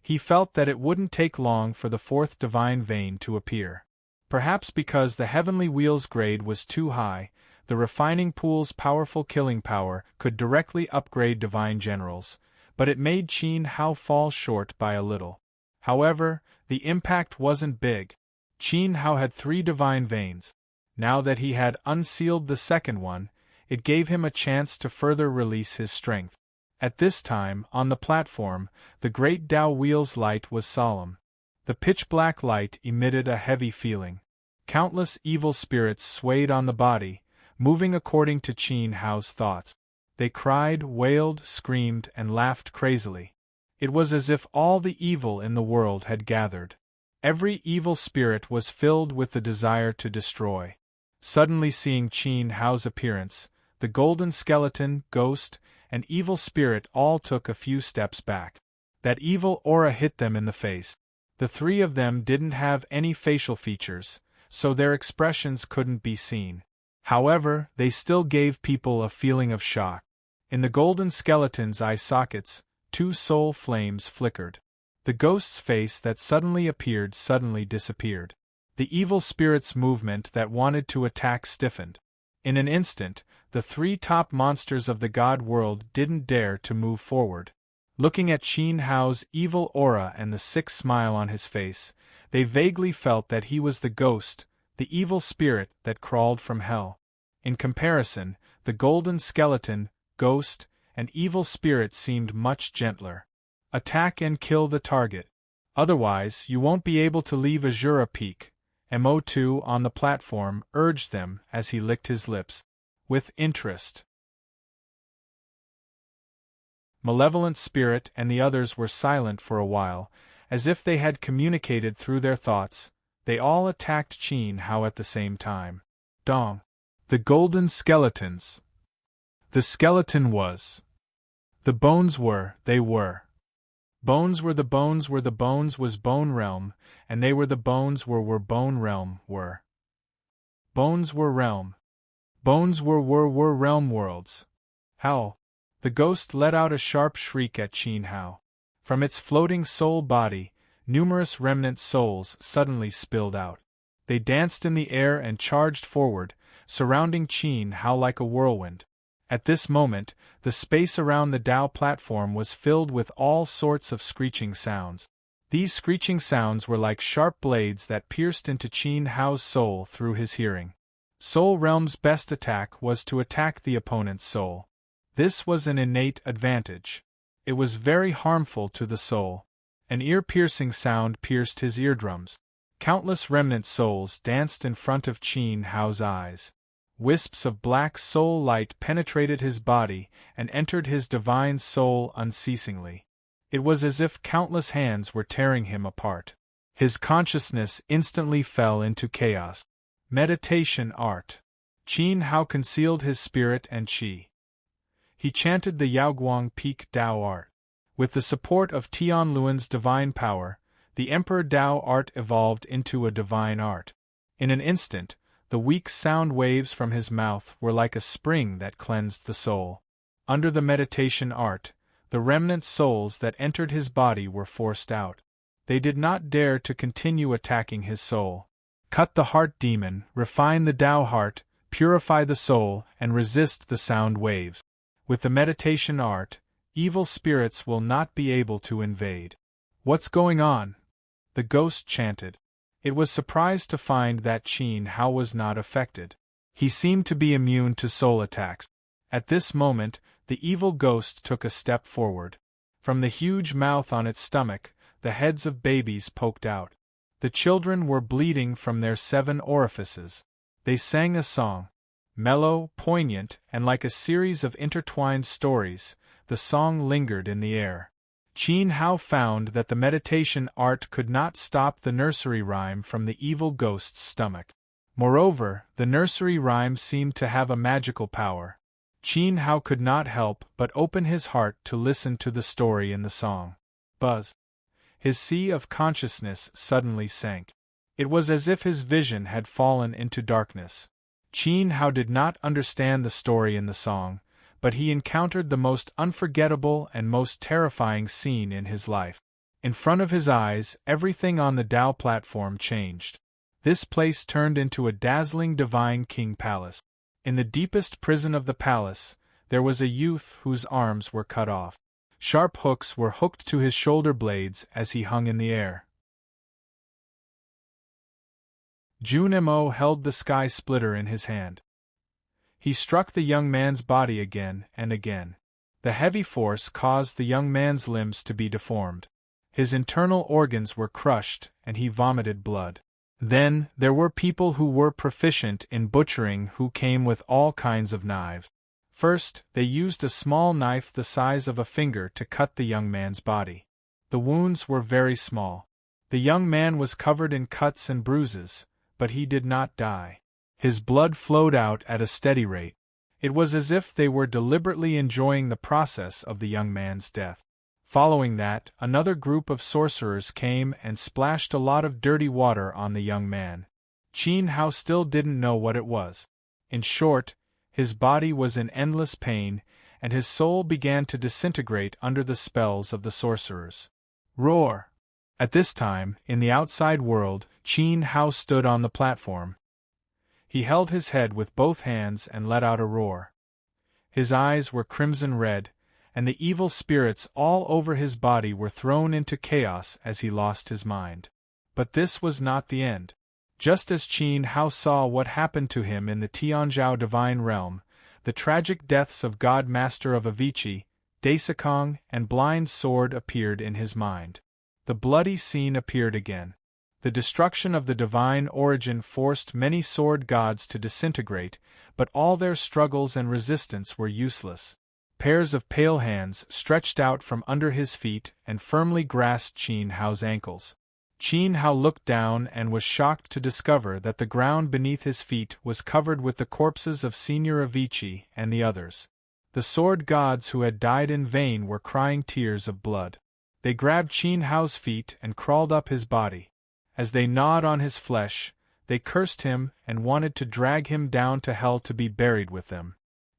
he felt that it wouldn't take long for the fourth divine vein to appear. Perhaps because the heavenly wheel's grade was too high, the refining pool's powerful killing power could directly upgrade divine generals, but it made Qin Hao fall short by a little. However, the impact wasn't big. Qin Hao had 3 divine veins. Now that he had unsealed the second one, it gave him a chance to further release his strength. At this time, on the platform, the great Tao wheel's light was solemn. The pitch-black light emitted a heavy feeling. Countless evil spirits swayed on the body, moving according to Qin Hao's thoughts. They cried, wailed, screamed, and laughed crazily. It was as if all the evil in the world had gathered. Every evil spirit was filled with the desire to destroy. Suddenly seeing Qin Hao's appearance, the golden skeleton, ghost, and evil spirit all took a few steps back. That evil aura hit them in the face. The 3 of them didn't have any facial features, so their expressions couldn't be seen. However, they still gave people a feeling of shock. In the golden skeleton's eye sockets, 2 soul flames flickered. The ghost's face that suddenly appeared suddenly disappeared. The evil spirit's movement that wanted to attack stiffened. In an instant, the 3 top monsters of the god world didn't dare to move forward. Looking at Qin Hao's evil aura and the sick smile on his face, they vaguely felt that he was the ghost, the evil spirit that crawled from hell. In comparison, the golden skeleton, ghost, and evil spirit seemed much gentler. Attack and kill the target. Otherwise, you won't be able to leave Azura Peak, Mo2 on the platform urged them as he licked his lips. With interest. Malevolent Spirit and the others were silent for a while, as if they had communicated through their thoughts. They all attacked Qin Hao at the same time. Dong. The golden skeletons. The skeleton was. The bones were, they were. Bones were the bones were the bones was bone realm, and they were the bones were bone realm were. Bones were realm. Bones were realm worlds. Howl. The ghost let out a sharp shriek at Qin Hao. From its floating soul body, numerous remnant souls suddenly spilled out. They danced in the air and charged forward, surrounding Qin Hao like a whirlwind. At this moment, the space around the Tao platform was filled with all sorts of screeching sounds. These screeching sounds were like sharp blades that pierced into Qin Hao's soul through his hearing. Soul Realm's best attack was to attack the opponent's soul. This was an innate advantage. It was very harmful to the soul. An ear-piercing sound pierced his eardrums. Countless remnant souls danced in front of Qin Hao's eyes. Wisps of black soul light penetrated his body and entered his divine soul unceasingly. It was as if countless hands were tearing him apart. His consciousness instantly fell into chaos. Meditation art. Qin Hao concealed his spirit and qi. He chanted the Yaoguang Peak Tao art. With the support of Tianluan's divine power, the Emperor Tao art evolved into a divine art. In an instant, the weak sound waves from his mouth were like a spring that cleansed the soul. Under the meditation art, the remnant souls that entered his body were forced out. They did not dare to continue attacking his soul. Cut the heart demon, refine the Tao heart, purify the soul, and resist the sound waves. With the meditation art, evil spirits will not be able to invade. What's going on? The ghost chanted. It was surprised to find that Qin Hao was not affected. He seemed to be immune to soul attacks. At this moment, the evil ghost took a step forward. From the huge mouth on its stomach, the heads of babies poked out. The children were bleeding from their 7 orifices. They sang a song. Mellow, poignant, and like a series of intertwined stories, the song lingered in the air. Qin Hao found that the meditation art could not stop the nursery rhyme from the evil ghost's stomach. Moreover, the nursery rhyme seemed to have a magical power. Qin Hao could not help but open his heart to listen to the story in the song. Buzz. His sea of consciousness suddenly sank. It was as if his vision had fallen into darkness. Qin Hao did not understand the story in the song, but he encountered the most unforgettable and most terrifying scene in his life. In front of his eyes, everything on the Dao platform changed. This place turned into a dazzling divine king palace. In the deepest prison of the palace, there was a youth whose arms were cut off. Sharp hooks were hooked to his shoulder blades as he hung in the air. Junmo held the sky splitter in his hand. He struck the young man's body again and again. The heavy force caused the young man's limbs to be deformed. His internal organs were crushed, and he vomited blood. Then, there were people who were proficient in butchering who came with all kinds of knives. First, they used a small knife the size of a finger to cut the young man's body. The wounds were very small. The young man was covered in cuts and bruises, but he did not die. His blood flowed out at a steady rate. It was as if they were deliberately enjoying the process of the young man's death. Following that, another group of sorcerers came and splashed a lot of dirty water on the young man. Qin Hao still didn't know what it was. In short, his body was in endless pain, and his soul began to disintegrate under the spells of the sorcerers. Roar! At this time, in the outside world, Qin Hao stood on the platform. He held his head with both hands and let out a roar. His eyes were crimson red, and the evil spirits all over his body were thrown into chaos as he lost his mind. But this was not the end. Just as Qin Hao saw what happened to him in the Tianzhou divine realm, the tragic deaths of God Master of Avicii, Daisakong, and Blind Sword appeared in his mind. The bloody scene appeared again. The destruction of the divine origin forced many sword gods to disintegrate, but all their struggles and resistance were useless. Pairs of pale hands stretched out from under his feet and firmly grasped Qin Hao's ankles. Qin Hao looked down and was shocked to discover that the ground beneath his feet was covered with the corpses of Senior Avicii and the others. The sword gods who had died in vain were crying tears of blood. They grabbed Qin Hao's feet and crawled up his body. As they gnawed on his flesh, they cursed him and wanted to drag him down to hell to be buried with them.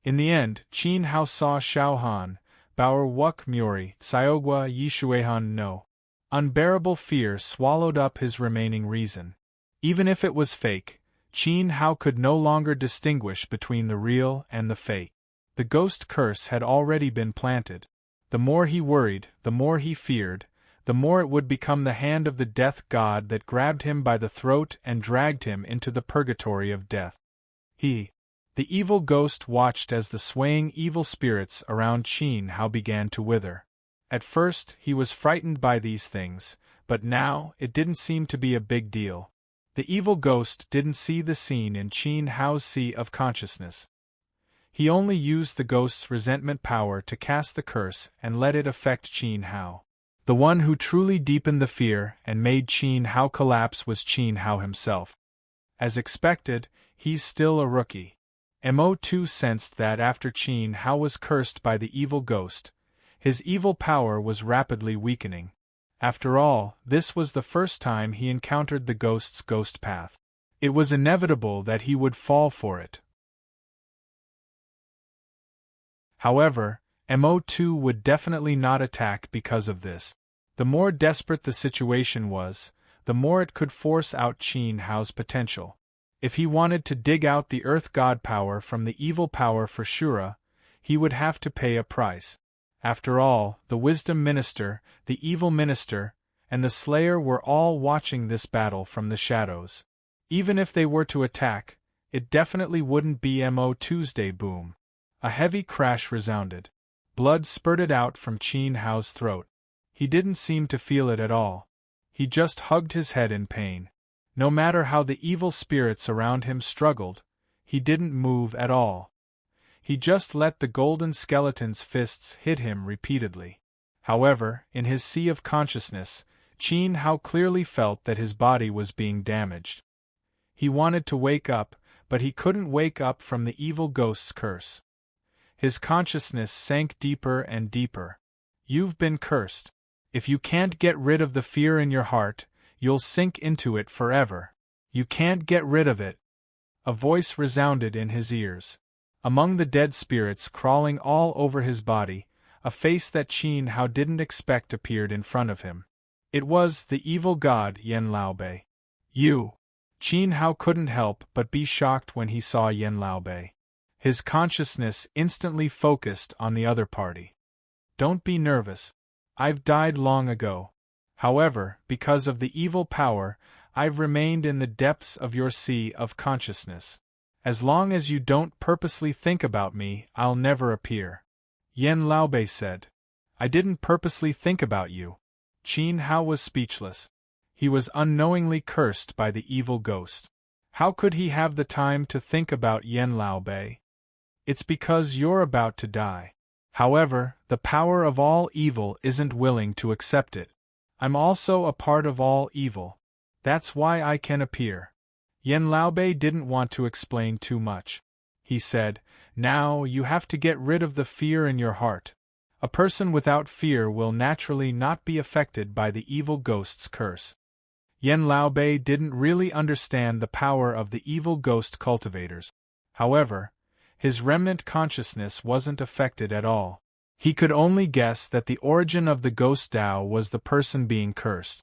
In the end, Qin Hao saw Xiaohan, Baoer Wuk Muri, Xiaogua Yishuehan no. Unbearable fear swallowed up his remaining reason. Even if it was fake, Qin Hao could no longer distinguish between the real and the fake. The ghost curse had already been planted. The more he worried, the more he feared, the more it would become the hand of the death god that grabbed him by the throat and dragged him into the purgatory of death. The evil ghost watched as the swaying evil spirits around Qin Hao began to wither. At first, he was frightened by these things, but now, it didn't seem to be a big deal. The evil ghost didn't see the scene in Qin Hao's sea of consciousness. He only used the ghost's resentment power to cast the curse and let it affect Qin Hao. The one who truly deepened the fear and made Qin Hao collapse was Qin Hao himself. As expected, he's still a rookie. Mo2 sensed that after Qin Hao was cursed by the evil ghost, his evil power was rapidly weakening. After all, this was the first time he encountered the ghost's ghost path. It was inevitable that he would fall for it. However, Mo2 would definitely not attack because of this. The more desperate the situation was, the more it could force out Qin Hao's potential. If he wanted to dig out the Earth God power from the evil power for Shura, he would have to pay a price. After all, the Wisdom Minister, the Evil Minister, and the Slayer were all watching this battle from the shadows. Even if they were to attack, it definitely wouldn't be Mo2's day. Boom. A heavy crash resounded. Blood spurted out from Qin Hao's throat. He didn't seem to feel it at all. He just hugged his head in pain. No matter how the evil spirits around him struggled, he didn't move at all. He just let the golden skeleton's fists hit him repeatedly. However, in his sea of consciousness, Qin Hao clearly felt that his body was being damaged. He wanted to wake up, but he couldn't wake up from the evil ghost's curse. His consciousness sank deeper and deeper. You've been cursed. If you can't get rid of the fear in your heart, you'll sink into it forever. You can't get rid of it. A voice resounded in his ears. Among the dead spirits crawling all over his body, a face that Qin Hao didn't expect appeared in front of him. It was the evil god Yen Laobei. You! Qin Hao couldn't help but be shocked when he saw Yen Laobei. His consciousness instantly focused on the other party. Don't be nervous. I've died long ago. However, because of the evil power, I've remained in the depths of your sea of consciousness. As long as you don't purposely think about me, I'll never appear. Yen Laobei said. I didn't purposely think about you. Qin Hao was speechless. He was unknowingly cursed by the evil ghost. How could he have the time to think about Yen Laobei? It's because you're about to die. However, the power of all evil isn't willing to accept it. I'm also a part of all evil. That's why I can appear. Yen Laobei didn't want to explain too much. He said, now you have to get rid of the fear in your heart. A person without fear will naturally not be affected by the evil ghost's curse. Yen Laobei didn't really understand the power of the evil ghost cultivators. However, his remnant consciousness wasn't affected at all. He could only guess that the origin of the ghost Tao was the person being cursed.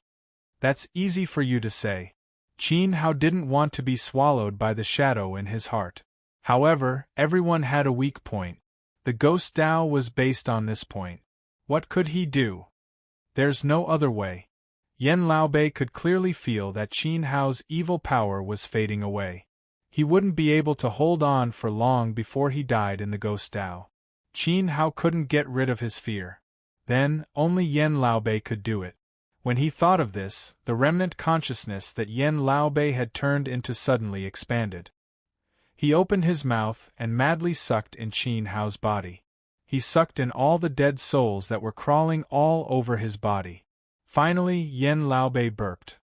That's easy for you to say. Qin Hao didn't want to be swallowed by the shadow in his heart. However, everyone had a weak point. The ghost Tao was based on this point. What could he do? There's no other way. Yen Laobei could clearly feel that Qin Hao's evil power was fading away. He wouldn't be able to hold on for long before he died in the ghost Tao. Qin Hao couldn't get rid of his fear. Then, only Yen Laobei could do it. When he thought of this, the remnant consciousness that Yen Laobei had turned into suddenly expanded. He opened his mouth and madly sucked in Qin Hao's body. He sucked in all the dead souls that were crawling all over his body. Finally, Yen Laobei burped.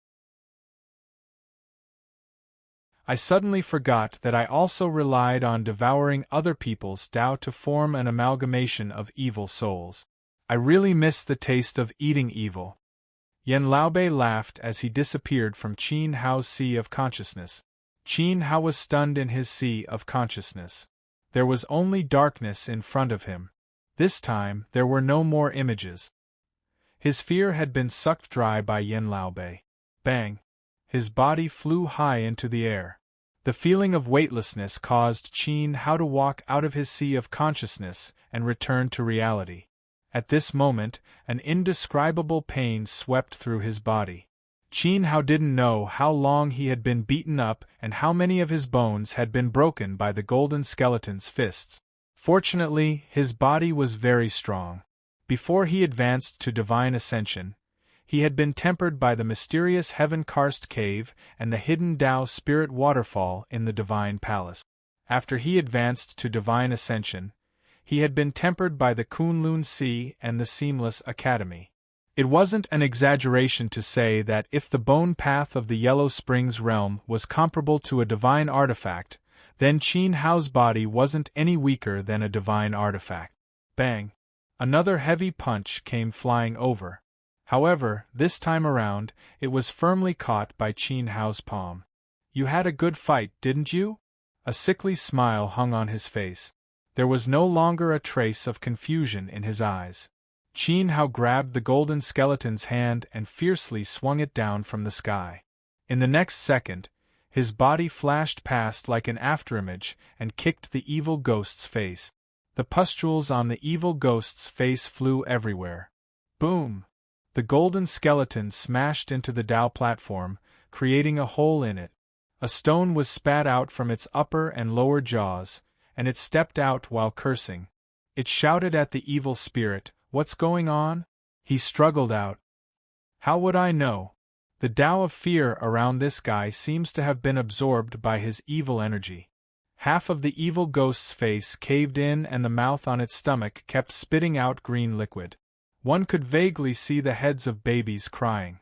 I suddenly forgot that I also relied on devouring other people's Tao to form an amalgamation of evil souls. I really miss the taste of eating evil. Yen Laobei laughed as he disappeared from Qin Hao's sea of consciousness. Qin Hao was stunned in his sea of consciousness. There was only darkness in front of him. This time, there were no more images. His fear had been sucked dry by Yen Laobei. Bang! His body flew high into the air. The feeling of weightlessness caused Qin Hao to walk out of his sea of consciousness and return to reality. At this moment, an indescribable pain swept through his body. Qin Hao didn't know how long he had been beaten up and how many of his bones had been broken by the golden skeleton's fists. Fortunately, his body was very strong. Before he advanced to divine ascension, he had been tempered by the mysterious heaven-karst cave and the hidden Tao spirit waterfall in the divine palace. After he advanced to divine ascension, he had been tempered by the Kunlun Sea and the Seamless Academy. It wasn't an exaggeration to say that if the bone path of the Yellow Springs realm was comparable to a divine artifact, then Qin Hao's body wasn't any weaker than a divine artifact. Bang! Another heavy punch came flying over. However, this time around, it was firmly caught by Qin Hao's palm. You had a good fight, didn't you? A sickly smile hung on his face. There was no longer a trace of confusion in his eyes. Qin Hao grabbed the golden skeleton's hand and fiercely swung it down from the sky. In the next second, his body flashed past like an afterimage and kicked the evil ghost's face. The pustules on the evil ghost's face flew everywhere. Boom! The golden skeleton smashed into the Tao platform, creating a hole in it. A stone was spat out from its upper and lower jaws, and it stepped out while cursing. It shouted at the evil spirit, "What's going on?" He struggled out. How would I know? The Tao of fear around this guy seems to have been absorbed by his evil energy. Half of the evil ghost's face caved in and the mouth on its stomach kept spitting out green liquid. One could vaguely see the heads of babies crying.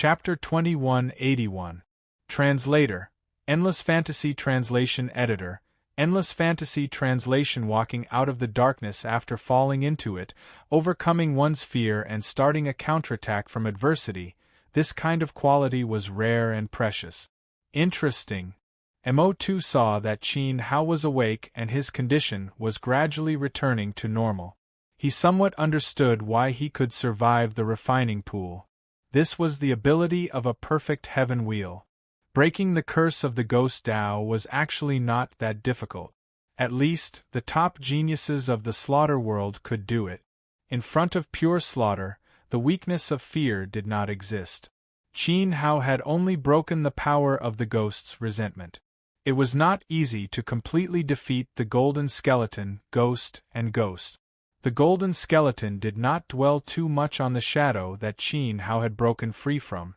Chapter 2181. Translator, Endless Fantasy Translation Editor, Endless Fantasy Translation. Walking out of the darkness after falling into it, overcoming one's fear and starting a counterattack from adversity, this kind of quality was rare and precious. Interesting. Mo2 saw that Qin Hao was awake and his condition was gradually returning to normal. He somewhat understood why he could survive the refining pool. This was the ability of a perfect heaven wheel. Breaking the curse of the ghost Tao was actually not that difficult. At least, the top geniuses of the slaughter world could do it. In front of pure slaughter, the weakness of fear did not exist. Qin Hao had only broken the power of the ghost's resentment. It was not easy to completely defeat the golden skeleton, ghost, and ghost. The golden skeleton did not dwell too much on the shadow that Qin Hao had broken free from.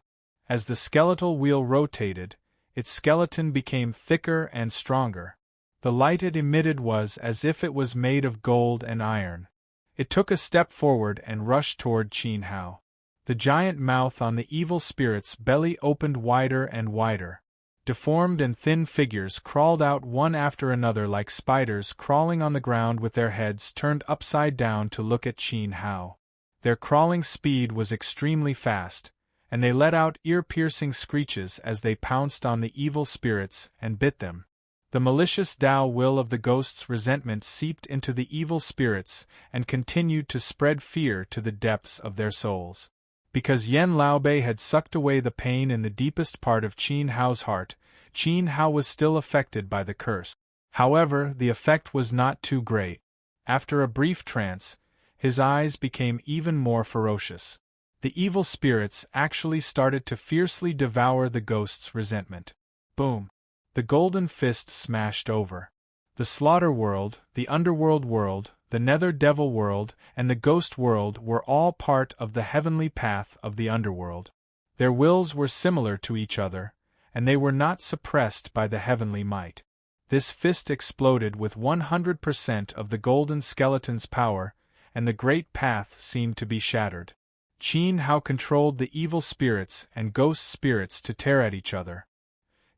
As the skeletal wheel rotated, its skeleton became thicker and stronger. The light it emitted was as if it was made of gold and iron. It took a step forward and rushed toward Qin Hao. The giant mouth on the evil spirit's belly opened wider and wider. Deformed and thin figures crawled out one after another like spiders crawling on the ground with their heads turned upside down to look at Qin Hao. Their crawling speed was extremely fast, and they let out ear-piercing screeches as they pounced on the evil spirits and bit them. The malicious Tao will of the ghost's resentment seeped into the evil spirits and continued to spread fear to the depths of their souls. Because Yen Laobei had sucked away the pain in the deepest part of Qin Hao's heart, Qin Hao was still affected by the curse. However, the effect was not too great. After a brief trance, his eyes became even more ferocious. The evil spirits actually started to fiercely devour the ghost's resentment. Boom! The golden fist smashed over. The slaughter world, the underworld world, the nether devil world, and the ghost world were all part of the heavenly path of the underworld. Their wills were similar to each other, and they were not suppressed by the heavenly might. This fist exploded with 100% of the golden skeleton's power, and the great path seemed to be shattered. Qin Hao controlled the evil spirits and ghost spirits to tear at each other.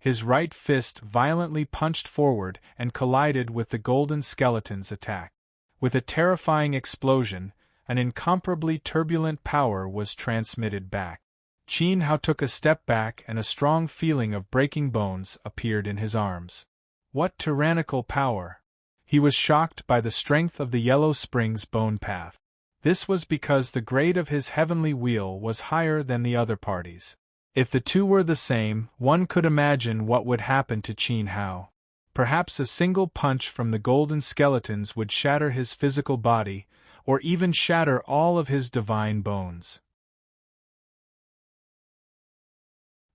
His right fist violently punched forward and collided with the golden skeleton's attack. With a terrifying explosion, an incomparably turbulent power was transmitted back. Qin Hao took a step back and a strong feeling of breaking bones appeared in his arms. What tyrannical power! He was shocked by the strength of the Yellow Springs bone path. This was because the grade of his heavenly wheel was higher than the other parties. If the two were the same, one could imagine what would happen to Qin Hao. Perhaps a single punch from the golden skeletons would shatter his physical body, or even shatter all of his divine bones.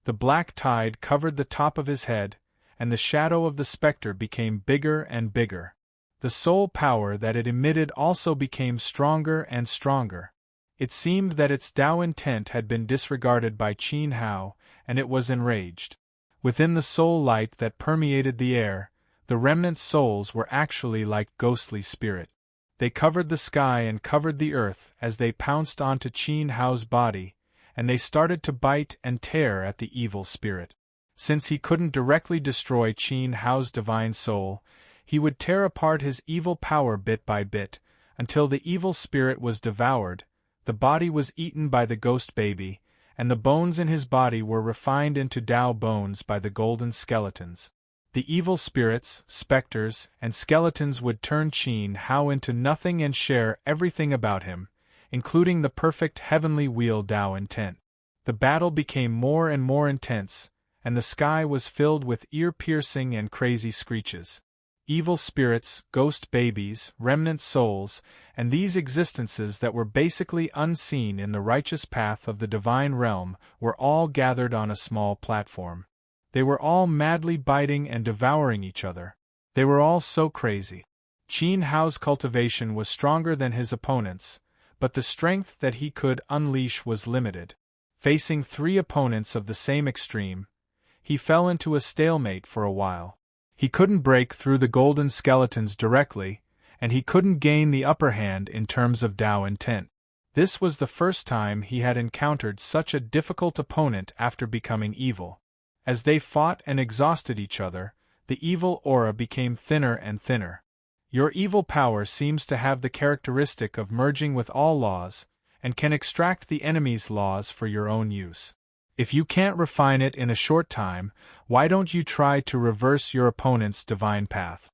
The black tide covered the top of his head, and the shadow of the specter became bigger and bigger. The soul power that it emitted also became stronger and stronger. It seemed that its Tao intent had been disregarded by Qin Hao, and it was enraged. Within the soul light that permeated the air, the remnant souls were actually like ghostly spirit. They covered the sky and covered the earth as they pounced onto Qin Hao's body, and they started to bite and tear at the evil spirit. Since he couldn't directly destroy Qin Hao's divine soul, he would tear apart his evil power bit by bit, until the evil spirit was devoured, the body was eaten by the ghost baby, and the bones in his body were refined into Tao bones by the golden skeletons. The evil spirits, specters, and skeletons would turn Qin Hao into nothing and share everything about him, including the perfect heavenly wheel Tao intent. The battle became more and more intense, and the sky was filled with ear-piercing and crazy screeches. Evil spirits, ghost babies, remnant souls, and these existences that were basically unseen in the righteous path of the divine realm were all gathered on a small platform. They were all madly biting and devouring each other. They were all so crazy. Qin Hao's cultivation was stronger than his opponents, but the strength that he could unleash was limited. Facing three opponents of the same extreme, he fell into a stalemate for a while. He couldn't break through the golden skeletons directly, and he couldn't gain the upper hand in terms of Tao intent. This was the first time he had encountered such a difficult opponent after becoming evil. As they fought and exhausted each other, the evil aura became thinner and thinner. Your evil power seems to have the characteristic of merging with all laws, and can extract the enemy's laws for your own use. If you can't refine it in a short time, why don't you try to reverse your opponent's divine path?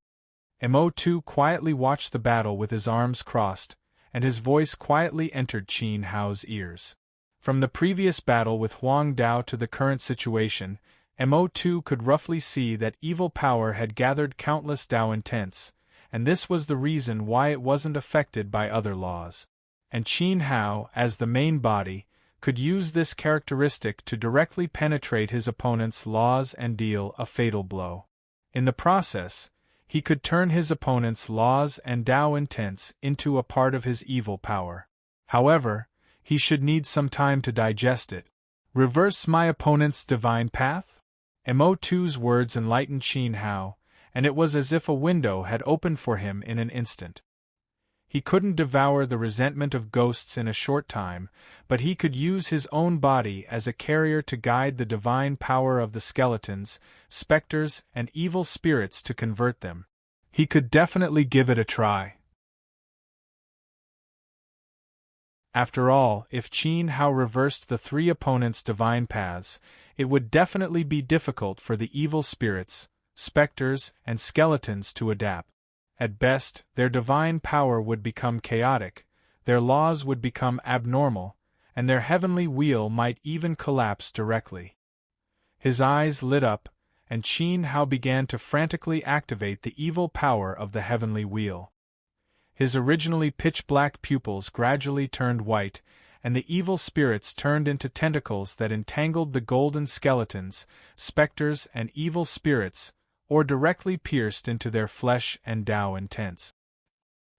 Mo2 quietly watched the battle with his arms crossed, and his voice quietly entered Qin Hao's ears. From the previous battle with Huang Dao to the current situation, Mo2 could roughly see that evil power had gathered countless Dao intents, and this was the reason why it wasn't affected by other laws. And Qin Hao, as the main body, could use this characteristic to directly penetrate his opponent's laws and deal a fatal blow. In the process, he could turn his opponent's laws and Dao intents into a part of his evil power. However, he should need some time to digest it. Reverse my opponent's divine path? Mo2's words enlightened Qin Hao, and it was as if a window had opened for him in an instant. He couldn't devour the resentment of ghosts in a short time, but he could use his own body as a carrier to guide the divine power of the skeletons, specters, and evil spirits to convert them. He could definitely give it a try. After all, if Qin Hao reversed the three opponents' divine paths, it would definitely be difficult for the evil spirits, specters, and skeletons to adapt. At best, their divine power would become chaotic, their laws would become abnormal, and their heavenly wheel might even collapse directly. His eyes lit up, and Qin Hao began to frantically activate the evil power of the heavenly wheel. His originally pitch-black pupils gradually turned white, and the evil spirits turned into tentacles that entangled the golden skeletons, specters, and evil spirits, or directly pierced into their flesh and Dao intents.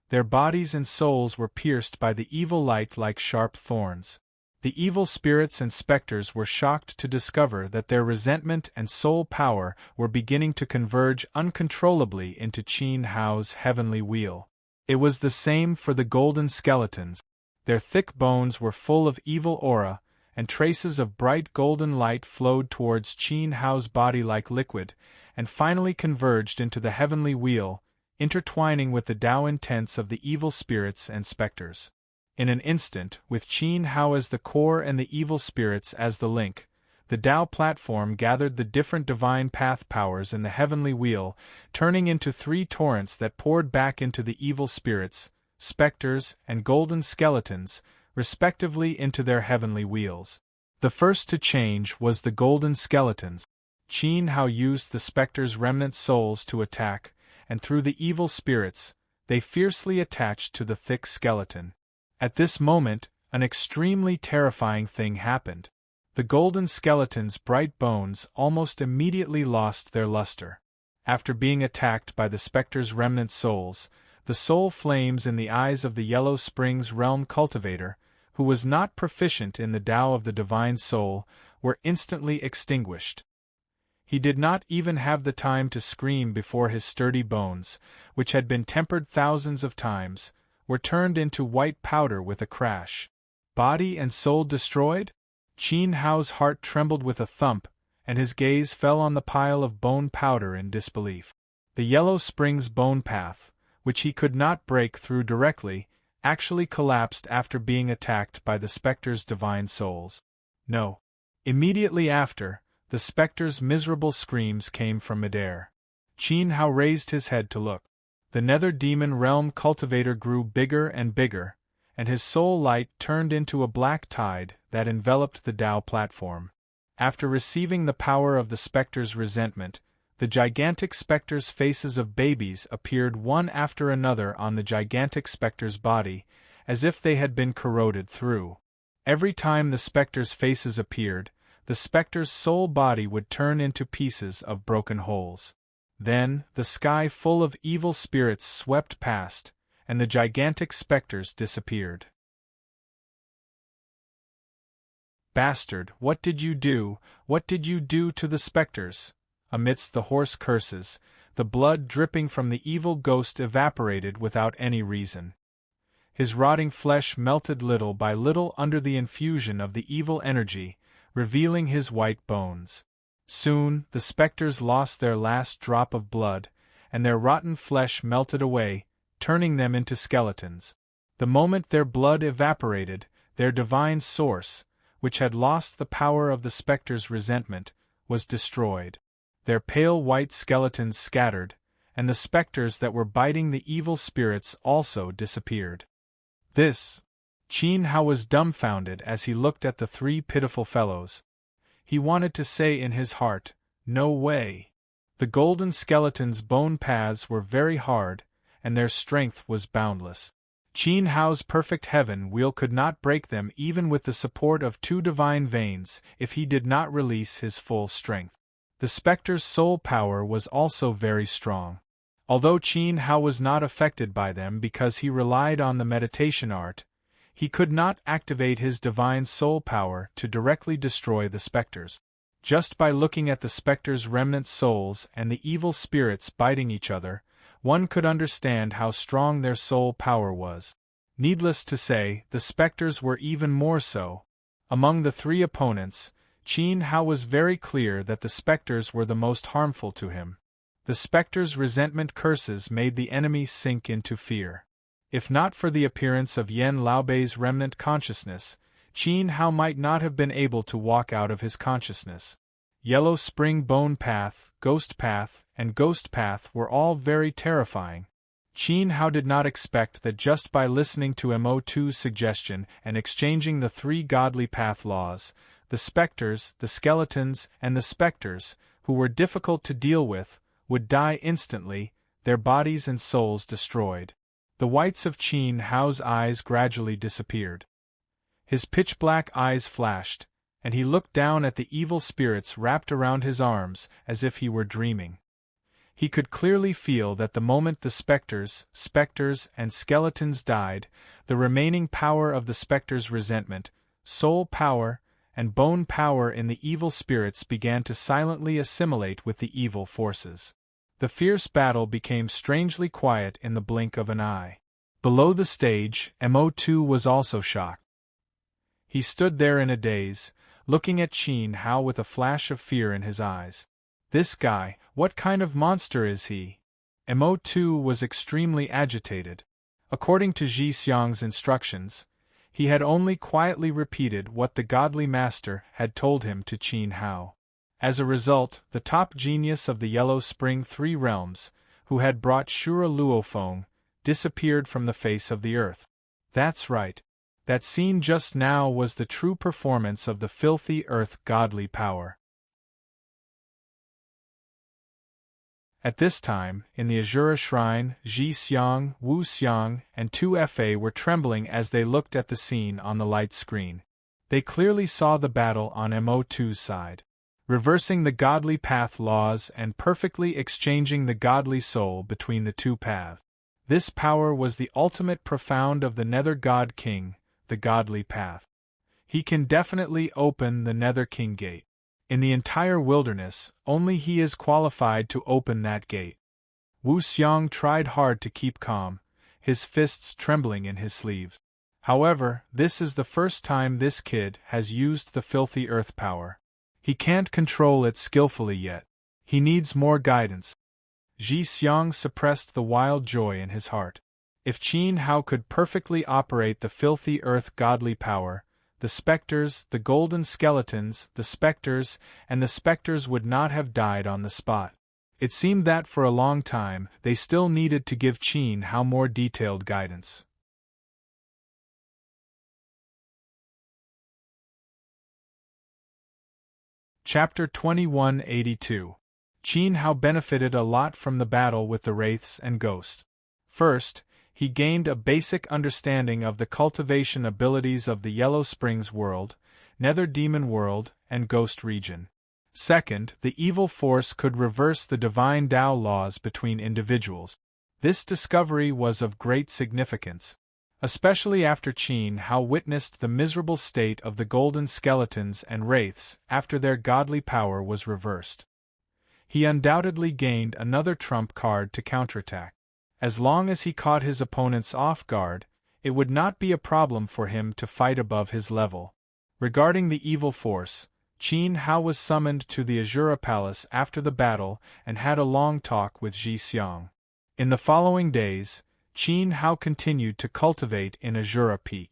Their bodies and souls were pierced by the evil light like sharp thorns. The evil spirits and specters were shocked to discover that their resentment and soul power were beginning to converge uncontrollably into Qin Hao's heavenly wheel. It was the same for the golden skeletons. Their thick bones were full of evil aura, and traces of bright golden light flowed towards Qin Hao's body like liquid, and finally converged into the heavenly wheel, intertwining with the Dao intents of the evil spirits and specters. In an instant, with Qin Hao as the core and the evil spirits as the link, the Dao platform gathered the different divine path powers in the heavenly wheel, turning into three torrents that poured back into the evil spirits, specters, and golden skeletons, respectively into their heavenly wheels. The first to change was the golden skeletons. Qin Hao used the specters' remnant souls to attack, and through the evil spirits, they fiercely attached to the thick skeleton. At this moment, an extremely terrifying thing happened. The golden skeleton's bright bones almost immediately lost their luster. After being attacked by the specter's remnant souls, the soul flames in the eyes of the Yellow Springs realm cultivator, who was not proficient in the Tao of the divine soul, were instantly extinguished. He did not even have the time to scream before his sturdy bones, which had been tempered thousands of times, were turned into white powder with a crash. Body and soul destroyed? Qin Hao's heart trembled with a thump, and his gaze fell on the pile of bone powder in disbelief. The Yellow Springs bone path, which he could not break through directly, actually collapsed after being attacked by the specter's divine souls. No. Immediately after, the specter's miserable screams came from midair. Qin Hao raised his head to look. The nether demon realm cultivator grew bigger and bigger, and his soul light turned into a black tide that enveloped the Tao platform. After receiving the power of the specter's resentment, the gigantic specter's faces of babies appeared one after another on the gigantic specter's body, as if they had been corroded through. Every time the specter's faces appeared, the specter's soul body would turn into pieces of broken holes. Then, the sky full of evil spirits swept past, and the gigantic specters disappeared. Bastard, what did you do? What did you do to the specters? Amidst the hoarse curses, the blood dripping from the evil ghost evaporated without any reason. His rotting flesh melted little by little under the infusion of the evil energy, revealing his white bones. Soon, the specters lost their last drop of blood, and their rotten flesh melted away, turning them into skeletons. The moment their blood evaporated, their divine source, which had lost the power of the specters' resentment, was destroyed. Their pale white skeletons scattered, and the specters that were biting the evil spirits also disappeared. Qin Hao was dumbfounded as he looked at the three pitiful fellows. He wanted to say in his heart, "No way." The golden skeletons' bone paths were very hard, and their strength was boundless. Qin Hao's perfect heaven wheel could not break them even with the support of 2 divine veins if he did not release his full strength. The specter's soul power was also very strong. Although Qin Hao was not affected by them because he relied on the meditation art, he could not activate his divine soul power to directly destroy the specters. Just by looking at the specters' remnant souls and the evil spirits biting each other, one could understand how strong their soul power was. Needless to say, the specters were even more so. Among the 3 opponents, Qin Hao was very clear that the specters were the most harmful to him. The specters' resentment curses made the enemy sink into fear. If not for the appearance of Yen Laobei's remnant consciousness, Qin Hao might not have been able to walk out of his consciousness. Yellow Spring Bone Path, Ghost Path, and Ghost Path were all very terrifying. Qin Hao did not expect that just by listening to Mo2's suggestion and exchanging the 3 godly path laws, the specters, the skeletons, and the specters, who were difficult to deal with, would die instantly, their bodies and souls destroyed. The whites of Qin Hao's eyes gradually disappeared. His pitch-black eyes flashed, and he looked down at the evil spirits wrapped around his arms as if he were dreaming. He could clearly feel that the moment the specters, and skeletons died, the remaining power of the specters' resentment, soul power, and bone power in the evil spirits began to silently assimilate with the evil forces. The fierce battle became strangely quiet in the blink of an eye. Below the stage, Mo2 was also shocked. He stood there in a daze, looking at Qin Hao with a flash of fear in his eyes. This guy, what kind of monster is he? Mo2 was extremely agitated. According to Ji Xiang's instructions, he had only quietly repeated what the godly master had told him to Qin Hao. As a result, the top genius of the Yellow Spring 3 realms, who had brought Shura Luofeng, disappeared from the face of the earth. That's right. That scene just now was the true performance of the filthy earth godly power. At this time, in the Azura Shrine, Ji Xiang, Wu Xiang, and 2FA were trembling as they looked at the scene on the light screen. They clearly saw the battle on Mo2's side. Reversing the godly path laws and perfectly exchanging the godly soul between the 2 paths. This power was the ultimate profound of the Nether God King, the godly path. He can definitely open the Nether King gate. In the entire wilderness, only he is qualified to open that gate. Wu Xiang tried hard to keep calm, his fists trembling in his sleeves. However, this is the first time this kid has used the filthy earth power. He can't control it skillfully yet. He needs more guidance. Ji Xiang suppressed the wild joy in his heart. If Qin Hao could perfectly operate the filthy earth godly power, the specters, the golden skeletons, the specters, and the specters would not have died on the spot. It seemed that for a long time they still needed to give Qin Hao more detailed guidance. Chapter 2182. Qin Hao benefited a lot from the battle with the wraiths and ghosts. First, he gained a basic understanding of the cultivation abilities of the Yellow Springs world, Nether Demon world, and Ghost region. Second, the evil force could reverse the divine Tao laws between individuals. This discovery was of great significance, especially after Qin Hao witnessed the miserable state of the golden skeletons and wraiths after their godly power was reversed. He undoubtedly gained another trump card to counterattack. As long as he caught his opponents off guard, it would not be a problem for him to fight above his level. Regarding the evil force, Qin Hao was summoned to the Azura Palace after the battle and had a long talk with Ji Xiang. In the following days, Qin Hao continued to cultivate in Azura Peak.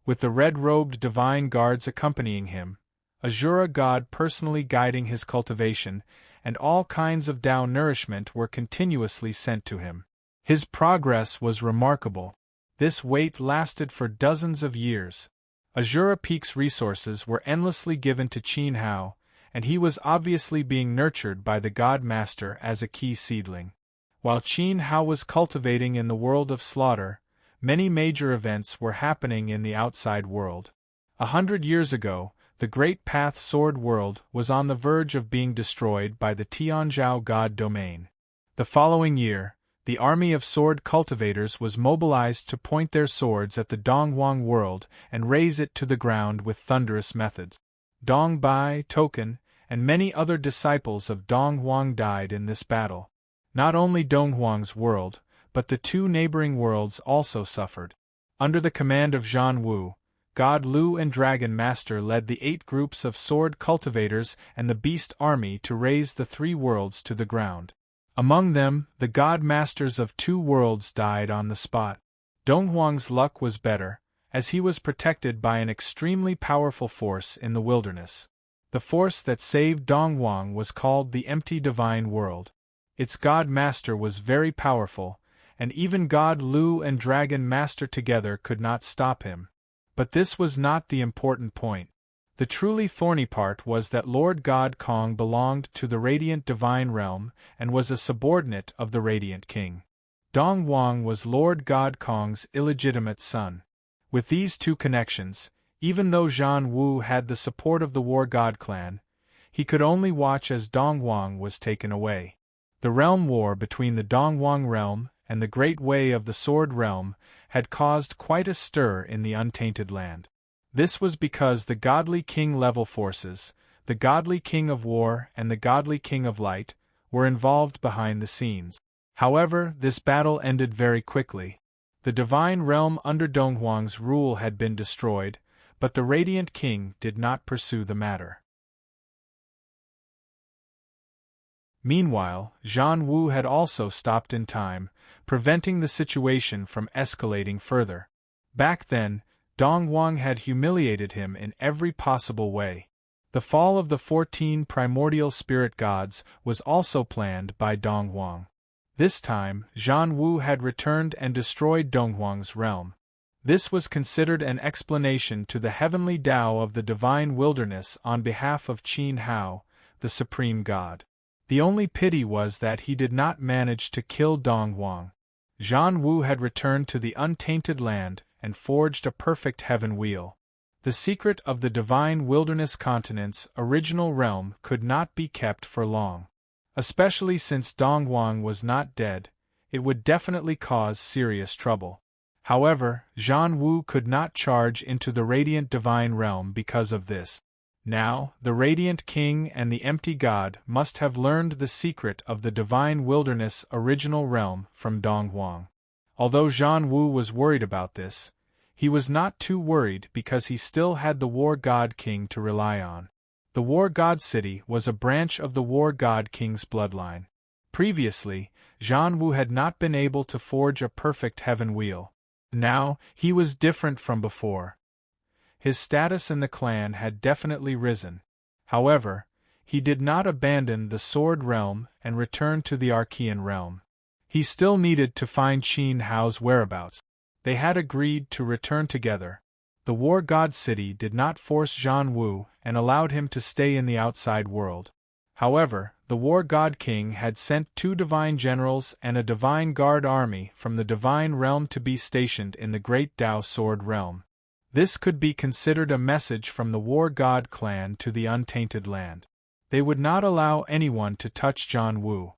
With the red-robed divine guards accompanying him, Azura God personally guiding his cultivation, and all kinds of Tao nourishment were continuously sent to him. His progress was remarkable. This wait lasted for dozens of years. Azura Peak's resources were endlessly given to Qin Hao, and he was obviously being nurtured by the God Master as a key seedling. While Qin Hao was cultivating in the world of slaughter, many major events were happening in the outside world. 100 years ago, the Great Path Sword World was on the verge of being destroyed by the Tianzhao God domain. The following year, the army of sword cultivators was mobilized to point their swords at the Donghuang world and raze it to the ground with thunderous methods. Dong Bai, Token, and many other disciples of Donghuang died in this battle. Not only Donghuang's world, but the two neighboring worlds also suffered. Under the command of Zhan Wu, God Lu and Dragon Master led the 8 groups of sword cultivators and the beast army to raze the 3 worlds to the ground. Among them, the God Masters of 2 worlds died on the spot. Donghuang's luck was better, as he was protected by an extremely powerful force in the wilderness. The force that saved Donghuang was called the Empty Divine World. Its God Master was very powerful, and even God Lu and Dragon Master together could not stop him. But this was not the important point. The truly thorny part was that Lord God Kong belonged to the Radiant Divine Realm and was a subordinate of the Radiant King. Donghuang was Lord God Kong's illegitimate son. With these two connections, even though Zhan Wu had the support of the War God clan, he could only watch as Donghuang was taken away. The realm war between the Donghuang realm and the Great Way of the Sword Realm had caused quite a stir in the Untainted Land. This was because the Godly King-level forces, the Godly King of War and the Godly King of Light, were involved behind the scenes. However, this battle ended very quickly. The Divine Realm under Donghuang's rule had been destroyed, but the Radiant King did not pursue the matter. Meanwhile, Zhan Wu had also stopped in time, preventing the situation from escalating further. Back then, Donghuang had humiliated him in every possible way. The fall of the 14 primordial spirit gods was also planned by Donghuang. This time, Zhan Wu had returned and destroyed Donghuang's realm. This was considered an explanation to the heavenly Tao of the divine wilderness on behalf of Qin Hao, the supreme god. The only pity was that he did not manage to kill Donghuang. Zhan Wu had returned to the Untainted Land and forged a perfect heaven wheel. The secret of the divine wilderness continent's original realm could not be kept for long. Especially since Donghuang was not dead, it would definitely cause serious trouble. However, Zhan Wu could not charge into the Radiant Divine Realm because of this. Now, the Radiant King and the Empty God must have learned the secret of the Divine Wilderness original realm from Donghuang. Although Zhan Wu was worried about this, he was not too worried because he still had the War God King to rely on. The War God City was a branch of the War God King's bloodline. Previously, Zhan Wu had not been able to forge a perfect heaven wheel. Now, he was different from before. His status in the clan had definitely risen. However, he did not abandon the Sword Realm and return to the Archean Realm. He still needed to find Qin Hao's whereabouts. They had agreed to return together. The War God City did not force Zhan Wu and allowed him to stay in the outside world. However, the War God King had sent 2 divine generals and a divine guard army from the Divine Realm to be stationed in the Great Tao Sword Realm. This could be considered a message from the War God clan to the Untainted Land. They would not allow anyone to touch Zhan Wu.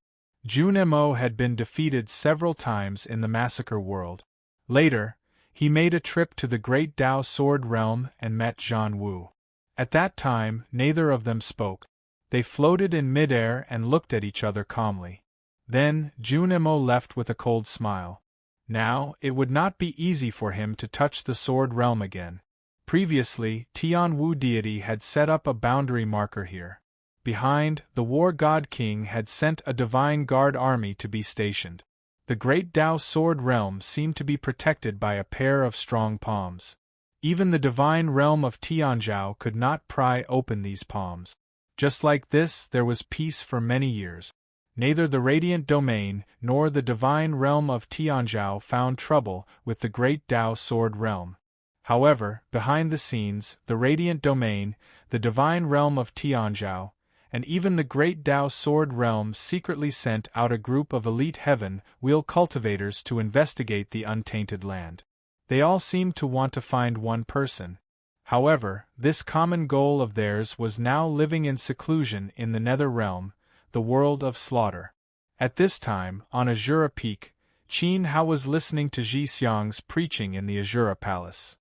Jun Mo had been defeated several times in the Massacre World. Later, he made a trip to the Great Tao Sword Realm and met Zhan Wu. At that time, neither of them spoke. They floated in midair and looked at each other calmly. Then, Jun Mo left with a cold smile. Now, it would not be easy for him to touch the Sword Realm again. Previously, Tianwu deity had set up a boundary marker here. Behind, the War God King had sent a divine guard army to be stationed. The great Tao Sword Realm seemed to be protected by a pair of strong palms. Even the divine realm of Tianzhou could not pry open these palms. Just like this, there was peace for many years. Neither the radiant domain nor the divine realm of Tianzhou found trouble with the great Tao Sword Realm. However, behind the scenes, the radiant domain, the divine realm of Tianzhou, and even the great Tao Sword Realm secretly sent out a group of elite heaven-wheel cultivators to investigate the untainted land. They all seemed to want to find one person. However, this common goal of theirs was now living in seclusion in the nether realm, the world of slaughter. At this time, on Azura Peak, Qin Hao was listening to Ji Xiang's preaching in the Azura Palace.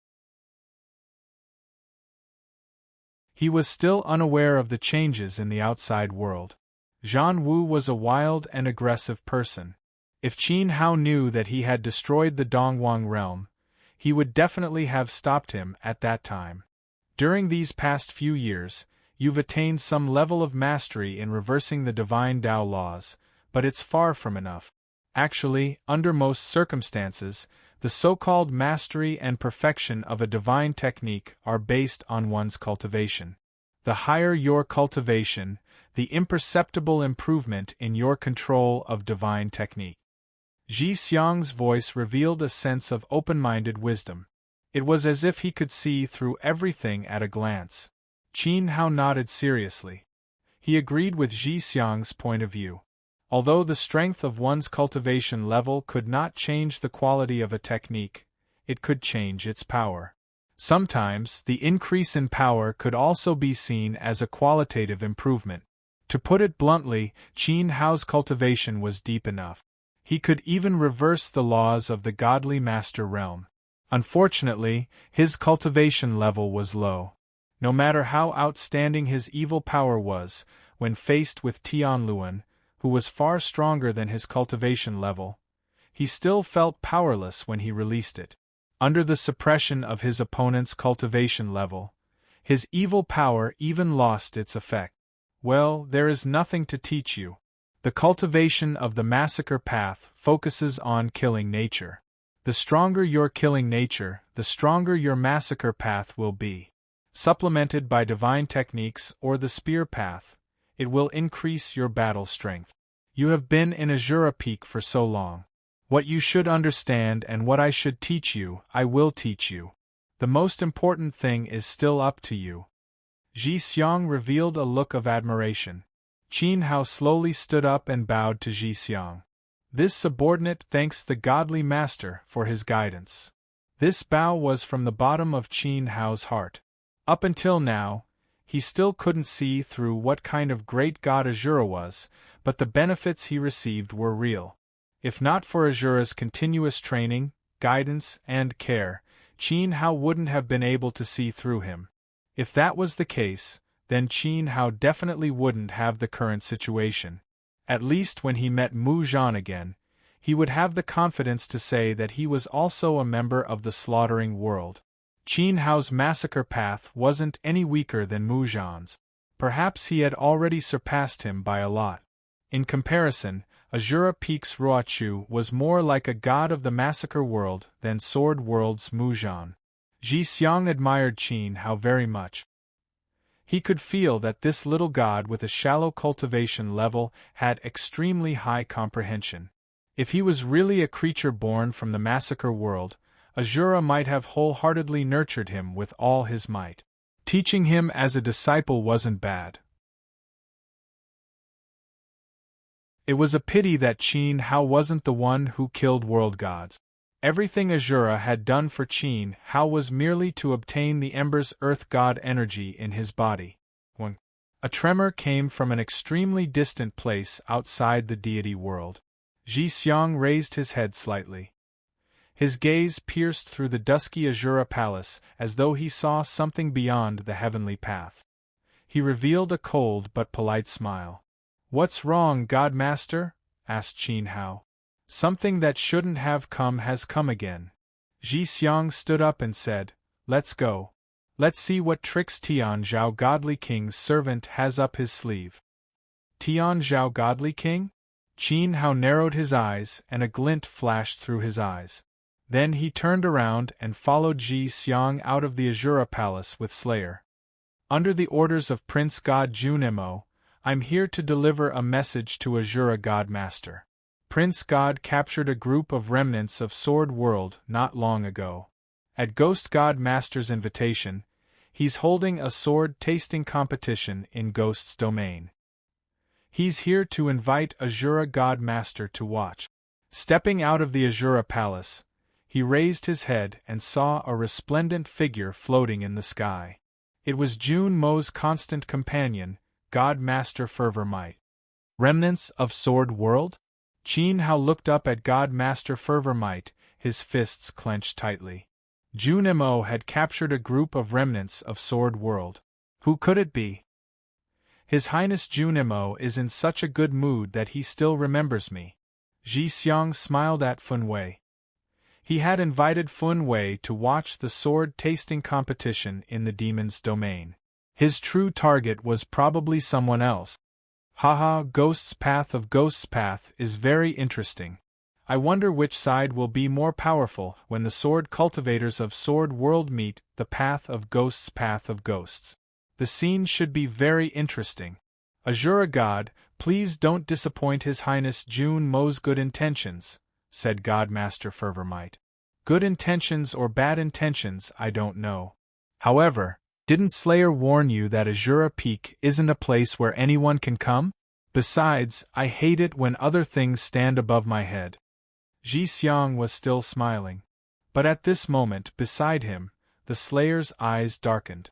He was still unaware of the changes in the outside world. Zhan Wu was a wild and aggressive person. If Qin Hao knew that he had destroyed the Dongwang realm, he would definitely have stopped him at that time. During these past few years, you've attained some level of mastery in reversing the divine Tao laws, but it's far from enough. Actually, under most circumstances, the so-called mastery and perfection of a divine technique are based on one's cultivation. The higher your cultivation, the imperceptible improvement in your control of divine technique. Ji Xiang's voice revealed a sense of open-minded wisdom. It was as if he could see through everything at a glance. Qin Hao nodded seriously. He agreed with Ji Xiang's point of view. Although the strength of one's cultivation level could not change the quality of a technique, it could change its power. Sometimes, the increase in power could also be seen as a qualitative improvement. To put it bluntly, Qin Hao's cultivation was deep enough. He could even reverse the laws of the godly master realm. Unfortunately, his cultivation level was low. No matter how outstanding his evil power was, when faced with Tianluan, who was far stronger than his cultivation level, he still felt powerless when he released it. Under the suppression of his opponent's cultivation level, his evil power even lost its effect. Well, there is nothing to teach you. The cultivation of the massacre path focuses on killing nature. The stronger your killing nature, the stronger your massacre path will be. Supplemented by divine techniques or the spear path, it will increase your battle strength. You have been in Azura Peak for so long. What you should understand and what I should teach you, I will teach you. The most important thing is still up to you. Ji Xiang revealed a look of admiration. Qin Hao slowly stood up and bowed to Ji Xiang. This subordinate thanks the godly master for his guidance. This bow was from the bottom of Qin Hao's heart. Up until now, he still couldn't see through what kind of great god Azura was, but the benefits he received were real. If not for Azura's continuous training, guidance, and care, Qin Hao wouldn't have been able to see through him. If that was the case, then Qin Hao definitely wouldn't have the current situation. At least when he met Mu Zhan again, he would have the confidence to say that he was also a member of the slaughtering world. Qin Hao's massacre path wasn't any weaker than Mu Zhan's. Perhaps he had already surpassed him by a lot. In comparison, Azura Peak's Ruochu was more like a god of the massacre world than Sword World's Mu Zhan. Ji Xiang admired Qin Hao very much. He could feel that this little god with a shallow cultivation level had extremely high comprehension. If he was really a creature born from the massacre world, Azura might have wholeheartedly nurtured him with all his might. Teaching him as a disciple wasn't bad. It was a pity that Qin Hao wasn't the one who killed world gods. Everything Azura had done for Qin Hao was merely to obtain the Ember's earth god energy in his body. When a tremor came from an extremely distant place outside the deity world. Ji Xiang raised his head slightly. His gaze pierced through the dusky Azura palace as though he saw something beyond the heavenly path. He revealed a cold but polite smile. "What's wrong, God Master?" asked Qin Hao. Something that shouldn't have come has come again. Ji Xiang stood up and said, "Let's go. Let's see what tricks Tian Zhao Godly King's servant has up his sleeve." Tian Zhao Godly King? Qin Hao narrowed his eyes and a glint flashed through his eyes. Then he turned around and followed Ji Xiang out of the Azura Palace with Slayer. "Under the orders of Prince God Junemo, I'm here to deliver a message to Azura God Master. Prince God captured a group of remnants of Sword World not long ago. At Ghost God Master's invitation, he's holding a sword tasting competition in Ghost's domain. He's here to invite Azura God Master to watch." Stepping out of the Azura Palace, he raised his head and saw a resplendent figure floating in the sky. It was Jun Mo's constant companion, God Master Fervor Might. Remnants of Sword World? Qin Hao looked up at God Master Fervor Might, his fists clenched tightly. Junemo had captured a group of remnants of Sword World. Who could it be? His Highness Junemo is in such a good mood that he still remembers me. Ji Xiang smiled at Fun Wei. He had invited Fun Wei to watch the sword-tasting competition in the demon's domain. His true target was probably someone else. Haha, Ghost's Path is very interesting. I wonder which side will be more powerful when the sword cultivators of Sword World meet the Path of Ghosts. The scene should be very interesting. Azura God, please don't disappoint His Highness Jun Mo's good intentions, said God Master Fervor Might. Good intentions or bad intentions, I don't know. However, didn't Slayer warn you that Azura Peak isn't a place where anyone can come? Besides, I hate it when other things stand above my head. Ji Xiang was still smiling. But at this moment, beside him, the Slayer's eyes darkened.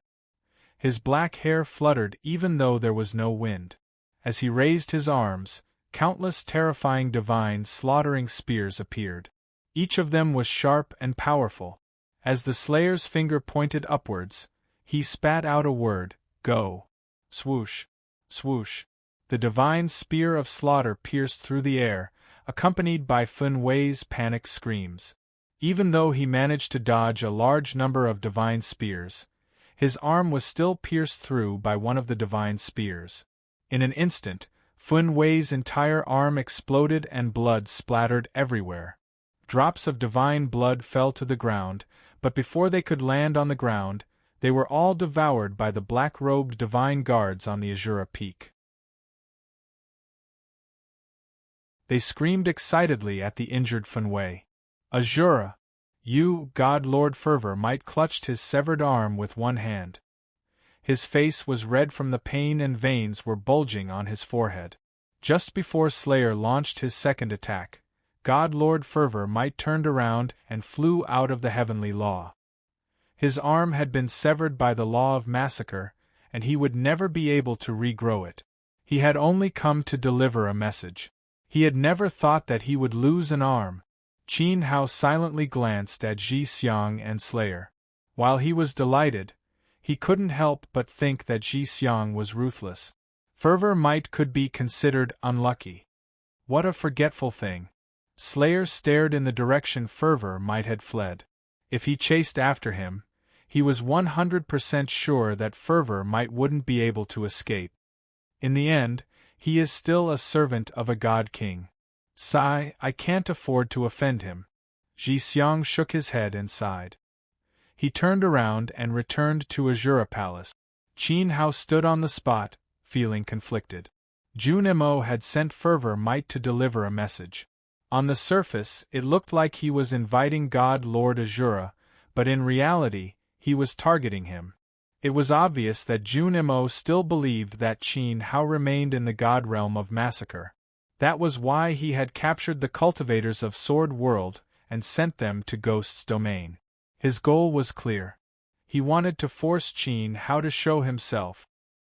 His black hair fluttered even though there was no wind. As he raised his arms, countless terrifying divine slaughtering spears appeared. Each of them was sharp and powerful. As the Slayer's finger pointed upwards, he spat out a word, "Go." Swoosh, swoosh. The divine spear of slaughter pierced through the air, accompanied by Fun Wei's panicked screams. Even though he managed to dodge a large number of divine spears, his arm was still pierced through by one of the divine spears. In an instant, Fun Wei's entire arm exploded and blood splattered everywhere. Drops of divine blood fell to the ground, but before they could land on the ground, they were all devoured by the black-robed divine guards on the Azura Peak. They screamed excitedly at the injured Fun Wei. "Azura! You, God Lord Fervor Might clutched his severed arm with one hand. His face was red from the pain and veins were bulging on his forehead. Just before Slayer launched his second attack, God Lord Fervor Might turned around and flew out of the heavenly law. His arm had been severed by the law of massacre, and he would never be able to regrow it. He had only come to deliver a message. He had never thought that he would lose an arm. Qin Hao silently glanced at Ji Xiang and Slayer. While he was delighted, he couldn't help but think that Ji Xiang was ruthless. Fervor Might could be considered unlucky. What a forgetful thing. Slayer stared in the direction Fervor Might had fled. If he chased after him, he was 100% sure that Fervor Might wouldn't be able to escape. In the end, he is still a servant of a god king. Sigh, I can't afford to offend him. Ji Xiang shook his head and sighed. He turned around and returned to Azura Palace. Qin Hao stood on the spot, feeling conflicted. Junemo had sent Fervor Might to deliver a message. On the surface, it looked like he was inviting God Lord Azura, but in reality, he was targeting him. It was obvious that Junemo still believed that Qin Hao remained in the god realm of massacre. That was why he had captured the cultivators of Sword World and sent them to Ghost's domain. His goal was clear. He wanted to force Qin Hao to show himself.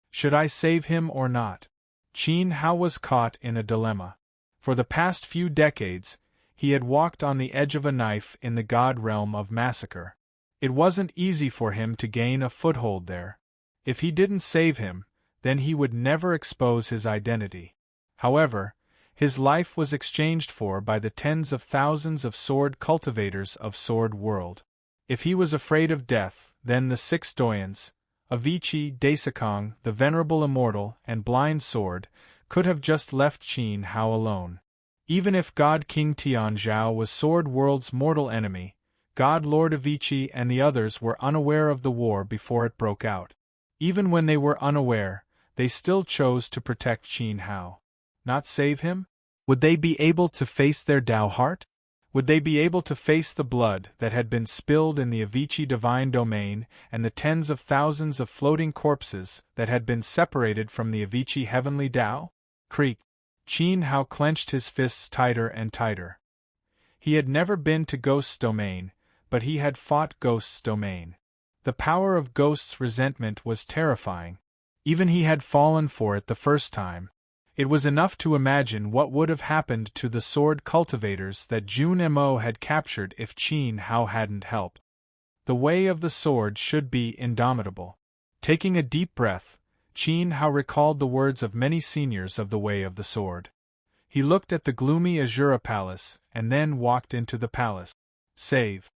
Should I save him or not? Qin Hao was caught in a dilemma. For the past few decades, he had walked on the edge of a knife in the god realm of massacre. It wasn't easy for him to gain a foothold there. If he didn't save him, then he would never expose his identity. However, His life was exchanged for by the tens of thousands of sword cultivators of Sword World. If he was afraid of death, then the 6 doyens, Avicii, Daisakong, the Venerable Immortal, and Blind Sword, could have just left Qin Hao alone. Even if God King Tian Zhao was Sword World's mortal enemy, God Lord Avicii and the others were unaware of the war before it broke out. Even when they were unaware, they still chose to protect Qin Hao. Not save him? Would they be able to face their Tao heart? Would they be able to face the blood that had been spilled in the Avicii divine domain and the tens of thousands of floating corpses that had been separated from the Avicii heavenly Tao? Creak. Qin Hao clenched his fists tighter and tighter. He had never been to Ghost's domain, but he had fought Ghost's domain. The power of Ghost's resentment was terrifying. Even he had fallen for it the first time. It was enough to imagine what would have happened to the sword cultivators that Jun Mo had captured if Qin Hao hadn't helped. The way of the sword should be indomitable. Taking a deep breath, Qin Hao recalled the words of many seniors of the way of the sword. He looked at the gloomy Azura Palace and then walked into the palace. Save.